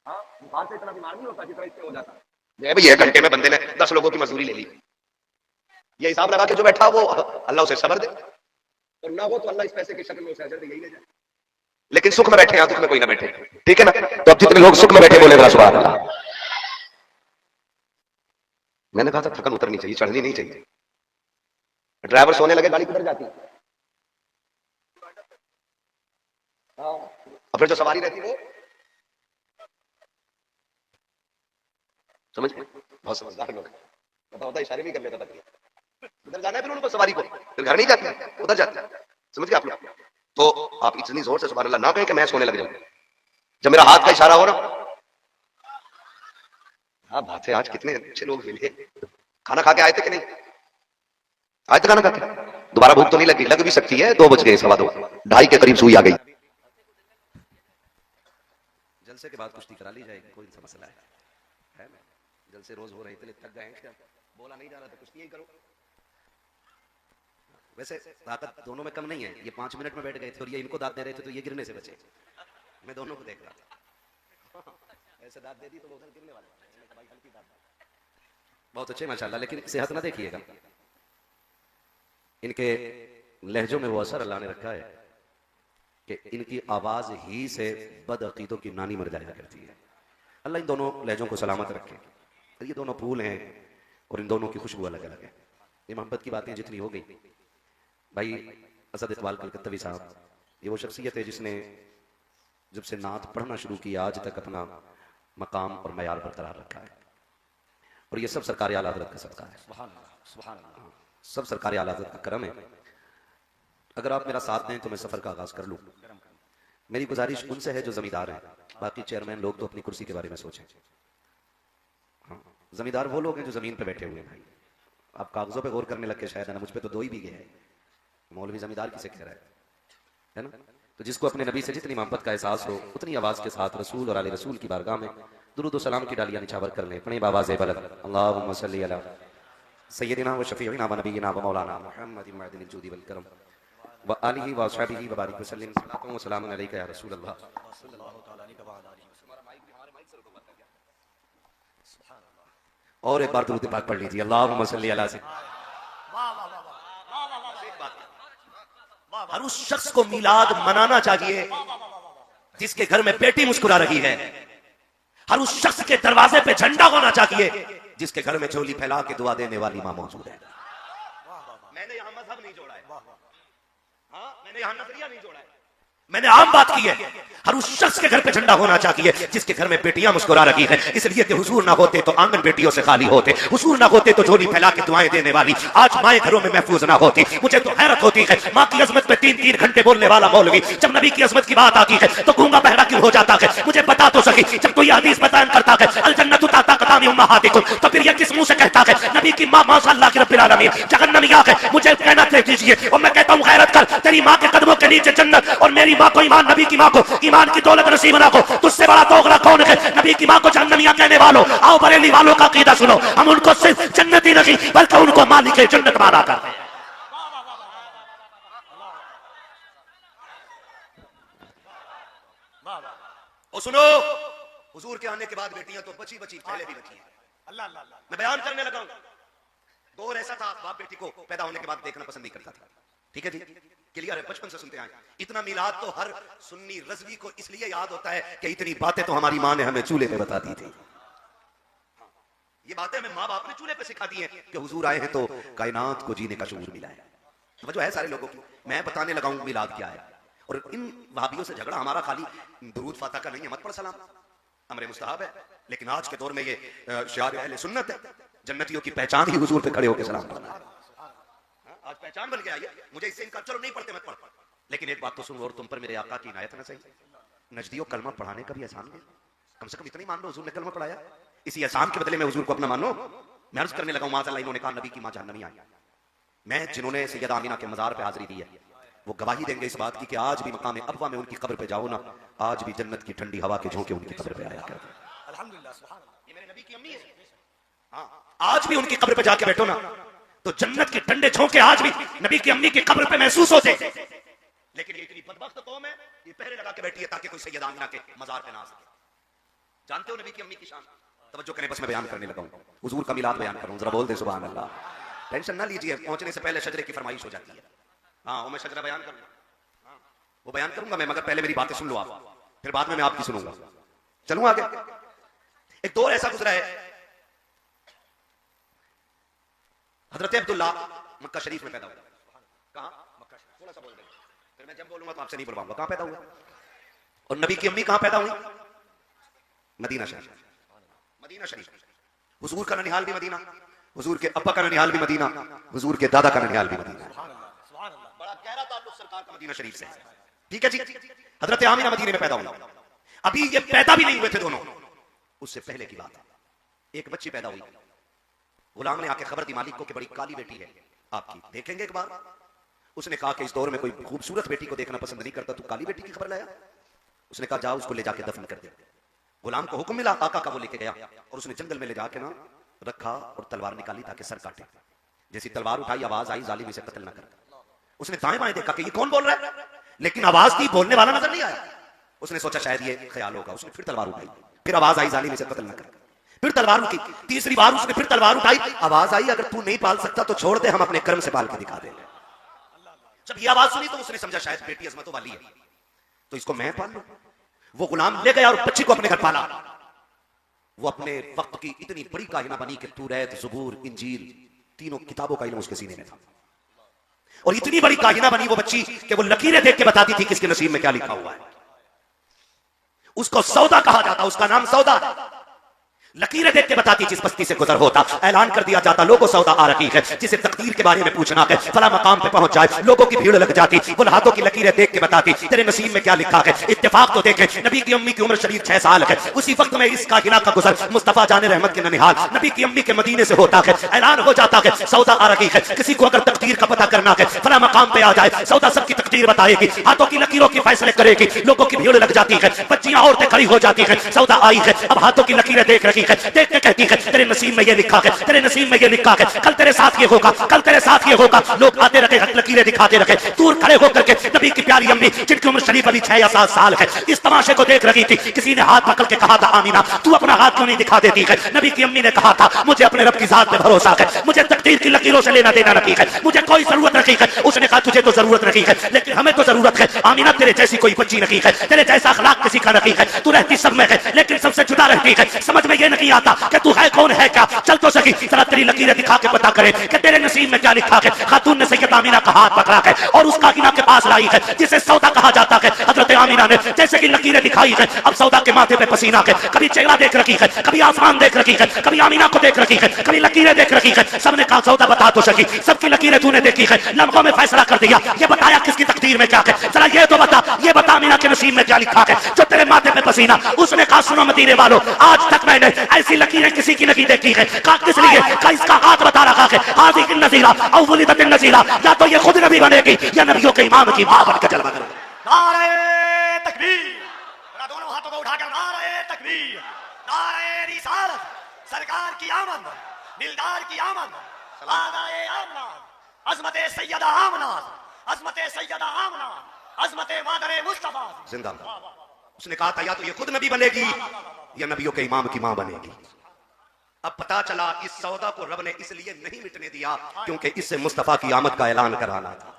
हाँ बुखार से इतना बीमार नहीं होता जितना इससे हो जाता है। भाई 1 घंटे में बंदे ने 10 लोगों की मजदूरी ले ली, ये हिसाब लगा के जो बैठा वो अल्लाह उसे सब्र दे, और ना हो तो अल्लाह इस पैसे की शक्ल में उसे अजर दे, यही ले जाए। लेकिन सुख में बैठे हैं, दुख में कोई ना बैठे। ठीक है ना। तो अब जितने लोग सुख में बैठे बोले जरा सुभान अल्लाह। मैंने कहा था थकन उतरनी चाहिए, चढ़नी नहीं चाहिए। ड्राइवर सोने लगे, गाड़ी किधर जाती है? हाँ, और फिर जो सवारी रहती है वो समझ, बहुत समझदार लोग, पता होता इशारे भी कर लेता था, उधर जाना है फिर उनको सवारी को, फिर घर नहीं जाती, उधर जाती। समझ गए आप लोग? तो आप इतनी जोर से सुभान अल्लाह ना कहें कि मैं सोने लग जाऊं। जब मेरा हाथ का इशारा हो ना, हाँ बात है, आज कितने अच्छे लोग मिले, खाना खा के आए थे कि नहीं? आए थे खाना खा के? दोबारा भूख तो नहीं लगी? लग भी सकती है, 2 बज गए, 2:15, 2:30 के करीब सुई आ गई। जलसे के बाद कुश्ती करा ली जाएगी, कोई सा मसला है ना? जलसे रोज हो रहे थे, थक गए हैं, बोला नहीं जा रहा था, कुश्ती यही करो। वैसे ताकत दोनों में कम नहीं है, ये 5 मिनट में बैठ गए थे और ये इनको दाद दे रहे थे, तो ये गिरने से बचे। मैं दोनों को देख रहा था, ऐसे दाद दे दी तो उधर गिरने वाले। बहुत अच्छे माशाल्लाह, लेकिन सेहत ना देखिएगा, इनके लहजों में वो असर अल्लाह ने रखा है कि इनकी आवाज ही से बदअकीदों की नानी मर जाया करती है। अल्लाह इन दोनों लहजों को सलामत रखे। ये दोनों फूल हैं और इन दोनों की खुशबू अलग अलग है। ये मोहब्बत की बातें जितनी हो गई, भाई असद इकबाल कलकत्तवी साहब, ये वो शख्सियत है जिसने जब से नात पढ़ना शुरू किया आज तक अपना मकाम और मयार बरकरार रखा है, और ये सब सरकार आला हज़रत का सदका है। सुभान अल्लाह, सुभान अल्लाह, सब सरकार आला हज़रत का करम है। अगर आप मेरा साथ दें तो मैं सफर का आगाज कर लूँ। मेरी गुजारिश उनसे है जो जमींदार हैं, बाकी चेयरमैन लोग तो अपनी कुर्सी के बारे में सोचें। हाँ, जमींदार वो लोग हैं जो जमीन पे बैठे हुए हैं। भाई आप कागजों पे गौर करने लग के शायद है ना, मुझ पे तो 2 ही बीघे हैं, मौलवी जमींदार किसे कह रहा है ना? तो जिसको अपने नबी से जितनी मोहब्बत का एहसास हो, उतनी आवाज के साथ रसूल और आले रसूल की बारगाह में दुरूद व सलाम की डालियां निछावर कर लें। अपने बाबाज़ बलद अल्लाहुम्मा सल्ली अला सय्यदिना व शफीइना व नबीना व मौलाना मुहम्मदिन मअदिनिल जूदी वल करम व आलिहि व अस्हाबिहि व बारिक वसल्लिम। सलातु व सलामुन अलैका या रसूल अल्लाह। और एक बार दुरूद पाक पढ़ लीजिए, अल्लाहुम्मा सल्ली अला सय्यिदना। हर उस शख्स को मिलाद मनाना चाहिए जिसके घर में बेटी मुस्कुरा रही है। हर उस शख्स के दरवाजे पे झंडा होना चाहिए जिसके घर में झोली फैला के दुआ देने वाली मां मौजूद है। मैंने यहां मजहब नहीं जोड़ा है, मैंने यहां नजरिया नहीं जोड़ा है, मैंने आम बात की है। हर उस शख्स के घर पे झंडा होना चाहिए जिसके घर में बेटियां मुस्कुरा रही हैं, इसलिए कि हुजूर ना होते तो आंगन बेटियों से खाली होते, हुजूर ना होते तो झोली फैला के दुआएं देने वाली आज माएं घरों में महफूज ना होती। मुझे तो हैरत होती है, मां की अजमत पे 3-3 घंटे बोलने वाला मौलवी जब नबी की अजमत की बात आती है तो गूंगा बहरा क्यों हो जाता है। मुझे बता तो सकी, जब कोई हदीस बयान करता है अल जन्नतु ताता कदामी उम्महातिकुम, तो फिर ये किस मुंह से कहता है नबी की मां माशाअल्लाह की रब्बिल आलमीन जहन्नमिया है। मुझे कहना दीजिए और मैं कहता हूं गैरत कर, तेरी मां के कदमों के नीचे जन्नत और मेरी मां को ईमान, नबी की मां को ईमान की दौलत नसीब ना हो। तुझसे बड़ा दोगला कौन है? नबी की मां को जहन्नमिया कहने वालों, आओ बरेली वालों का अकीदा सुनो, हम उनको सिर्फ जन्नती नहीं बल्कि उनको मालिक जन्नत माना करते हैं। और सुनो, हुजूर के आने के बाद बेटियां तो बची बची पहले भी बची हैं। अल्लाह अल्लाह, मैं बयान करने लगा हूं। दौर ऐसा था, बाप बेटी को पैदा होने के बाद देखना पसंद नहीं करता था। ठीक है जी, क्लियर है, बचपन से सुनते आए। इतना मिलाद तो हर सुन्नी रज़वी को इसलिए याद होता है कि इतनी बातें तो हमारी मां ने हमें चूल्हे पे बता दी थी। ये बातें हमें माँ बाप ने चूल्हे पे सिखा दी है कि हुजूर आए हैं तो कायनात को जीने का शऊर मिला है। तो जो है सारे लोगों की, मैं बताने लगा हूं मिलाद क्या है। और इन वहाबियों से झगड़ा हमारा खाली दुरूद फातिहा का नहीं है, मत पढ़ सलाम, अमर मुस्तहब है। लेकिन आज के दौर में ये शिआर अहले सुन्नत है, जन्नतियों की पहचान ही हुजूर पे खड़े होकर सलाम पढ़ना है। आज पहचान बन गया ये, मुझे इससे इनका, चलो नहीं पढ़ते मत पढ़, लेकिन एक बात तो सुनो, और तुम पर मेरे आका की इनायत ना सही, नजदियों कलमा पढ़ाने का भी एहसान है। कम से कम इतनी मान लो हुजूर ने कलमा पढ़ाया, इसी एहसान के बदले में हुजूर को अपना मानो। मैं अर्ज करने लगा हूं, माज़अल्लाह इन्होंने कहा नबी की मां जहन्नमी आई। मैं जिन्होंने सैयदा आमिना के मजार पे हाजिरी दी है वो गवाही देंगे इस बात की कि आज भी मकाम अबवा में उनकी कब्र पे जाओ ना, आज भी जन्नत की ठंडी हवा के झोंके उनकी कब्र पे आया करते हैं। अल्हम्दुलिल्लाह, सुभान अल्लाह, ये मेरे नबी की अम्मी है। हाँ, आज भी उनकी कब्र पे जाके बैठो ना तो जन्नत के ठंडे झोंके आज भी नबी की अम्मी की कब्र पे महसूस होते। लेकिन ये इतनी बदबख्त कौम है, ये पहरे लगा के बैठी है ताकि कोई सैयदा आमिना के मजार पे ना आ सके। जानते हो नबी की अम्मी की शान? तवज्जो करें, बस मैं बयान करने लगा हूं, हुजूर का मिलाद बयान करूं, जरा बोल दे सुभान अल्लाह। टेंशन ना लीजिए, पहुंचने से पहले शजरे की फरमाइश हो जाती है। हाँ, वो मैं शजरा बयान करूंगा, वो बयान करूंगा मैं, मगर पहले मेरी बातें सुन लो आप, फिर बाद में मैं आपकी सुनूंगा। चलूं आगे। एक दौर ऐसा गुजरा है, हजरत अब्दुल्ला मक्का शरीफ में पैदा हुआ। कहां? मक्का शरीफ। थोड़ा सा बोल दे, फिर मैं जब बोलूंगा तो आपसे नहीं बुलवाऊंगा। कहां पैदा हुआ? और नबी की अम्मी कहां पैदा हुई? मदीना शरीफ। मदीना शरीफ। हुजूर का ननिहाल भी मदीना, हुजूर के अब्बा का ननिहाल भी मदीना, हुजूर के दादा का ननिहाल भी मदीना। बड़ा गहरा ताल्लुक सरकार का मदीना शरीफ से है। ठीक है जी। हजरत आमिना मदीने में पैदा हुई। अभी ये पैदा भी नहीं हुए थे दोनों, उससे पहले की बात है। एक बच्ची पैदा हुई, गुलाम ने आके खबर दी मालिक को कि बड़ी काली बेटी है आपकी, देखेंगे एक बार। उसने कहा कि इस दौर में कोई खूबसूरत बेटी को देखना पसंद नहीं करता, तू काली बेटी की खबर लाया। उसने कहा जाओ उसको ले जाके दफन कर दे। गुलाम को हुक्म मिला, आका का वो लेके गया और उसने जंगल में ले जाके ना रखा और तलवार निकाली ताकि सर काटे। जैसी तलवार उठाई आवाज आई, जालिम इसे कत्ल ना कर। उसने दाएं बाएं देखा कि ये कौन बोल रहा है, लेकिन आवाज थी, बोलने वाला नजर नहीं आया। उसने सोचा शायद ये ख्याल होगा, उसने फिर तलवार उठाई, फिर आवाज आई, जालिम इसे कत्ल ना कर। फिर तलवार उठी, तीसरी बार उसने फिर तलवार उठाई, आवाज आई, अगर तू नहीं पाल सकता तो छोड़ दे, हम अपने कर्म से पाल के दिखा देंगे। जब ये आवाज सुनी तो उसने समझा शायद बेटी अजमतों वाली है, तो इसको मैं पाल लूं। वो गुलाम ले गया और बच्ची को अपने घर पाला। वो अपने वक्त की इतनी बड़ी काहिना बनी कि तौरात, ज़बूर, इंजील, तीनों किताबों का इल्म उसके सीने में था। और इतनी बड़ी काहिना बनी वो बच्ची कि वो लकीरें देख के बताती थी किसके नसीब में क्या लिखा हुआ है। उसको सौदा कहा जाता, उसका नाम सौदा है। लकीरें देख के बताती जिस बस्ती से गुजर होता, ऐलान कर दिया जाता लोगों सौदा आ रही है, जिसे तकदीर के बारे में पूछना है, फला मकाम पे पहुंच जाए, लोगों की भीड़ लग जाती, वो हाथों की लकीरें देख के बताती तेरे नसीब में क्या लिखा है। इत्तेफाक तो देखे, नबी की अम्मी की उम्र शरीफ 6 साल है। उसी वक्त में इस काहिना का गुजर मुस्तफा जाने रहमत के ननिहाल नबी की अम्मी के मदीने से होता है। ऐलान हो जाता है सौदा आ रही है, किसी को अगर तकदीर का पता करना है फला मकाम पे आ जाए, सौदा सबकी तकदीर बताएगी, हाथों की लकीरों की फैसले करेगी। लोगों की भीड़ लग जाती है, बच्चियां औरतें खड़ी हो जाती है। सौदा आई है, अब हाथों की लकीरें देख रही है, देखते कहती है तेरे नसीब में ये लिखा है, तेरे नसीब में ये लिखा है, कल तेरे साथ ये होगा, कल तेरे साथ ये होगा। लोग आते रहे, लकीरें दिखाते रहे। दूर खड़े होकर के नबी की प्यारी अम्मी, जिनकी उम्र शरीफ अभी 6 या 7 साल है, इस तमाशे को देख रही थी। किसी ने हाथ पकड़ के कहा था, आमीना तू अपना हाथ क्यों नहीं दिखा देती है? नबी की अम्मी ने कहा था, मुझे अपने रब की जात पे भरोसा है, मुझे तकदीर की लकीरों से लेना देना नहीं है, मुझे कोई जरूरत नहीं है। उसने कहा तुझे तो जरूरत नहीं है, लेकिन हमें तो जरूरत है। आमीना तेरे जैसी कोई बच्ची नहीं है, तेरे जैसा अखलाक किसी का नहीं है। तू रहती सब में है, लेकिन सबसे जुदा रहती है। समझ में ये नहीं आता कि तू है कौन है क्या। चल तो सही, जरा तेरी लकीरें दिखा के पता करे कि तेरे नसीब में क्या लिखा है। खातून ने सैयद आमीना का हाथ पकड़ा है और उसका आमीना के पास लाई है, जिसे सौदा कहा जाता है। हजरत आमीना ने जैसे कि लकीरें दिखाई है, अब सौदा के माथे पे पसीना है। कभी चेहरा देख रखी है, कभी आसमान देख रखी है, कभी आमीना को देख रखी है, कभी लकीरें देख रखी है। सबने कहा सौदा बता तो सकी, सबकी लकीरें तूने देखी है, लम्हों में फैसला कर दिया। ये बताया किसकी तकदीर में क्या है, जरा ये तो बता, ये बता आमीना के नसीब में क्या लिखा है जो तेरे माथे पे पसीना। उसने कहा सुनो मदीने वालों, आज तक मैंने ऐसी लकीरें किसी की नहीं देखी है। कहा किस लिए? कहा इसका हाथ बता रखा है, हाथी की नजीरा और वलीदत नजीरा, या तो ये खुद नबी बनेगी या नबियों के इमाम की मां बनकर जलवा करेगी। नारे तकबीर, दोनों हाथों को उठाकर नारे तकबीर, नारे रिसालत, सरकार की आमद, दिलदार की आमद, आदाए आमना, अज़मते सैयदा आमना, अज़मते सैयदा आमना, अज़मते मादरे मुस्तफा जिंदाबाद। उसने कहा था या तो ये खुद नबी बनेगी या नबियों के इमाम की मां बनेगी। अब पता चला इस सौदा को रब ने इसलिए नहीं मिटने दिया क्योंकि इससे मुस्तफा की आमद का ऐलान कराना था।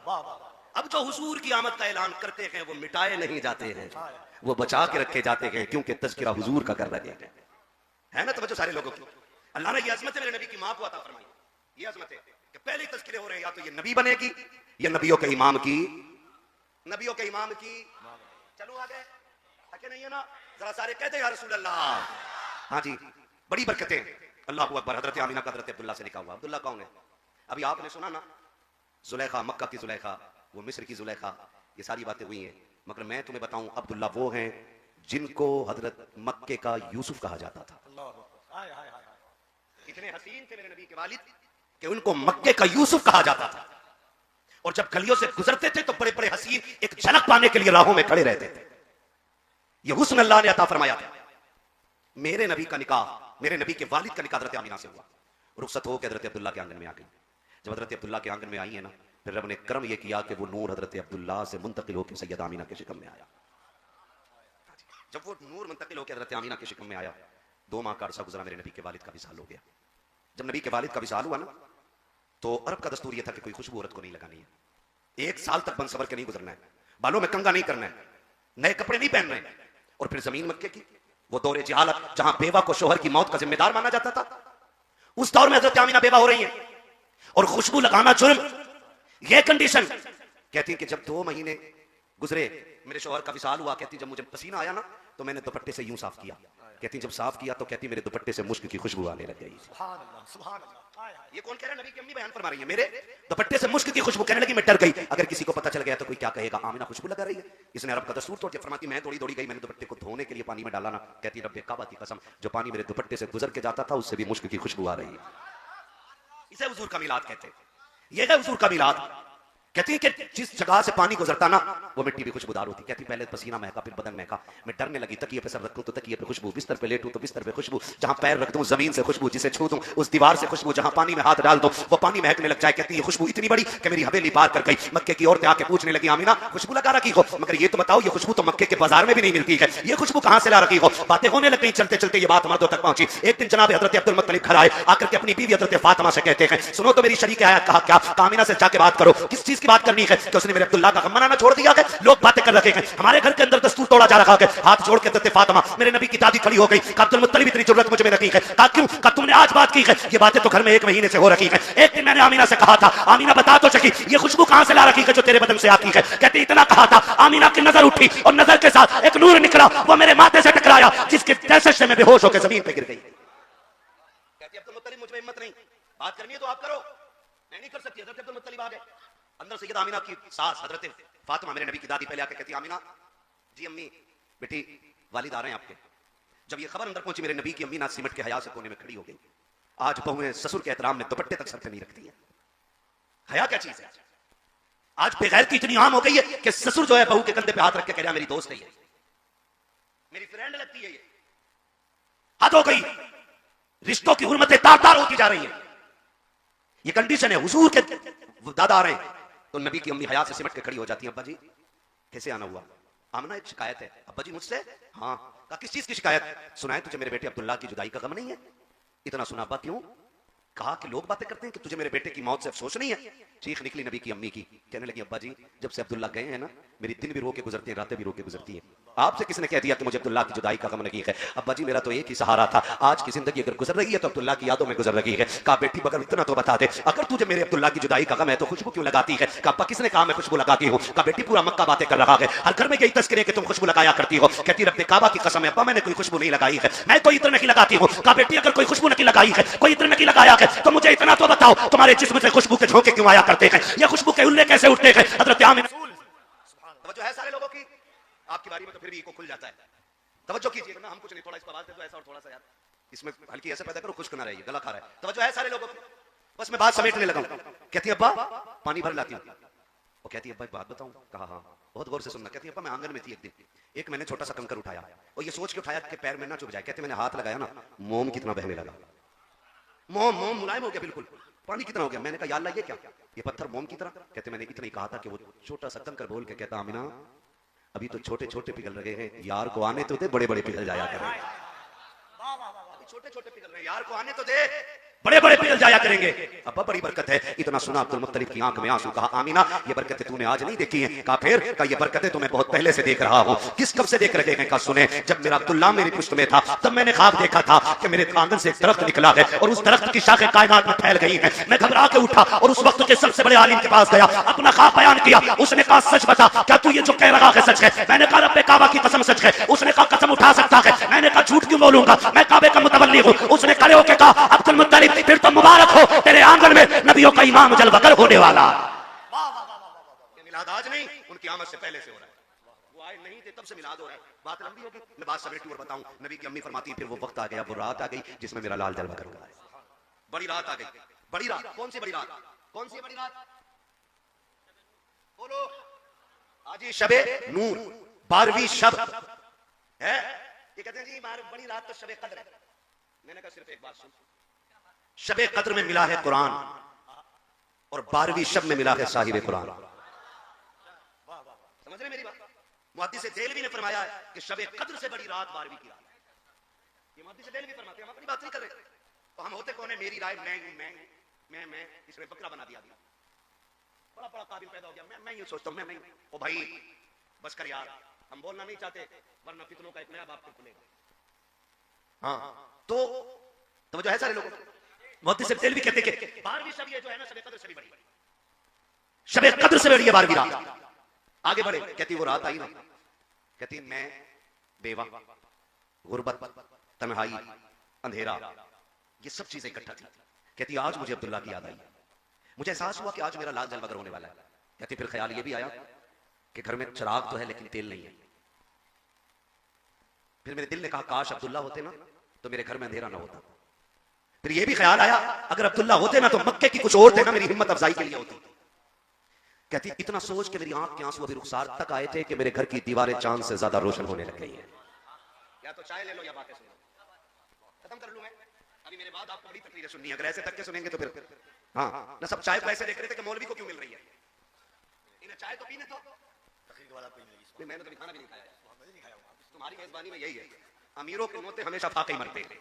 अब जो हुजूर की आमद का ऐलान करते हैं वो मिटाए नहीं जाते हैं, वो बचा के रखे जाते हैं क्योंकि तज़किरा हुजूर का कर रहे हैं। है ना तवज्जो सारे लोगों की। अल्लाह ने ये अज़मत मेरे नबी की मां को अता फरमाई, ये अज़मत है कि पहले तज़किरे हो रहे हैं, या तो ये नबी बनेगी या नबियों के इमाम की, नबियों के इमाम की। चलो आगे, आगे नहीं है ना, जरा सारे कहते हैं या रसूल अल्लाह। हाँ जी, बड़ी बरकतें। अल्लाह अकबर। हजरत आमीना का हजरत अब्दुल्ला से निकाह हुआ। अब्दुल्ला कौन है? अभी आपने सुना ना, जुलेखा, मक्का की जुलेखा, वो मिस्र की जुलेखा, ये सारी बातें हुई हैं। मगर मैं तुम्हें बताऊं, अब्दुल्ला वो हैं जिनको हजरत मक्के का यूसुफ कहा जाता था। इतने हसीन थे मेरे नबी के वालिद कि उनको मक्के का यूसुफ कहा जाता था। और जब गलियों से गुजरते थे तो बड़े बड़े हसीन एक झलक पाने के लिए राहों में खड़े रहते थे। यह हुस्न अल्लाह ने अता फरमाया था। मेरे नबी का निकाह, मेरे नबी के वालिद का निकाह हजरत आमीना से हुआ। रुखसत हो के हजरत अब्दुल्ला के आंगन में आ गई। जब हजरत अब्दुल्ला के आंगन में आई है ना, फिर रब ने करम यह किया कि वो नूर हजरत अब्दुल्ला से मुंतकिल होकर सैयद आमीना के शिकम में आया। जब वो नूर मुंतकिल होकर हजरत आमीना के शिकम में आया, 2 माह का अरसा गुजरा, मेरे नबी के वालिद का विसाल हो गया। जब नबी के वालिद का विसाल हुआ ना, तो अरब का दस्तूर यह था कि कोई खुशबू औरत को नहीं लगानी है, 1 साल तक बन सबर के नहीं गुजरना है, बालों में कंगा नहीं करना है, नए कपड़े नहीं पहनने हैं। और फिर जमीन मक्के की वो दौरे जहालत जहां बेवा को शोहर की मौत का जिम्मेदार माना जाता था, उस दौर में हजरत आमीना बेवा हो रही है और खुशबू लगाना जुर्म। यह कंडीशन कहती कि जब 2 महीने गुजरे, मेरे शोहर का विसाल हुआ, कहती जब मुझे पसीना आया ना तो मैंने दुपट्टे से यूं साफ किया। कहती जब साफ किया तो कहती मेरे दुपट्टे से मुश्क की खुशबू आने लग गई। सुभान अल्लाह, सुभान अल्लाह। ये कौन कह रहा है? नबी की अम्मी बयान फरमा रही है, मेरे दुपट्टे से मुश्क की खुशबू। कहने लगी मैं डर गई, अगर किसी को पता चल गया तो कोई क्या कहेगा, आमीना खुशबू लगा रही है। इसने अरब का दस्तूर तोड़ दिया। फरमाती मैं दौड़ी दौड़ी गई, मैंने दुपट्टे को धोने के लिए पानी में डाला ना, कहती रब्बे काबा की कसम, जो पानी मेरे दुपट्टे से गुजर के जाता था उससे भी मुश्क की खुशबू आ रही है। इसे हुजूर का मिलाद कहते हैं। यह है हुजूर का मिलाद। कहती है कि जिस जगह से पानी गुजरता ना वो मिट्टी भी खुशबूदार होती। कहती पहले पसीना महका, फिर बदन महका, मैं डरने लगी, तकिए पे सर रखूं तो तकिए पे खुशबू, बिस्तर पे लेटूं तो बिस्तर पे खुशबू, जहां पैर रख दूं जमीन से खुशबू, जिसे छू दूं उस दीवार से खुशबू, जहां पानी में हाथ डाल दूं वो पानी महकने लग जाए। कहती ये खुशबू इतनी बड़ी कि मेरी हवेली पार कर गई। मक्के की औरतें आके पूछने लगी आमीना खुशबू लगा रखी हो, मगर ये तो बताओ ये खुशबू तो मक्के के बाजार में भी नहीं मिलती है, ये खुशबू कहां से ला रखी हो? बातें होने लग गई। चलते चलते ये बात मर्दों तक पहुंची। एक दिन जनाब हजरत अब्दुल मुत्तलिब घर आए, आकर के अपनी बीवी हजरत फातिमा से कहते हैं सुनो तो मेरी शरीक आयत कहा क्या, आमीना से जाके बात करो। किस चीज की बात करनी है? कि उसने मेरे अब्दुल्ला का गम मनाना छोड़ दिया है, लोग बातें कर रखे हैं, हमारे घर के अंदर दस्तूर तोड़ा जा रहा है। हाथ जोड़ के हजरत फातिमा मेरे नबी की दादी खड़ी हो गई। अब्दुल मुत्तलिब इतनी जरूरत मुझे में नहीं है। कहा क्यों? कहा तुमने आज बात की है, ये बातें तो घर में 1 महीने से हो रखी है। एक दिन मैंने आमीना से कहा था आमीना बता तो सकी ये खुशबू कहां से ला रखी है जो तेरे बदन से आती है? कहती इतना कहा था, आमीना की नजर उठी और नजर के साथ एक नूर निकला, वो मेरे माथे से टकराया, जिसके दहशत से मैं बेहोश होकर जमीन पे गिर गई। कहती अब्दुल मुत्तलिब मुझ में हिम्मत नहीं, बात करनी है तो आप करो, मैं नहीं कर सकती। हजरत अब्दुल मुत्तलिब आ गए अंदर। सैयद आमीना की सास हजरत फातिमा मेरे नबी की दादी पहले आके कहती आमीना जी अम्मी बेटी वालिद आ रहे हैं आपके। जब ये खबर अंदर पहुंची मेरे नबी की अम्मी ना सिमट के हया से कोने में खड़ी हो गई। आज बहुएं ससुर के एहतराम में दुपट्टे तक सर पे नहीं रखती है। हया क्या चीज है? आज बेगैरती इतनी आम हो गई है कि ससुर जो है बहू के कंधे पे हाथ रख के कह रहा मेरी दोस्त है ये, मेरी फ्रेंड लगती है ये। हद हो गई, रिश्तों की हुर्मतें तार-तार होती जा रही है। ये कंडीशन है। हुजूर के दादा आ रहे हैं तो नबी की अम्मी हया से सिमट के खड़ी हो जाती है, अब्बा जी कैसे आना हुआ? आमना एक शिकायत है। अब्बा जी मुझसे? हाँ। कहा किस चीज की शिकायत? सुनाए तुझे मेरे बेटे अब्दुल्ला की जुदाई का गम नहीं है? इतना सुना। अब्बा क्यों? कहा कि लोग बातें करते हैं कि तुझे मेरे बेटे की मौत से अफसोस नहीं है। चीख निकली नबी की अम्मी की, कहने लगी अब्बा जी जब से अब्दुल्ला गए हैं ना मेरी दिन भी रो के गुजरती है, रातें भी रो के गुजरती है। आपसे किसने कह दिया कि मुझे अब्दुल्ला की जुदाई का गम नहीं है? अब्बा जी मेरा तो एक ही सहारा था, आज की जिंदगी अगर गुजर रही है तो अब्दुल्ला की यादों में गुजर रही है। कहा बेटी मगर इतना तो बता दे, अगर तुझे मेरे अब्दुल्ला की जुदाई का गम है तो खुशबू क्यों लगाती है? कहा अब्बा किसने कहा मैं खुशबू लगाती हूँ? कहा बेटी पूरा मक्का बातें कर रहा है, हर घर में यही तस्करे कि तुम खुशबू लगाया करती हो। कहती रब्बे काबा की कसम है अब्बा मैंने कोई खुशबू नहीं लगाई है, मैं कोई इत्र नहीं लगाती हूँ। कहा बेटी अगर कोई खुशबू नहीं लगाई है, कोई इत्र नहीं लगाया है तो मुझे इतना तो बताओ तुम्हारे जिस्म से खुशबू के झोंके क्यों आया करते हैं, या खुशबू के उल्ले कैसे उठते हैं? हजरत आमिना तवज्जो है सारे लोगों की, आपकी बारी में तो फिर भी इको खुल जाता है। तवज्जो कीजिए ना, हम कुछ नहीं, थोड़ा इस पर आवाज दे दो ऐसा और थोड़ा सा यार इसमें हल्की ऐसे पैदा करो, खुश्क ना रहिए, गला खा रहा है। तवज्जो है सारे लोगों की, बस मैं बात समेटने लगा हूं। कहती है अब्बा पानी भर लाती हूं। वो कहती है अब्बा एक बात बताऊं? कहा हाँ। बहुत गौर से सुनना। कहती है अब्बा मैं आंगन में थी एक दिन, एक मैंने छोटा सा कंकर उठाया और ये सोच के उठाया कि पैर में ना चुभ जाए। कहते मैंने हाथ लगाया ना मोम कितना बहने लगा, मोम मोम मुलायम हो गया बिल्कुल। पानी कितना हो गया? मैंने कहा या अल्लाह ये क्या, ये पत्थर मोम की तरह? कहते मैंने इतना ही कहा था कि वो छोटा सा कंकर बोल के कहता आमिना अभी तो छोटे छोटे पिघल रहे हैं, यार को आने तो दे, बड़े बड़े पिघल जाया करेंगे। छोटे छोटे पिघल रहे हैं, यार को आने तो दे, बड़े बड़े पिघल जाया करेंगे। अब्बा बड़ी बरकत है। इतना सुना अब्दुल मुत्तलिब की आंख में आंसू। कहा आमीना ये बरकतें तूने आज नहीं देखी हैं? कहा फिर? कहा ये बरकतें तो मैं बहुत पहले से देख रहा हूं। किस कब से देख रहे हैं? कहा सुने जब मेरा अब्दुल्ला मेरी पुश्त में था तब मैंने ख्वाब देखा था कि मेरे आंगन से एक दरख्त निकला है और उस दरख्त की शाखें कायनात में फैल गई हैं। मैं घबरा के उठा और उस वक्त के सबसे बड़े आलिम के पास गया, अपना ख्वाब बयान किया। उसने कहा सच बता, क्या तू ये जो कह रहा है सच है? मैंने कहा रब्बे काबा की कसम सच है। उसने कहा कसम उठा सकता है? मैंने कहा झूठ क्यों बोलूंगा, मैं काबे का मुतवल्ली हूं। उसने खड़े होकर कहा अब्दुल मुत्तलिब फिर तो मुबारक हो, तेरे आंगन में नबियों का इमाम जलवगर होने वाला। ये मिलाद आज नहीं, उनकी आमद से पहले से हो रहा है। वो आए नहीं थे तब से मिलाद हो रहा है। बात लंबी होगी, मैं बात समेटूं और बताऊं। नबी की अम्मी फरमाती फिर वो वक्त आ गया, वो रात आ गई जिसमें मेरा लाल जलवगर हुआ है। बड़ी रात आ गई। बड़ी रात कौन सी बड़ी रात? कौन सी बड़ी रात बोलो? आज ये शबे नूर 12वीं शब है। ये कहते हैं जी बड़ी रात तो शबे कद्र है। मैंने कहा सिर्फ एक बात सुन, शबे कद्र में मिला है कुरान और 12वीं शब में मिला है साहिब कुरान। समझ रहे मेरी बात? मुहद्दिस देलवी ने फरमाया है कि शबे कद्र से बड़ी रात 12वीं की रात। ये मुहद्दिस देलवी फरमाते हैं, हम अपनी बात नहीं कर रहे। तो हम होते कौन है? मेरी राय मैं इसमें बकरा बना दिया, बड़ा बड़ा काबिल पैदा हो गया। मैं ये सोचता हूं मैं ओ भाई बस कर यार, हम बोलना नहीं चाहते वरना फितनों का एक नया बाप खुलेगा। हाँ तो जो है सारे लोगों मुहद्दिस देलवी कहते हैं कि 12वीं शब ये जो है ना शबे कद्र से भी बड़ी, शबे कद्र से बड़ी है 12वीं रात। आगे बढ़े, कहती वो रात आई ना, कहती मैं बेवा, गुर्बत, तन्हाई, अंधेरा, ये सब चीजें इकट्ठा थी। कहती आज मुझे अब्दुल्ला की याद आई, मुझे एहसास हुआ कि आज मेरा लाल जलवगर होने वाला है। कहती फिर ख्याल ये भी आया कि घर में चिराग तो है लेकिन तेल नहीं है। फिर मेरे दिल ने कहा काश अब्दुल्ला होते ना तो मेरे घर में अंधेरा ना होता। फिर ये भी ख्याल आया अगर अब्दुल्ला होते ना तो मक्के की कुछ और थे ना मेरी हिम्मत अफजाई के लिए होती। कहती इतना सोच के मेरी आंख के आंसू अभी रुखसार तक आए थे कि मेरे घर की दीवारें चांद से ज्यादा रोशन होने लग गई हैं। या तो चाय ले लो या बातें सुनो, खत्म कर लूं मैं। अभी मेरे बाद आपको बड़ी तकलीफ सुननी है, अगर ऐसे तक के सुनेंगे तो फिर हाँ ना। सब चाय को ऐसे देख रहे थे कि मौलवी को क्यों मिल रही है, इन्हें चाय तो पीने दो। तकलीफ वाला कोई नहीं, मैंने तो खाना भी नहीं खाया, तुम्हारी मेजबानी में यही है। अमीरों के नोते हमेशा फाके मरते हैं।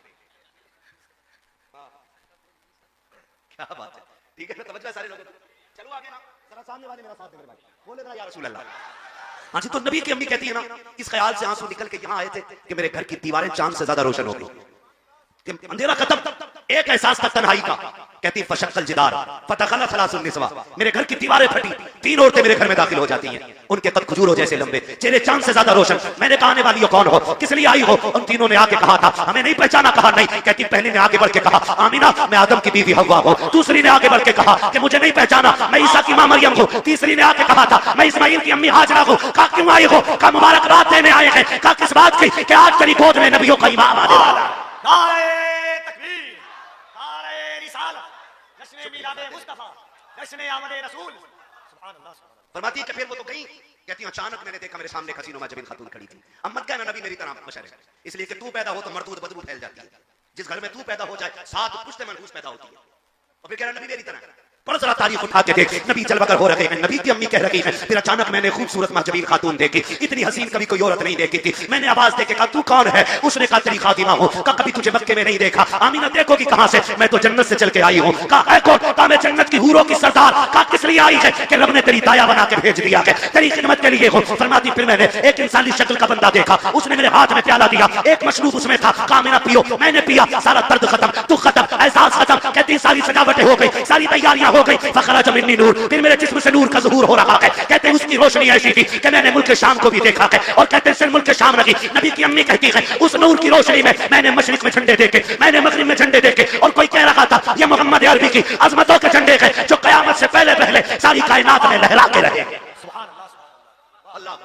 क्या बात है, ठीक है ना? तवज्जो सारे लोगों। चलो आगे ना, जरा सामने वाले मेरा साथ दे मेरे भाई, बोले ना या रसूल अल्लाह। हाँ जी, तो नबी की अम्मी कहती है ना, इस ख्याल से आंसू निकल के यहाँ आए थे कि मेरे घर की दीवारें चांद से ज्यादा रोशन हो गई, अंधेरा खत्म, एक एहसास था तन्हाई का। कहती फशक्कल जिदार फतखला सलासुन निस्वा, मेरे घर की दीवारें फटी, 3 औरतें मेरे घर में दाखिल हो जाती हैं, उनके कद खजूरों जैसे लंबे, चेहरे चांद से ज्यादा रोशन। मैंने कहा आने वाली हो कौन हो, किस लिए आई हो? उन तीनों ने आके कहा था हमें नहीं पहचाना। कहा नहीं। कहती पहले ने आगे बढ़ के कहा आमीना मैं आदम की बीवी हव्वा हूं। दूसरी ने आगे बढ़ के कहा कि मुझे नहीं पहचाना, मैं ईसा की मां मरियम हूं। तीसरी ने आके कहा था मैं इस्माइल की अम्मी हाजरा हूं। कहा क्यों आई हो? कहा मुबारक रात लेने आए हैं। कहा किस बात की? कि आज तेरी गोद में नबियों का इमाम आने वाला। नारे तकबीर, नारे रिसालत, जश्न मिलाद मुस्तफा, जश्न आमद रसूल। सुभान अल्लाह, सुभान अल्लाह। फरमाती कि फिर वो तो गई, कहती अचानक मैंने देखा मेरे सामने हसीनो जबीन खातून खड़ी थी। अब मत कहना नबी मेरी तरह बशर है, इसलिए कि तू पैदा हो तो मरदूद बदबू फैल जाती है। जिस घर में तू पैदा हो जाए साथ पुश्ते मनहूस पैदा होती है। और फिर कह रहा नबी मेरी तरह। पढ़ जरा तारीख उठा के देख, नबी जलवागर हो रहे हैं, नबी की अम्मी कह रही है फिर अचानक मैंने खूबसूरत महजबीन खातून देखी, इतनी हसीन कभी कोई औरत नहीं देखी थी। मैंने आवाज देके कहा तू कौन है? उसने कहा तेरी खातिमा हो। कहा कभी तुझे मक्के में नहीं देखा। आमीना देखोगी कहां से? मैं तो जन्नत से चल के आई हूं। कहा कौन? कहा मैं जन्नत की हूरों की सरदार। कहा किस लिए आई है? कि रब ने तेरी दाया बना के भेज दिया है, तेरी खिदमत के लिए हो। फरमाती फिर मैंने एक इंसानी शक्ल का बंदा देखा, उसने मेरे हाथ में प्याला दिया, एक मशरूब उसमें था। कहा आमीना पियो। मैंने पिया, सारा दर्द खत्म, तू खत्म, एहसास खत्म। कहती सारी सजावटें हो गई, सारी तैयारियां हो गई। फखरा मिन्नी नूर, फिर मेरे जिस्म से नूर का ज़हूर हो रहा है। कहते हैं उसकी रोशनी ऐसी थी कि मैंने मुल्क शाम को भी देखा है। और कहते हैं सिर्फ मुल्क शाम नहीं, नबी की अम्मी कहती है उस नूर की रोशनी में मैंने मशरिक में झंडे देखे, मैंने मगरिब में झंडे देखे। और कोई कह रहा था ये मोहम्मद अरबी की अजमतों के झंडे हैं जो कयामत से पहले पहले सारी कायनात में लहरा के रहे। अल्लाह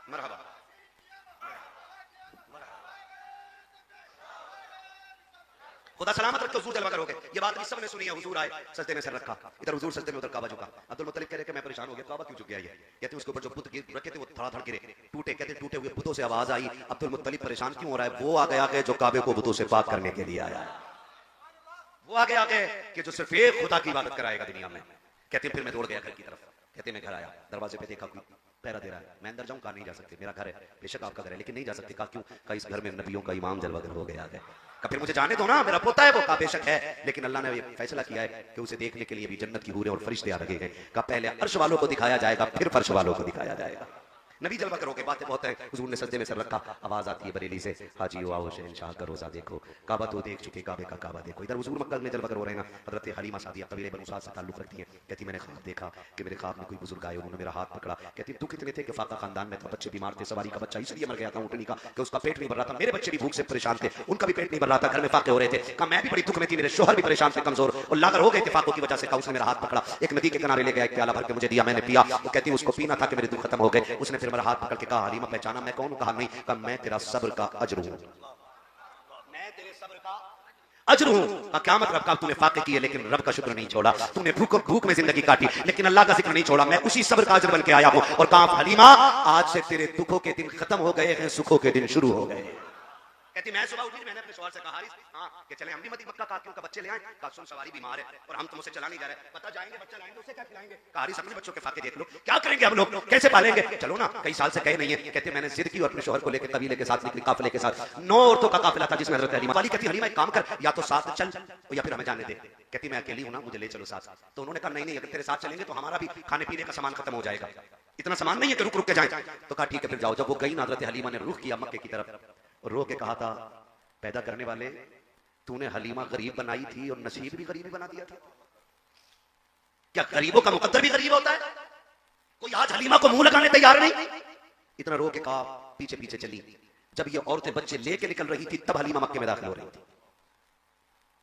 मरहबा। खुदा सलामत रखे, हुजूर जलवा करोगे। ये बात भी सबने सुनी है। हुजूर आए, सजदे में सर रखा, इधर हुजूर सजदे में उधर काबा झुका। अब्दुल मुत्तलिब कह रहे कि मैं परेशान हो गया, काबा क्यों झुक गया? ये कहते उसके ऊपर जो बुत रखे थे वो धड़ाधड़ गिरे, टूटे। कहते टूटे हुए बुतों से आवाज आई, अब्दुल मुत्तलिब परेशान क्यों हो रहा है? वो आ गया कि जो काबे को बुतों से पाक करने के लिए आया है। वो आ गया कि जो सिर्फ एक खुदा की इबादत कराएगा दुनिया में। कहते फिर मैं दौड़ गया घर की तरफ। कहते मैं घर आया, दरवाजे पे देखा कोई पहरा दे रहा है। मैं अंदर जाऊं? कहा नहीं जा सकते, मेरा घर है, बेशक आपका घर है, लेकिन नहीं जा सकते। कहा क्यों? कहा इस घर में नबियों का इमाम जलवागर हो गया है। कहा फिर मुझे जाने दो ना, मेरा पोता है वो। कहा बेशक है, लेकिन अल्लाह ने ये फैसला किया है कि उसे देखने के लिए भी जन्नत की हूरें और फरिश्ते आ रहे हैं। कहा पहले अर्श वालों को दिखाया जाएगा, फिर फर्श वालों को दिखाया जाएगा। नबी जलवा करोगे, बातें बहुत है। हुजूर ने सजदे में सर रखा, आवाज आती है बरेली से, हाजी आओ शहंशाह का रोजा देखो, काबा तो देख चुके, काबे का काबा देखो। इधर हुजूर मक्का में जलवा कर हो रहे हैं। हजरत हलीमा सादिया कबीले बनु साद से ताल्लुक रखती हैं। कहती मैंने ख्वाब देखा कि मेरे ख्वाब में कोई बुजुर्ग आए, उन्होंने मेरा हाथ पकड़ा। कहती दुख इतने थे कि फाका खानदान में था, बच्चे बीमार थे, सवारी का बच्चा इसलिए मर गया था ऊँटनी का कि उसका पेट नहीं भर रहा था। मेरे बच्चे भी भूख से परेशान थे, उनका भी पेट नहीं भर रहा था, घर में फाके हो रहे थे। कहा मैं भी बड़ी दुख में थी, मेरे शोहर भी परेशान थे, कमजोर और लागर हो गए थे फाकों की वजह से। कहा उसने मेरा हाथ पकड़ा, एक नदी के किनारे ले गया, एक प्याला भर के मुझे दिया, मैंने पिया। वो कहती उसको पीना था कि मेरे दुख खत्म हो गए। उसने फिर मेरा हाथ पकड़ के कहा हलीमा पहचाना मैं कौन हूं? कहा नहीं। कहा मैं तेरा सब्र का अजर हूं, मैं तेरे सब्र का अजर हूं। कहा क्या मतलब? कहा तूने फाके किए लेकिन रब का शुक्र नहीं छोड़ा, तूने भूख में जिंदगी काटी लेकिन अल्लाह का जिक्र नहीं छोड़ा, मैं उसी सब्र का अजर बन के आया हूं। और कहा हलीमा आज से तेरे दुखों के दिन खत्म हो गए हैं, सुखों के दिन शुरू हो गए। कहती मैं सुबह उठी, मैंने अपने शौहर से कहा हारिस हाँ कि चले हम भी मदीना मक्का। कहा क्यों? का बच्चे ले आए। कहा सुन सवारी बीमार है और हम तुमसे चला नहीं जा रहे, पता जाएंगे बच्चा लाएंगे उसे क्या खिलाएंगे? कहा हारिस अपने बच्चों के फाके देख लो, क्या करेंगे हम लोग, कैसे पालेंगे? चलो ना, कई साल से कहे नहीं है। कहते मैंने जिद की और अपने शौहर को लेकर कबीले के साथ निकली, काफिले के साथ 9 औरतों का काफिला था जिसमें हजरत हलीमा वाली कहती हलीमा एक काम कर, या तो साथ चल या फिर हमें जाने दे। कहती मैं अकेली हूं ना, मुझे ले चलो साथ। तो उन्होंने कहा नहीं अगर तेरे साथ चलेंगे तो हमारा भी खाने पीने का सामान खत्म हो जाएगा, इतना सामान नहीं है कि रुक रुक के जाए। तो कहा ठीक है फिर जाओ। जब वो गई ना, हजरत हलीमा ने रुख किया मक्के की तरफ और रो के कहा था पैदा करने वाले तूने हलीमा गरीब बनाई थी और नसीब भी गरीब बना दिया था। क्या गरीबों का मुकद्दर भी गरीब होता है? कोई आज हलीमा को मुंह लगाने तैयार नहीं। इतना रो के कहा, पीछे पीछे चली। जब ये औरतें बच्चे लेके निकल रही थी तब हलीमा मक्के में दाखिल हो रही थी।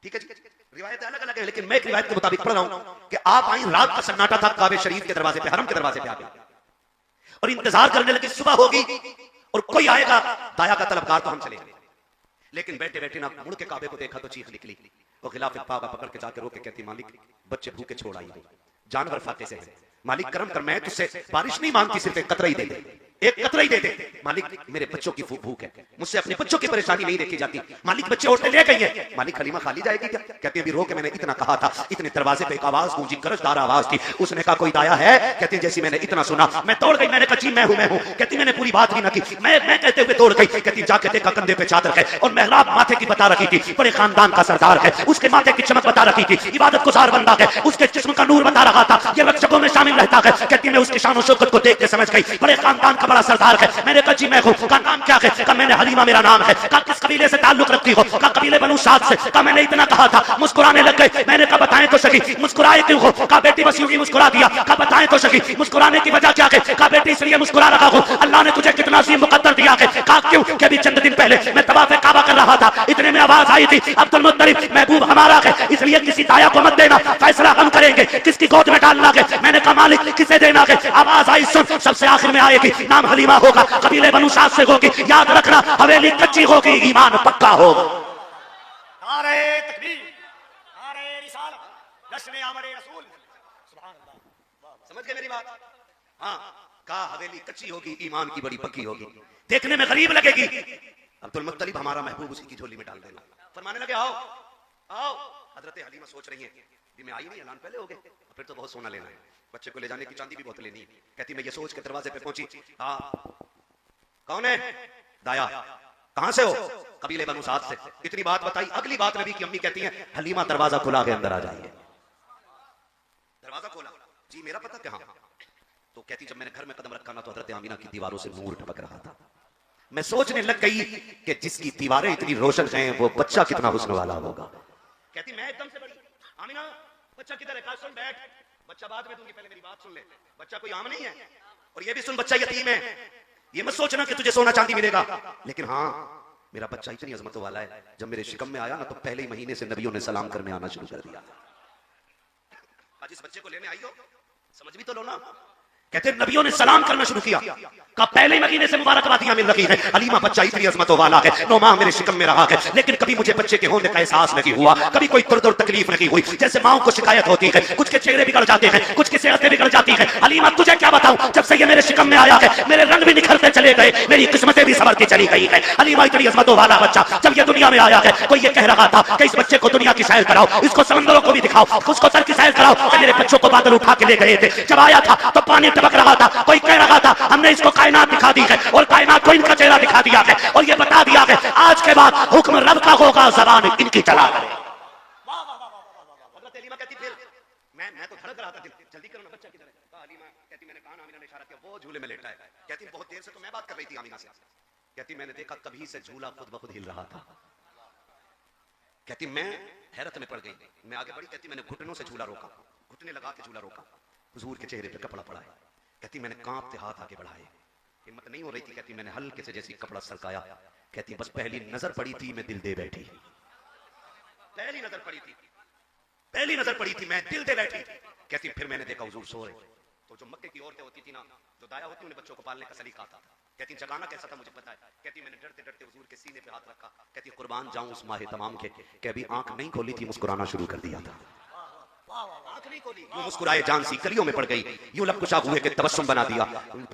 ठीक है जी, रिवायत अलग अलग है लेकिन मैं एक रिवायत के मुताबिक पढ़ रहा हूं कि आप आई, रात का सन्नाटा था, काबे शरीफ के दरवाजे पे, हरम के दरवाजे पे आ गए और इंतजार करने लगे सुबह होगी और कोई आएगा दाया का तलबगार तो हम चले। लेकिन बैठे बैठे ना मुड़ के काबे को देखा तो चीख निकली। वो खिलाफ पागा पकड़ के जाकर रोके कहती मालिक बच्चे भूखे छोड़ आई हो, जानवर फाके से है, मालिक करम कर, मैं तुझसे बारिश नहीं मांगती, सिर्फ एक कतरा ही दे दे, एक कतरा ही दे दे। मालिक मेरे बच्चों की भूख है, मुझसे अपने बच्चों की परेशानी नहीं देखी जाती। मालिक बच्चे औरतें ले गई हैं। मालिक हलीमा खाली जाएगी क्या? कहती अभी रो के मैंने इतना कहा था, इतने दरवाजे पे एक आवाज गूंजी, गरजदार आवाज थी। उसने कहा कोई दाया है? कहती जैसी मैंने इतना सुना मैं दौड़ गई, मैंने कहा जी मैं हूं। कहती मैंने पूरी बात भी ना की, मैं कहते हुए दौड़ गई। कहती जाके देखा कंधे पे चादर है और मेहराब माथे की बता रखी थी, बड़े खानदान का सरदार है, उसके माथे की चमक बता रखी थी, इबादत गुजार बंदा है, उसके जिस्म का नूर बता रहा था, ये रक्षकों में शामिल रहता है। कहती मैं उसकी शान और शौकत को देख के समझ गई, बड़े खानदान का बड़ा सरदार है। मैंने कहा जी मैं हूं। का नाम क्या है? कहा मैंने हलीमा मेरा नाम है। कहा किस कबीले से ताल्लुक रखती हो? कहा कबीले बनु साद से। कहा मैंने इतना कहा था, मुस्कुराने लग गए। मैंने कहा बताएं तो सही मुस्कुराए क्यों हो? कहा बेटी बस यूं ही मुस्कुरा दिया। कहा बताएं तो सही मुस्कुराने की वजह क्या है? कहा बेटी इसलिए मुस्कुरा रहा हूं, अल्लाह ने तुझे कितना सी मुकद्दर दिया है। कहा क्यों? कि अभी चंद दिन पहले मैं तवाफ़े काबा कर रहा था, इतने में आवाज आई थी अब्दुल मुत्तलिब महबूब हमारा है, इसलिए किसी दाया को मत देना, फैसला हम करेंगे किसकी गोद में डालना है। मैंने कहा मालिक किसे देना है? आवाज आई सुन, सबसे आखिर में आएगी, नाम हलीमा होगा, कबीले बनु साद से होगी, याद रखना हवेली कच्ची होगी, ईमान पक्का होगा। नारे तकबीर, नारे रिसालत, जश्न आमद रसूल। सुभान अल्लाह। समझ गए मेरी बात? हाँ, कहा हवेली कच्ची होगी, ईमान की बड़ी पक्की होगी, देखने में गरीब लगेगी। अब्दुल मुत्तलिब हमारा महबूब उसी की झोली में डाल देना। फरमाने लगे आओ आओ। हजरत हलीमा सोच रही है भी मैं आई नहीं, ऐलान पहले हो गए, फिर तो बहुत सोना लेना है, बच्चे को ले जाने की चांदी भी बहुत लेनी है। कहती मैं ये सोच के दरवाजे पे पहुंची, हाँ कौन है? दाया। कहां से हो? कबीले बनु साद से। इतनी बात बताई। अगली बात नबी की अम्मी कहती है हलीमा दरवाजा खुला के अंदर आ जाइए। दरवाजा खोला, जी मेरा पता कहां? तो कहती जब मैंने घर में कदम रखा ना तो हजरत आमीना की दीवारों से नूर टपक रहा था। मैं सोचने लग गई कि जिसकी दीवारें इतनी रोशन हैं वो बच्चा कितना हुस्न वाला होगा। कहती मैं एकदम से बड़ी, आमीना बच्चा किधर है? कहा सुन बैठ, बच्चा बाद में दूंगी, पहले मेरी बात सुन ले। बच्चा कोई आम नहीं है, और ये भी सुन बच्चा यतीम है। ये मत सोचना कि तुझे सोना चांदी मिलेगा, लेकिन हाँ मेरा बच्चा इतनी अजमतों वाला है, जब मेरे शिकम में आया ना तो पहले ही महीने से नबियों ने सलाम करने आना शुरू कर दिया। आज इस बच्चे को लेने आई हो, समझ भी तो लो ना। कहते नबियों ने सलाम करना शुरू किया, का पहले महीने से मुबारकबादियां मिल रही है। हलीमा बच्चा इतनी अजमतों वाला है, 9 माह मेरे शिकम में रहा है, लेकिन कभी मुझे बच्चे के होने का एहसास नहीं हुआ, कभी कोई दर्द और तकलीफ नहीं हुई। जैसे माओ को शिकायत होती है, कुछ के चेहरे बिगड़ जाते हैं, कुछ की सेहतें बिगड़ जाती हैं। हलीमा तुझे क्या बताऊं, जब से ये मेरे शिकम में आया है मेरे रंग भी निखरते चले गए, मेरी किस्मतें भी संवरती चली गई है। हलीमा इतनी अजमतों वाला बच्चा जब ये दुनिया में आया है, कोई ये कह रहा था कि इस बच्चे को दुनिया की सैर कराओ, इसको समंदरों को भी दिखाओ, उसको सर की सैर कराओ। मेरे बच्चों को बादल उठा के ले गए थे, जब आया था तो पानी टपक रहा था, कोई कह रहा था हमने इसको कायनात दिखा दी है, और कायनात को इनका चेहरा दिखा दिया है, और ये बता दिया है आज के बाद हुक्म रब का होगा, ज़बान इनकी चला करे। हज़रत हलीमा कहती फिर मैं तो धड़क रहा था, जल्दी करो ना, बच्चा किधर है? कहा हलीमा, कहती मैंने कहा आमीना ने इशारा किया, वो झूले में लेटा है। कहती बहुत देर से तो मैं बात कर रही थी आमीना से। कहती मैंने देखा कभी से झूला खुद ब खुद हिल रहा था। कहती मैं हैरत में पड़ गई, मैं आगे बढ़ी। कहती मैंने घुटनों से झूला रोका, घुटने लगा के झूला रोका, हुजूर के चेहरे पे कपड़ा पड़ा है। कहती मैंने कांपते हाथ आगे बढ़ाए, हिम्मत नहीं हो रही थी। कहती मैंने हल्के से जैसी कपड़ा सरकाया। कहती बस पहली नजर पड़ी थी मैं दिल दे बैठी, पहली नजर पड़ी थी, पहली नजर पड़ी थी मैं दिल दे बैठी। कहती फिर मैंने देखा हुजूर सो रहे। तो जो मक्के की औरतें होती थी ना, जो दाया होती उन्हें बच्चों को पालने का सलीका आता था। कहती जगाना कैसा था मुझे पता है। कहती मैंने डरते डरते हुजूर के सीने पे हाथ रखा। कहती कुर्बान जाऊं उस माहे तमाम के, कि अभी आंख नहीं खोली थी मुस्कुराना शुरू कर दिया था। मुस्कुराए जान सी कलियों में पड़ गई, यूं लब कुशा हुए के तबस्सुम बना दिया,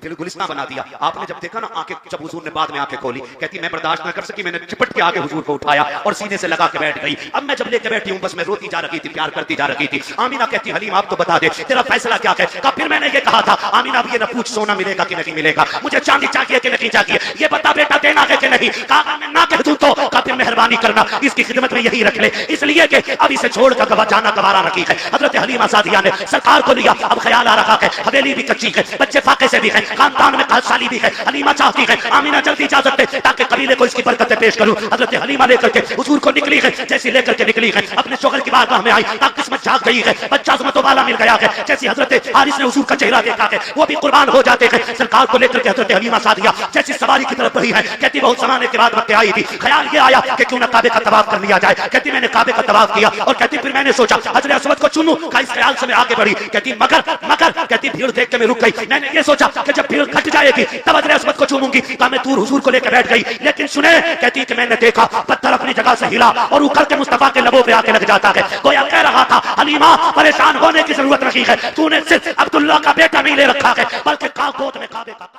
फिर गुलिस्तां बना दिया। आपने जब देखा ना आंखें, जब हुजूर ने बाद में आंखें खोली, कहती मैं बर्दाश्त न कर सकी, मैंने चिपट के आगे हुजूर को उठाया और सीने से लगा के बैठ गई। अब मैं जब लेके बैठी हूं बस मैं रोती जा रही थी, प्यार करती जा रही थी। आमीना कहती हलीम आप तो बता दे तेरा फैसला क्या है? कहा फिर मैंने ये कहा था आमीना अब ये न पूछ सोना मिलेगा कि नहीं मिलेगा, मुझे चांदी चाहिए कि नहीं चाहिए, ये बता बेटा देना है कि नहीं। कहा मैं ना कह दूं तो कहा फिर मेहरबानी करना इसकी खिदमत में यही रख ले, इसलिए कि अब इसे छोड़कर जाना गवारा रखी है। हजरत हलीमा सादिया ने सरकार को लिया। अब ख्याल आ रहा है हवेली भी कच्ची है, बच्चे फाके से भी हैं, खानदान में खानसाली भी है। हलीमा चाहती है आमीना जल्दी इजाजत दे ताकि कबीले को इसकी बरकतें पेश करूं। हजरत हलीमा लेकर के हुजूर को निकली है, जैसी लेकर के निकली है अपने शोहर की बारगाह में आई, तब किस्मत जाग गई है, बच्चा अज़मतों वाला मिल गया है। जैसी हजरत हारिस ने हुजूर का चेहरा देखा है वो भी कुर्बान हो जाते हैं। सरकार को लेकर के हजरत हलीमा सादिया जैसी सवारी की तरफ बढ़ी है। कहती बहुत जमाने के बाद वक्त आई थी, ख्याल ये आया कि क्यों ना काबे का तवाफ कर लिया जाए। कहती मैंने काबे का तवाफ किया और कहती फिर मैंने सोचा हजरत अस्वद को चुनूं, इस ख्याल से मैं आगे बढ़ी। कहती मगर कहती भीड़ देख के मैं रुक गई। मैंने ये सोचा कि जब भीड़ घट जाएगी तब हजरत अस्वद को चूमूंगी, तो मैं दूर हुजूर को लेकर बैठ गई। लेकिन सुने, कहती कि मैंने देखा पत्थर अपनी जगह से हिला और उखड़ के मुस्तफा के लबों पे आके लग जाता है। गोया कह रहा था हलीमा परेशान होने की जरूरत नहीं है, तूने सिर्फ अब्दुल्ला का बेटा नहीं ले रखा है बल्कि गोद में काबे का